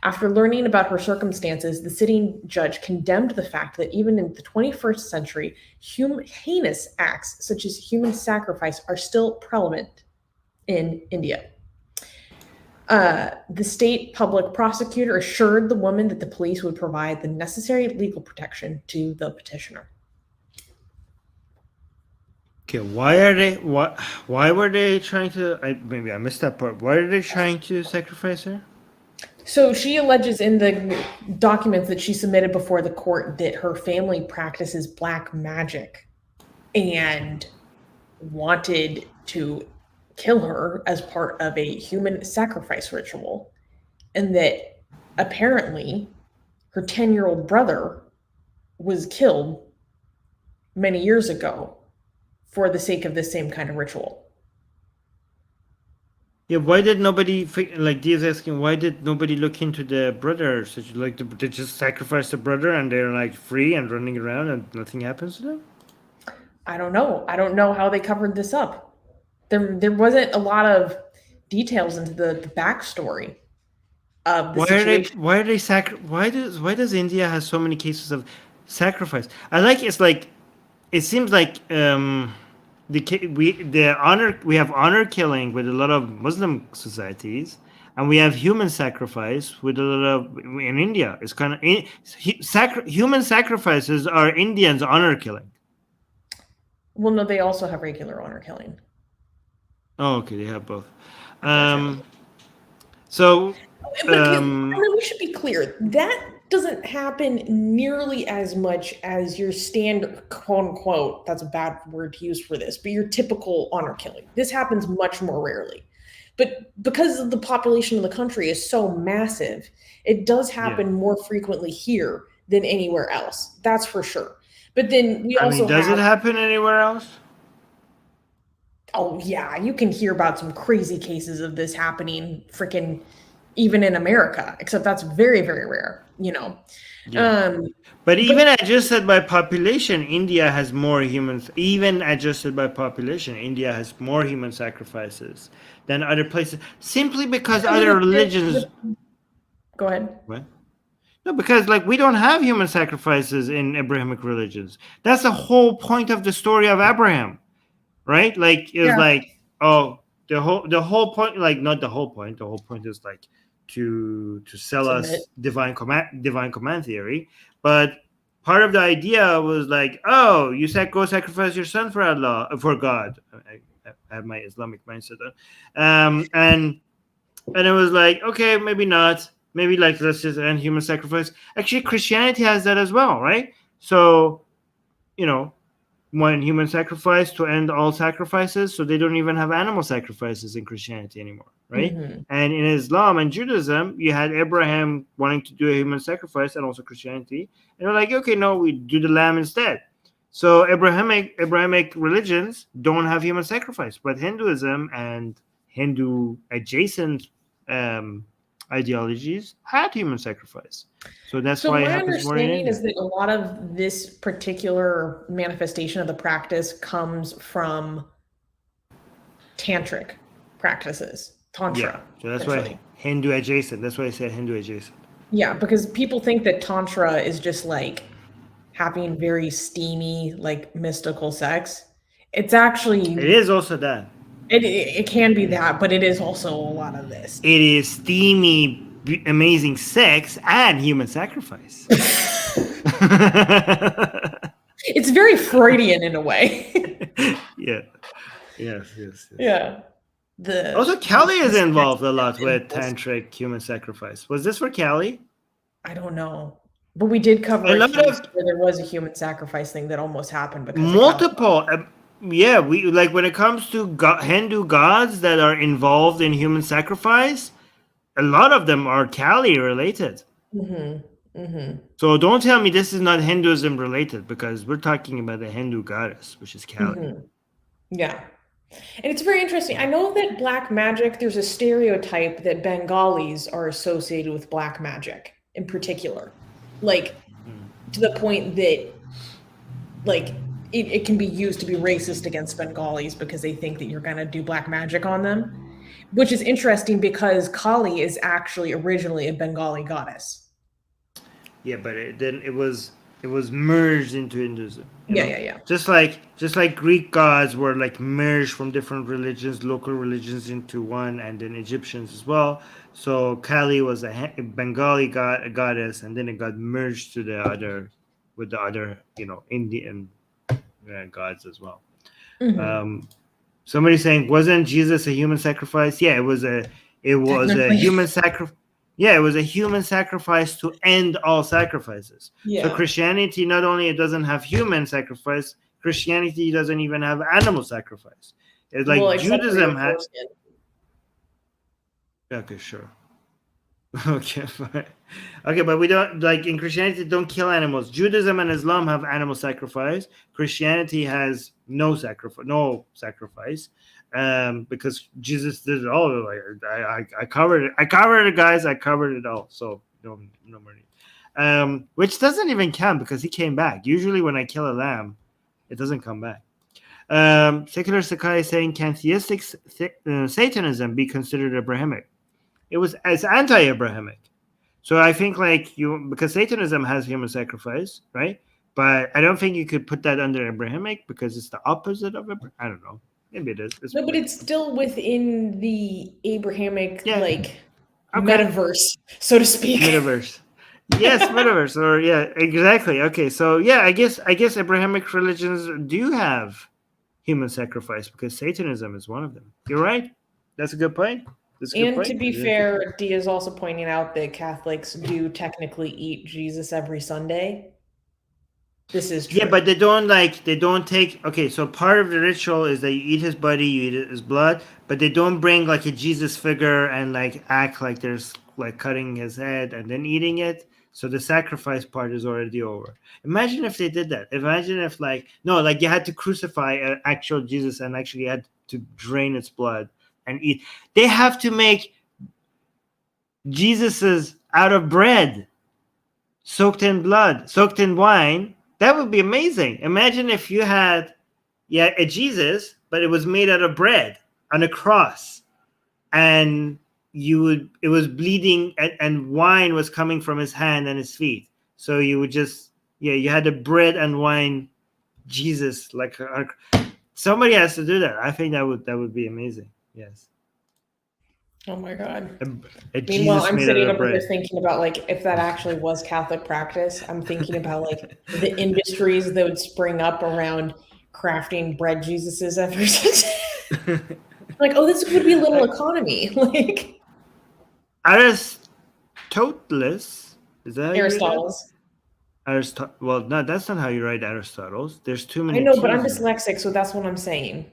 After learning about her circumstances, the sitting judge condemned the fact that even in the 21st century, heinous acts such as human sacrifice are still prevalent in India. The state public prosecutor assured the woman that the police would provide the necessary legal protection to the petitioner. Okay, why were they trying to? Maybe I missed that part. Why are they trying to sacrifice her? So she alleges in the documents that she submitted before the court that her family practices black magic and wanted to kill her as part of a human sacrifice ritual, and that apparently her 10-year-old brother was killed many years ago for the sake of this same kind of ritual. Yeah, why did nobody, like Dia's asking, why did nobody look into the brother? So like they just sacrifice the brother and they're like free and running around and nothing happens to them? I don't know. I don't know how they covered this up. There wasn't a lot of details into the backstory of the situation. Why does India have so many cases of sacrifice? It seems like we have honor killing with a lot of Muslim societies, and we have human sacrifice with a lot of in India. It's kind of human sacrifices are Indians' honor killing. Well, no, they also have regular honor killing. Oh, okay, they have both. But we should be clear. That doesn't happen nearly as much as your standard, quote unquote, that's a bad word to use for this, but your typical honor killing. This happens much more rarely. But because the population of the country is so massive, it does happen more frequently here than anywhere else. That's for sure. But then does it happen anywhere else? Oh, yeah. You can hear about some crazy cases of this happening freaking even in America, except that's very, very rare, you know. Yeah. But even adjusted by population, India has more humans. Even adjusted by population, India has more human sacrifices than other places, simply because other religions. Go ahead. What? No, because like we don't have human sacrifices in Abrahamic religions. That's the whole point of the story of Abraham, right? Like it's like, oh, the whole point, like not the whole point. The whole point is like to sell us divine command theory. But part of the idea was like, oh, you go sacrifice your son for Allah, for God. I have my Islamic mindset on. And it was like, okay, maybe not. Maybe like let's just end human sacrifice. Actually, Christianity has that as well, right? So, when human sacrifice to end all sacrifices, so they don't even have animal sacrifices in Christianity anymore, right? Mm-hmm. And in Islam and Judaism, you had Abraham wanting to do a human sacrifice, and also Christianity, and they're like, okay, no, we do the lamb instead. So Abrahamic religions don't have human sacrifice, but Hinduism and Hindu adjacent ideologies had human sacrifice. So that's why it happens more in understanding India. is that a lot of this particular manifestation of the practice comes from tantric practices, tantra. Yeah, so that's why Hindu adjacent. That's why I said Hindu adjacent. Yeah, because people think that tantra is just like having very steamy, like mystical sex. It's actually It is also that. It can be that, but it is also a lot of this. It is steamy, amazing sex and human sacrifice. It's very Freudian in a way. Yeah. Yes. Yeah. Also, Kali is involved a lot with tantric human sacrifice. Was this for Kali? I don't know. But we did cover a lot case where there was a human sacrifice thing that almost happened because multiple. Yeah, we like when it comes to Hindu gods that are involved in human sacrifice, a lot of them are Kali related. So don't tell me this is not Hinduism related, because we're talking about the Hindu goddess, which is Kali. Yeah. And it's very interesting. I know that black magic, there's a stereotype that Bengalis are associated with black magic in particular. Like, to the point that, like, it can be used to be racist against Bengalis because they think that you're going to do black magic on them, which is interesting because Kali is actually originally a Bengali goddess. Yeah, but it was merged into Hinduism. Yeah. Just like Greek gods were like merged from different religions, local religions into one, and then Egyptians as well. So Kali was a Bengali goddess, and then it got merged to the other Indian gods as well. Somebody saying, wasn't Jesus a human sacrifice? Yeah, it was a human sacrifice. Yeah, it was a human sacrifice to end all sacrifices. Yeah. So Christianity, not only it doesn't have human sacrifice, Christianity doesn't even have animal sacrifice. It's like Judaism has. Okay, sure. Okay, fine. Okay, but we don't, like in Christianity, don't kill animals. Judaism and Islam have animal sacrifice. Christianity has no sacrifice. Because Jesus did it all. Like I covered it. I covered it, guys. I covered it all. So no more need. Which doesn't even count because he came back. Usually when I kill a lamb, it doesn't come back. Secular Sakai is saying, can theistic Satanism be considered Abrahamic? It was as anti-Abrahamic. So I think because Satanism has human sacrifice, right? But I don't think you could put that under Abrahamic because it's the opposite of Abrahamic. I don't know. Maybe it is. No, but it's still within the Abrahamic, metaverse, so to speak. Metaverse. Yes, metaverse. Or yeah, exactly. Okay, so yeah, I guess Abrahamic religions do have human sacrifice because Satanism is one of them. You're right. That's a good point. And to be fair, Dee is also pointing out that Catholics do technically eat Jesus every Sunday. This is true. Yeah, but they don't take. Okay, so part of the ritual is that you eat his body, you eat his blood, but they don't bring like a Jesus figure and like act like there's like cutting his head and then eating it. So the sacrifice part is already over. Imagine if they did that. Imagine if you had to crucify an actual Jesus and actually had to drain its blood and eat. They have to make Jesus is out of bread, soaked in blood, soaked in wine. That would be amazing. Imagine if you had, a Jesus, but it was made out of bread on a cross, and it was bleeding, and wine was coming from his hand and his feet. So you would just, you had the bread and wine Jesus. Like somebody has to do that. I think that would be amazing. Yes. Oh my God. A Meanwhile, Jesus I'm made sitting out of over here bread. thinking about like if that actually was Catholic practice. I'm thinking about like the industries that would spring up around crafting bread Jesuses ever since. Like, oh, this would be a little economy. Like Aristoteles. Is that how you read that? Aristotle's. Well, no, that's not how you write Aristotle's. There's too many. I know, but I'm T's in it. dyslexic, so that's what I'm saying.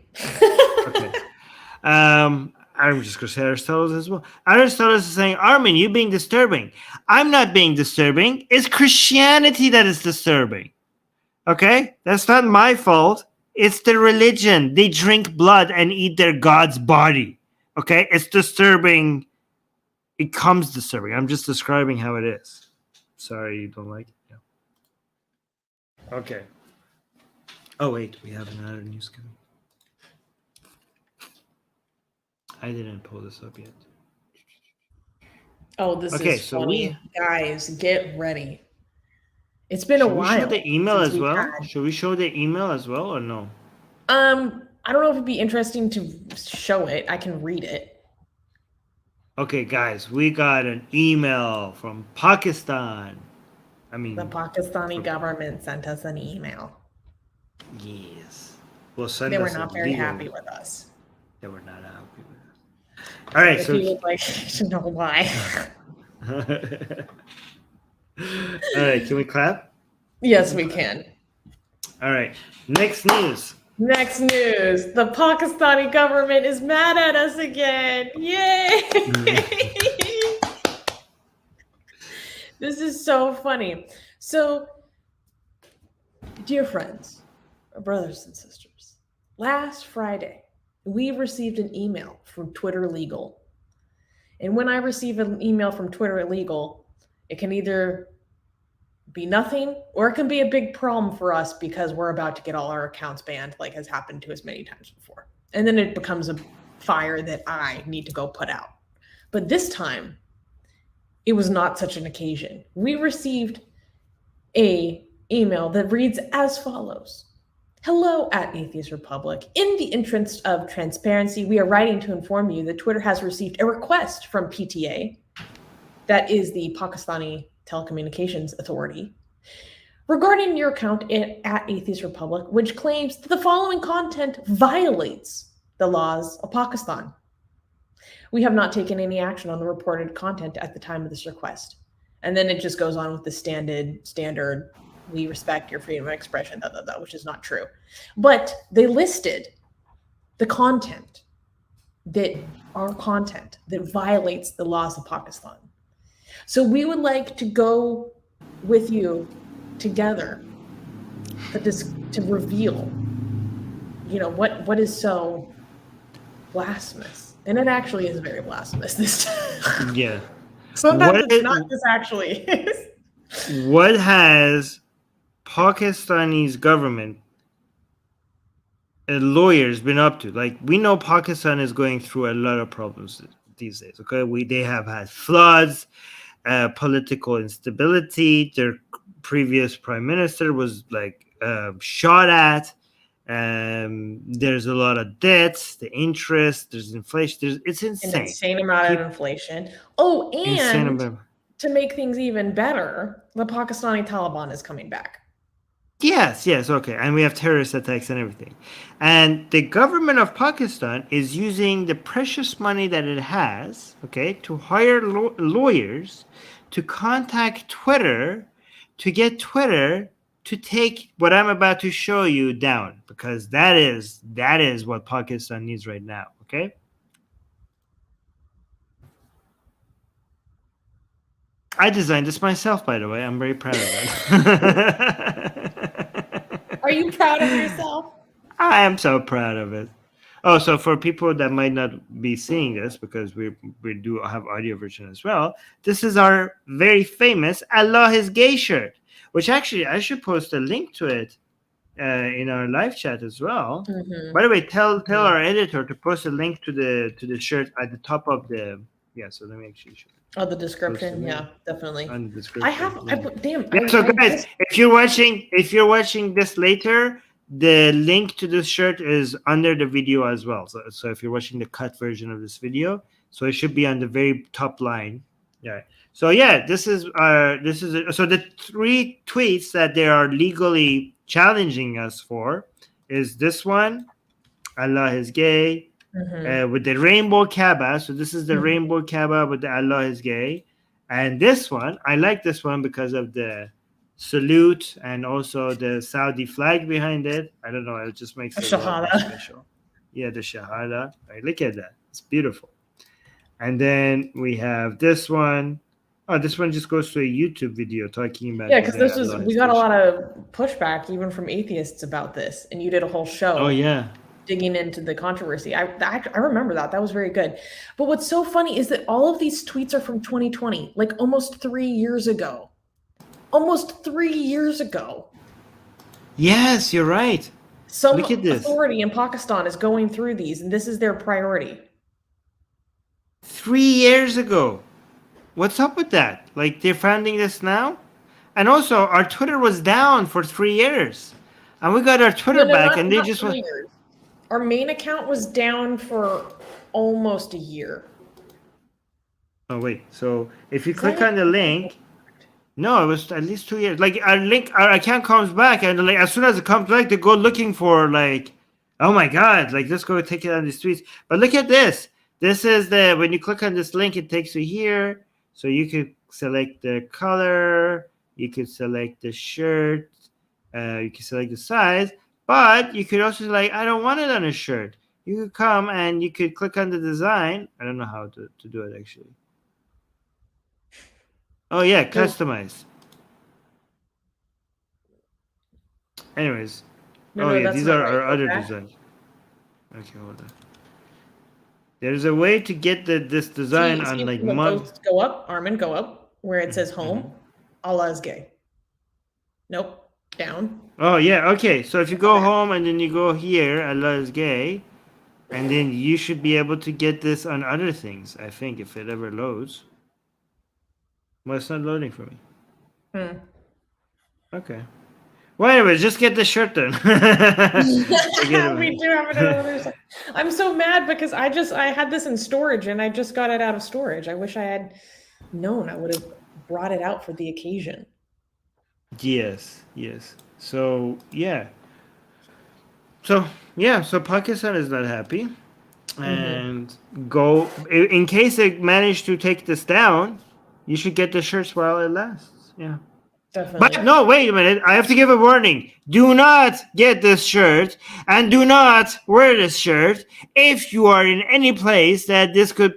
Okay. I'm just gonna say Aristotle as well. Aristotle is saying, Armin, you being disturbing. I'm not being disturbing. It's Christianity that is disturbing. Okay? That's not my fault. It's the religion. They drink blood and eat their God's body. Okay? It's disturbing. It comes disturbing. I'm just describing how it is. Sorry you don't like it. Yeah. Okay. Oh, wait. We have another news coming. I didn't pull this up yet. Oh, this Okay, is so funny. Guys, get ready. It's been a Should we while. show the email since as we've well? had- Should we show the email as well or no? I don't know if it'd be interesting to show it. I can read it. Okay, guys, we got an email from Pakistan. I mean, The Pakistani government sent us an email. yes. Well, send They were us not a very legal- happy with us. They were not happy with us. All right, If so you would like to know why. all right, can we clap? Yes, we can. All right, next news. Next news. The Pakistani government is mad at us again. Yay! This is so funny. So, dear friends, brothers and sisters, last Friday, we received an email from Twitter Legal. And when I receive an email from Twitter Legal, it can either be nothing or it can be a big problem for us because we're about to get all our accounts banned, like has happened to us many times before. And then it becomes a fire that I need to go put out. But this time, it was not such an occasion. We received a email that reads as follows. Hello at Atheist Republic. In the interest of transparency, we are writing to inform you that Twitter has received a request from PTA, that is the Pakistani Telecommunications Authority, regarding your account at Atheist Republic, which claims that the following content violates the laws of Pakistan. We have not taken any action on the reported content at the time of this request. And then it just goes on with the standard, we respect your freedom of expression, which is not true. But they listed the content that violates the laws of Pakistan. So we would like to go with you together to reveal, what is so blasphemous. And it actually is very blasphemous this time. Yeah. Sometimes it's not just actually. What has Pakistani's government and lawyers been up to? Like, we know Pakistan is going through a lot of problems these days. Okay, they have had floods, political instability. Their previous prime minister was shot at. There's a lot of debts, the interest, there's inflation. It's insane. An insane amount of inflation. Oh, and to make things even better, the Pakistani Taliban is coming back. Yes, okay. And we have terrorist attacks and everything. And the government of Pakistan is using the precious money that it has, okay, to hire lawyers to contact Twitter to get Twitter to take what I'm about to show you down, because that is what Pakistan needs right now, okay? I designed this myself, by the way. I'm very proud of it. Are you proud of yourself? I am so proud of it. Oh, so for people that might not be seeing this, because we do have audio version as well, this is our very famous Allah is Gay shirt, which actually I should post a link to it in our live chat as well. Mhm. By the way, tell our editor to post a link to the shirt at the top of the so let me actually show you. Oh, the description, yeah, definitely. On the description. I have, damn. Yeah, so guys, if you're watching this later, the link to this shirt is under the video as well. So if you're watching the cut version of this video, so it should be on the very top line. Yeah. So yeah, this is so the 3 tweets that they are legally challenging us for is this one, Allah is gay, with the rainbow Kaaba. So this is the rainbow Kaaba with the Allah is gay. And this one, I like this one because of the salute and also the Saudi flag behind it. I don't know, it just makes it Shahada. special. Yeah, the Shahada. Right, look at that. It's beautiful. And then we have this one. Oh, this one just goes to a YouTube video talking about. Yeah, because we got a lot of pushback even from atheists about this, and you did a whole show. Oh yeah. Digging into the controversy. I remember that. That was very good. But what's so funny is that all of these tweets are from 2020, like almost 3 years ago. Almost 3 years ago. Yes, you're right. Some Look at this. authority in Pakistan is going through these, and this is their priority. 3 years ago. What's up with that? Like, they're finding this now? And also, our Twitter was down for 3 years. And we got our Twitter back, and they just... 3 years. Our main account was down for almost a year. Oh, wait. So, if you click on the link... No, it was at least 2 years. Like, our account comes back, and like as soon as it comes back, they go looking for, like... Oh, my God. Like, let's go take it on the streets. But look at this. This is when you click on this link, it takes you here. So you could select the color, you could select the shirt, you can select the size, but you could also like, I don't want it on a shirt. You could come and you could click on the design. I don't know how to do it actually. Oh yeah, customize. Anyways. These are our other designs. Okay, hold on. There's a way to get this design on like month. Go up, Armin, go up where it says home. Allah is gay. Nope, down. Oh yeah, okay. So if you go home and then you go here, Allah is gay, and then you should be able to get this on other things. I think if it ever loads. Well, it's not loading for me. Okay. Well, anyways, just get the shirt then. We do have another side. I'm so mad because I had this in storage and I just got it out of storage. I wish I had known. I would have brought it out for the occasion. Yes. So yeah. So Pakistan is not happy, and go in case they manage to take this down. You should get the shirts while it lasts. Yeah. Definitely. But no, wait a minute. I have to give a warning. Do not get this shirt and do not wear this shirt if you are in any place that this could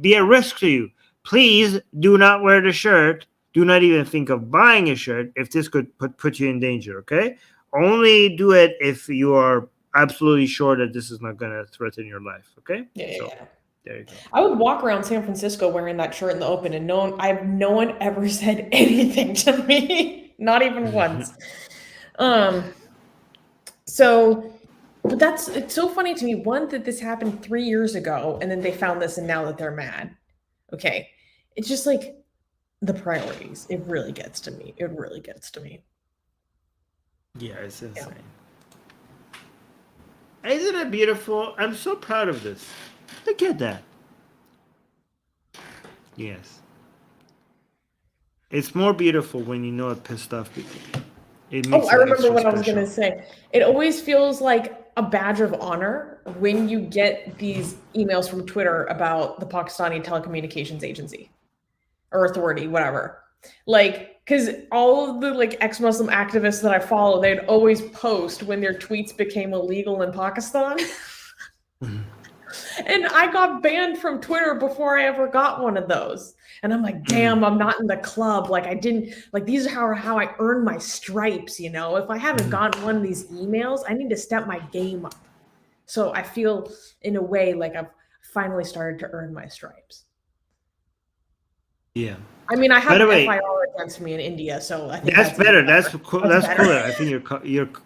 be a risk to you. Please do not wear the shirt. Do not even think of buying a shirt if this could put you in danger, okay? Only do it if you are absolutely sure that this is not going to threaten your life, okay? Yeah. There you go. I would walk around San Francisco wearing that shirt in the open, and no one ever said anything to me, not even once. So, but it's so funny to me. One, that this happened 3 years ago, and then they found this, and now that they're mad. Okay, it's just like the priorities. It really gets to me. Yeah, it's insane. Yeah. Isn't it beautiful? I'm so proud of this. Look at that. Yes. It's more beautiful when you know it pissed off people. I remember what I was going to say. It always feels like a badge of honor when you get these emails from Twitter about the Pakistani Telecommunications Agency or authority, whatever. Like, because all of the like ex-Muslim activists that I follow, they'd always post when their tweets became illegal in Pakistan. And I got banned from Twitter before I ever got one of those. And I'm like, damn, I'm not in the club. Like, I didn't, like, these are how I earn my stripes, you know? If I haven't gotten one of these emails, I need to step my game up. So I feel in a way like I've finally started to earn my stripes. Yeah. I mean, I By have the an way, FIR against me in India, so I think that's better. even That's better. cool. That's That's better. cooler. I think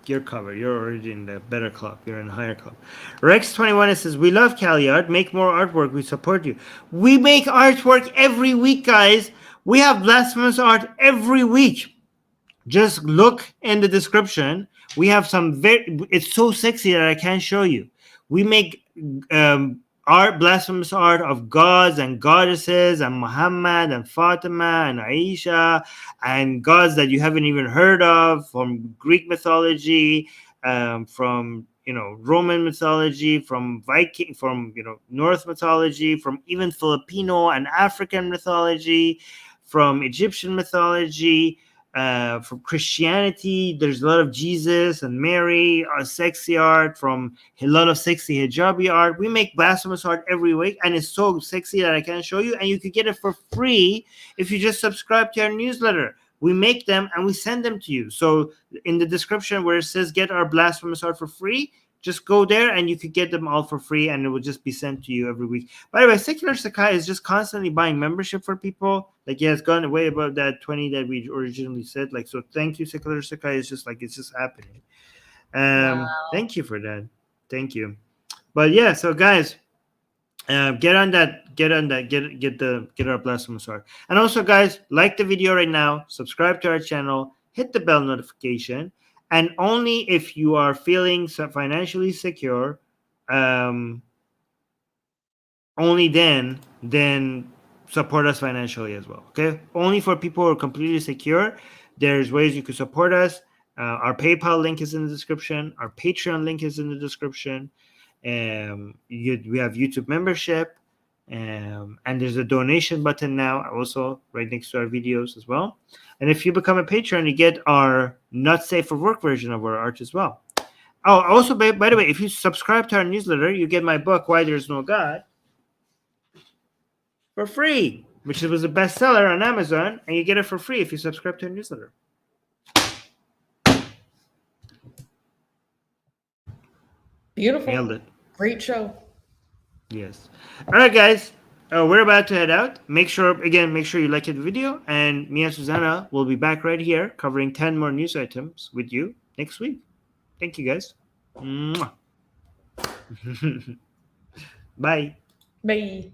you're covered. You're already in the better club. You're in a higher club. Rex21 says, "We love Cali art. Make more artwork. We support you. We make artwork every week, guys. We have blasphemous art every week. Just look in the description. We have some it's so sexy that I can't show you. We make art, blasphemous art of gods and goddesses and Muhammad and Fatima and Aisha and gods that you haven't even heard of from Greek mythology, from Roman mythology, from Viking, from North mythology, from even Filipino and African mythology, from Egyptian mythology, from Christianity. There's a lot of Jesus and Mary, sexy art, from a lot of sexy hijabi art. We make blasphemous art every week, and it's so sexy that I can't show you. And you could get it for free if you just subscribe to our newsletter. We make them and we send them to you. So in the description where it says get our blasphemous art for free, just go there and you could get them all for free, and it will just be sent to you every week. By the way, Secular Sakai is just constantly buying membership for people. Like, yeah, it's gone way above that 20 that we originally said. Like, so thank you, Secular Sakai. It's just happening. Thank you for that. Thank you. But yeah, so guys, get our blasphemous art. And also, guys, like the video right now, subscribe to our channel, hit the bell notification, and only if you are feeling financially secure, only then support us financially as well. Okay, only for people who are completely secure. There's ways you can support us. Our PayPal link is in the description. Our Patreon link is in the description. We have YouTube membership, and there's a donation button now also right next to our videos as well. And if you become a patron, you get our not safe for work version of our art as well. Oh, also, by the way, if you subscribe to our newsletter, you get my book, Why There's No God, for free, which was a bestseller on Amazon, and you get it for free if you subscribe to our newsletter. Beautiful. Nailed it. Great show. Yes. All right, guys. We're about to head out. Make sure you like the video, and me and Susanna will be back right here covering 10 more news items with you next week. Thank you, guys. Mwah. Bye. Bye.